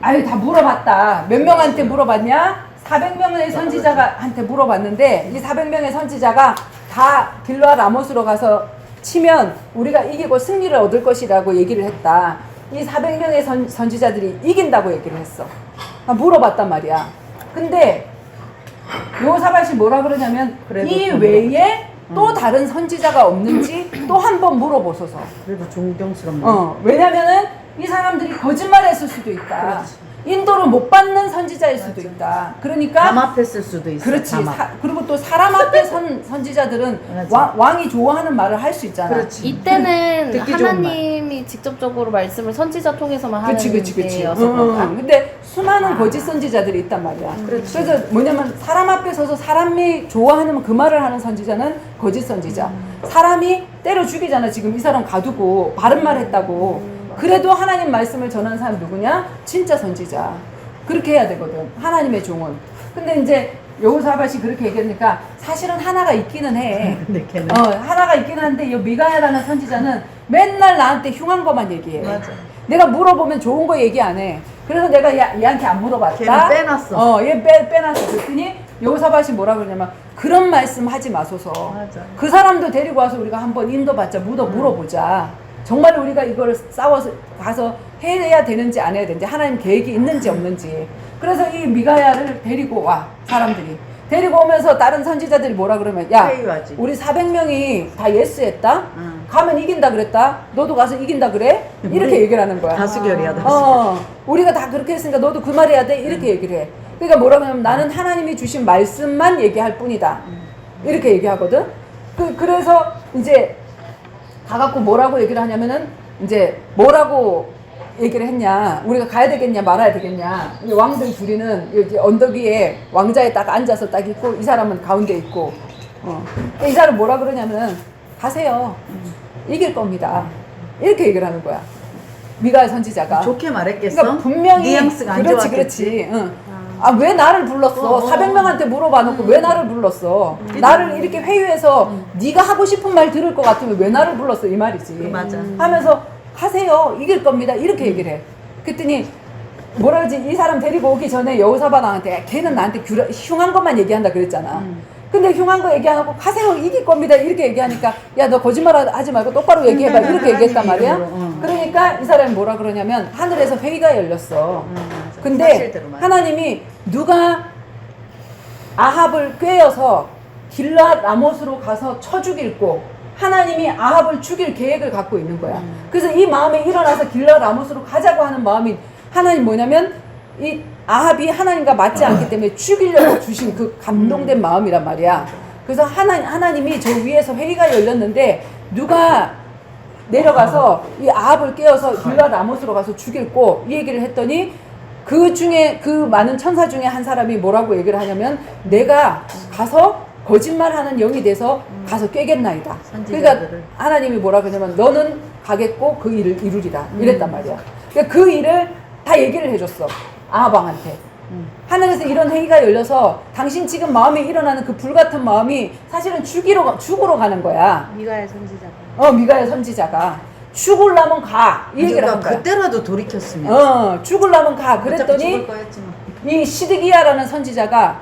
아유 다 물어봤다. 몇 명한테 물어봤냐? 400명의 선지자한테 물어봤는데 이 400명의 선지자가 다 길르앗 라못으로 가서 치면 우리가 이기고 승리를 얻을 것이라고 얘기를 했다. 이 400명의 선지자들이 이긴다고 얘기를 했어. 물어봤단 말이야. 근데 여호사밧이 뭐라 그러냐면 이 외에 또 다른 선지자가 없는지 또 한 번 물어보소서. 그래도 존경스럽네. 왜냐면은 이 사람들이 거짓말했을 수도 있다. 그렇지. 인도를 못 받는 선지자일 수도 있다. 그러니까 담합했을 수도 있어. 그렇지. 담합. 그리고 또 사람 앞에 선지자들은 맞아. 왕이 좋아하는 말을 할 수 있잖아. 그렇지. 이때는 듣기 좋은 하나님이 직접적으로 말씀을 선지자 통해서만 하는 그치. 때여서 그런가? 근데 수많은 거짓 선지자들이 있단 말이야. 그렇지. 그래서 뭐냐면 사람 앞에 서서 사람이 좋아하는 그 말을 하는 선지자는 거짓 선지자. 사람이 때려 죽이잖아. 지금 이 사람 가두고 바른 말 했다고. 그래도 하나님 말씀을 전하는 사람 누구냐? 진짜 선지자. 그렇게 해야 되거든. 하나님의 종은. 근데 이제 여호사밧이 그렇게 얘기하니까 사실은 하나가 있기는 해. 근데 걔는 하나가 있기는 한데 이 미가야라는 선지자는 맨날 나한테 흉한 것만 얘기해. 맞아. 내가 물어보면 좋은 거 얘기 안 해. 그래서 내가 얘한테 안 물어봤다. 걔는 빼놨어. 얘 빼놨어. 그랬더니 여호사밧이 뭐라 그러냐면 그런 말씀 하지 마소서. 맞아. 그 사람도 데리고 와서 우리가 한번 인도받자. 물어보자. 정말 우리가 이걸 싸워서 가서 해야 되는지 안 해야 되는지 하나님 계획이 있는지 없는지. 그래서 이 미가야를 데리고 와. 사람들이. 데리고 오면서 다른 선지자들이 뭐라 그러면 야 회유하지. 우리 400명이 다 예스했다. 응. 가면 이긴다 그랬다. 너도 가서 이긴다 그래? 이렇게 얘기를 하는 거야. 다수결이야. 다수결. 우리가 다 그렇게 했으니까 너도 그 말 해야 돼. 이렇게 얘기를 해. 그러니까 뭐라고 하냐면 나는 하나님이 주신 말씀만 얘기할 뿐이다. 이렇게 얘기하거든. 그래서 이제 가갖고 뭐라고 얘기를 하냐면은 이제 뭐라고 얘기를 했냐. 우리가 가야 되겠냐 말아야 되겠냐. 이 왕들 둘이는 여기 언덕 위에 왕자에 딱 앉아서 딱 있고 이 사람은 가운데 있고 이 사람 뭐라 그러냐면은 가세요. 이길 겁니다. 이렇게 얘기를 하는 거야. 미가 선지자가. 좋게 말했겠어? 그러니까 분명히 뉘앙스가 안 그렇지 좋았겠지. 그렇지. 응. 왜 나를 불렀어? 400명한테 물어봐 놓고 왜 나를 불렀어? 나를 이렇게 회유해서 네가 하고 싶은 말 들을 것 같으면 왜 나를 불렀어? 이 말이지. 맞아. 하면서 가세요. 이길 겁니다. 이렇게 얘기를 해. 그랬더니 뭐라 그러지? 이 사람 데리고 오기 전에 여호사밧한테 걔는 나한테 흉한 것만 얘기한다 그랬잖아. 근데 흉한 거 얘기 안 하고 가세요. 이길 겁니다. 이렇게 얘기하니까 야 너 거짓말 하지 말고 똑바로 얘기해봐. 이렇게 얘기했단 말이야. 그러니까 이 사람이 뭐라 그러냐면 하늘에서 회의가 열렸어. 근데 사실대로 말이야. 하나님이 누가 아합을 꾀어서 길랏 라못으로 가서 쳐 죽일고 하나님이 아합을 죽일 계획을 갖고 있는 거야. 그래서 이 마음에 일어나서 길랏 라못으로 가자고 하는 마음이 하나님 뭐냐면 이 아합이 하나님과 맞지 않기 때문에 죽이려고 주신 그 감동된 마음이란 말이야. 그래서 하나님이 저 위에서 회의가 열렸는데 누가 내려가서 이 아합을 깨워서 길랏 라못으로 가서 죽일고 이 얘기를 했더니 그 중에 그 많은 천사 중에 한 사람이 뭐라고 얘기를 하냐면 내가 가서 거짓말하는 영이 돼서 가서 꿰겠나이다. 그러니까 하나님이 뭐라 그러냐면 너는 가겠고 그 일을 이루리라 이랬단 말이야. 그러니까 그 일을 다 얘기를 해줬어. 아합 왕한테. 하늘에서 이런 회의가 열려서 당신 지금 마음에 일어나는 그 불같은 마음이 사실은 죽으러 가는 거야. 미가야 선지자가. 미가야 선지자가 죽으려면 가. 이 얘기를 한 거야. 그때라도 돌이켰으면. 죽으려면 가. 어차피 그랬더니 죽을 거였지만. 이 시드기야라는 선지자가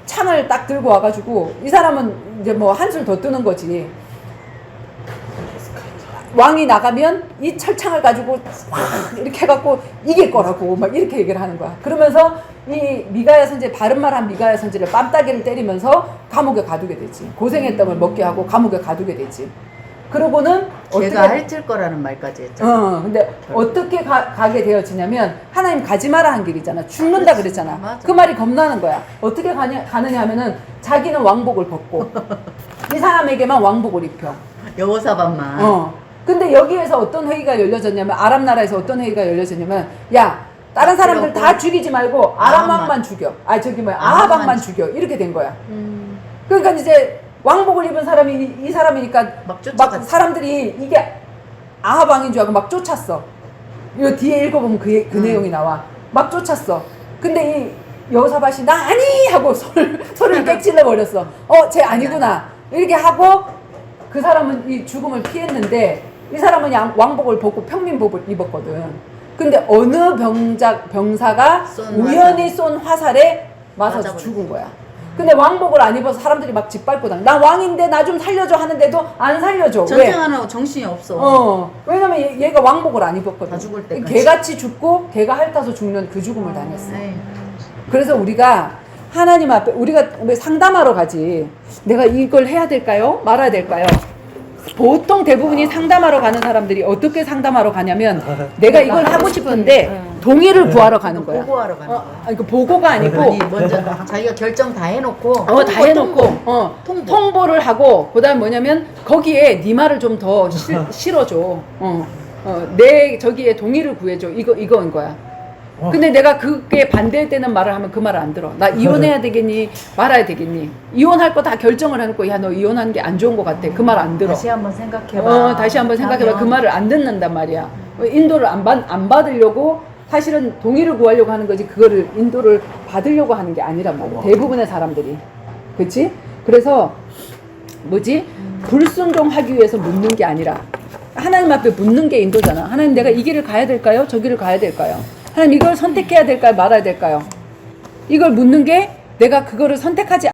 창을 딱 들고 와가지고 이 사람은 이제 뭐 한술 더 뜨는 거지. 왕이 나가면 이 철창을 가지고 막 이렇게 해갖고 이길 거라고 막 이렇게 얘기를 하는 거야. 그러면서 이 미가야 선지 바른 말한 미가야 선지를 뺨따기를 때리면서 감옥에 가두게 되지. 고생했던 걸 먹게 하고 감옥에 가두게 되지. 그러고는 걔가 핥을 거라는 말까지 했잖아. 근데 어떻게 가게 되어지냐면 하나님 가지 마라 한 길이잖아. 죽는다 그랬잖아. 맞아. 그 말이 겁나는 거야. 어떻게 가느냐 하면은 자기는 왕복을 벗고 이 사람에게만 왕복을 입혀. 여호사밧만. 근데 여기에서 어떤 회의가 열려졌냐면 아람 나라에서 어떤 회의가 열려졌냐면 야 다른 사람들 다 죽이지 말고 아람 왕만 죽여. 아합 왕만 죽여. 이렇게 된 거야. 그러니까 이제 왕복을 입은 사람이 이 사람이니까 막 사람들이 이게 아합 왕인 줄 알고 막 쫓았어. 이거 뒤에 읽어보면 그 내용이 나와. 막 쫓았어. 근데 이 여호사밧이 나 아니 하고 소리를 빽질러 버렸어. 쟤 아니구나. 이렇게 하고 그 사람은 이 죽음을 피했는데 이 사람은 왕복을 벗고 평민복을 입었거든. 근데 어느 병사가 우연히 쏜 화살에 맞아서 죽은 거야. 근데 왕복을 안 입어서 사람들이 막 짓밟고 다녀. 나 왕인데 나 좀 살려줘 하는데도 안 살려줘. 전쟁하느라고 정신이 없어. 왜냐면 얘가 왕복을 안 입었거든. 다 죽을 때까지. 개같이 죽고 개가 핥아서 죽는 그 죽음을 당했어. 네. 그래서 우리가 하나님 앞에 우리가 왜 상담하러 가지. 내가 이걸 해야 될까요? 말아야 될까요? 보통 대부분이 상담하러 가는 사람들이 어떻게 상담하러 가냐면 내가 이걸 하고 싶은데 동의를 구하러 가는 거야. 보고하러 가는 거야. 아니 그 보고가 아니고 아니 먼저 자기가 결정 다 해놓고 다 해놓고 통보를 하고 그다음 뭐냐면 거기에 네 말을 좀 더 실어줘. 내 저기에 동의를 구해줘. 이거인 거야. 근데 내가 그게 반대할 때는 말을 하면 그 말을 안 들어. 나 이혼해야 되겠니? 말아야 되겠니? 이혼할 거 다 결정을 해놓고 야 너 이혼하는 게 안 좋은 것 같아. 그 말 안 들어. 다시 한번 생각해봐. 다시 한번 생각해봐. 하면 그 말을 안 듣는단 말이야. 인도를 안 받으려고 사실은 동의를 구하려고 하는 거지 그거를 인도를 받으려고 하는 게 아니란 말이야. 대부분의 사람들이. 그치? 그래서 불순종하기 위해서 묻는 게 아니라 하나님 앞에 묻는 게 인도잖아. 하나님 내가 이 길을 가야 될까요? 저 길을 가야 될까요? 하나님 이걸 선택해야 될까요? 말아야 될까요? 이걸 묻는 게 내가 그거를 선택하지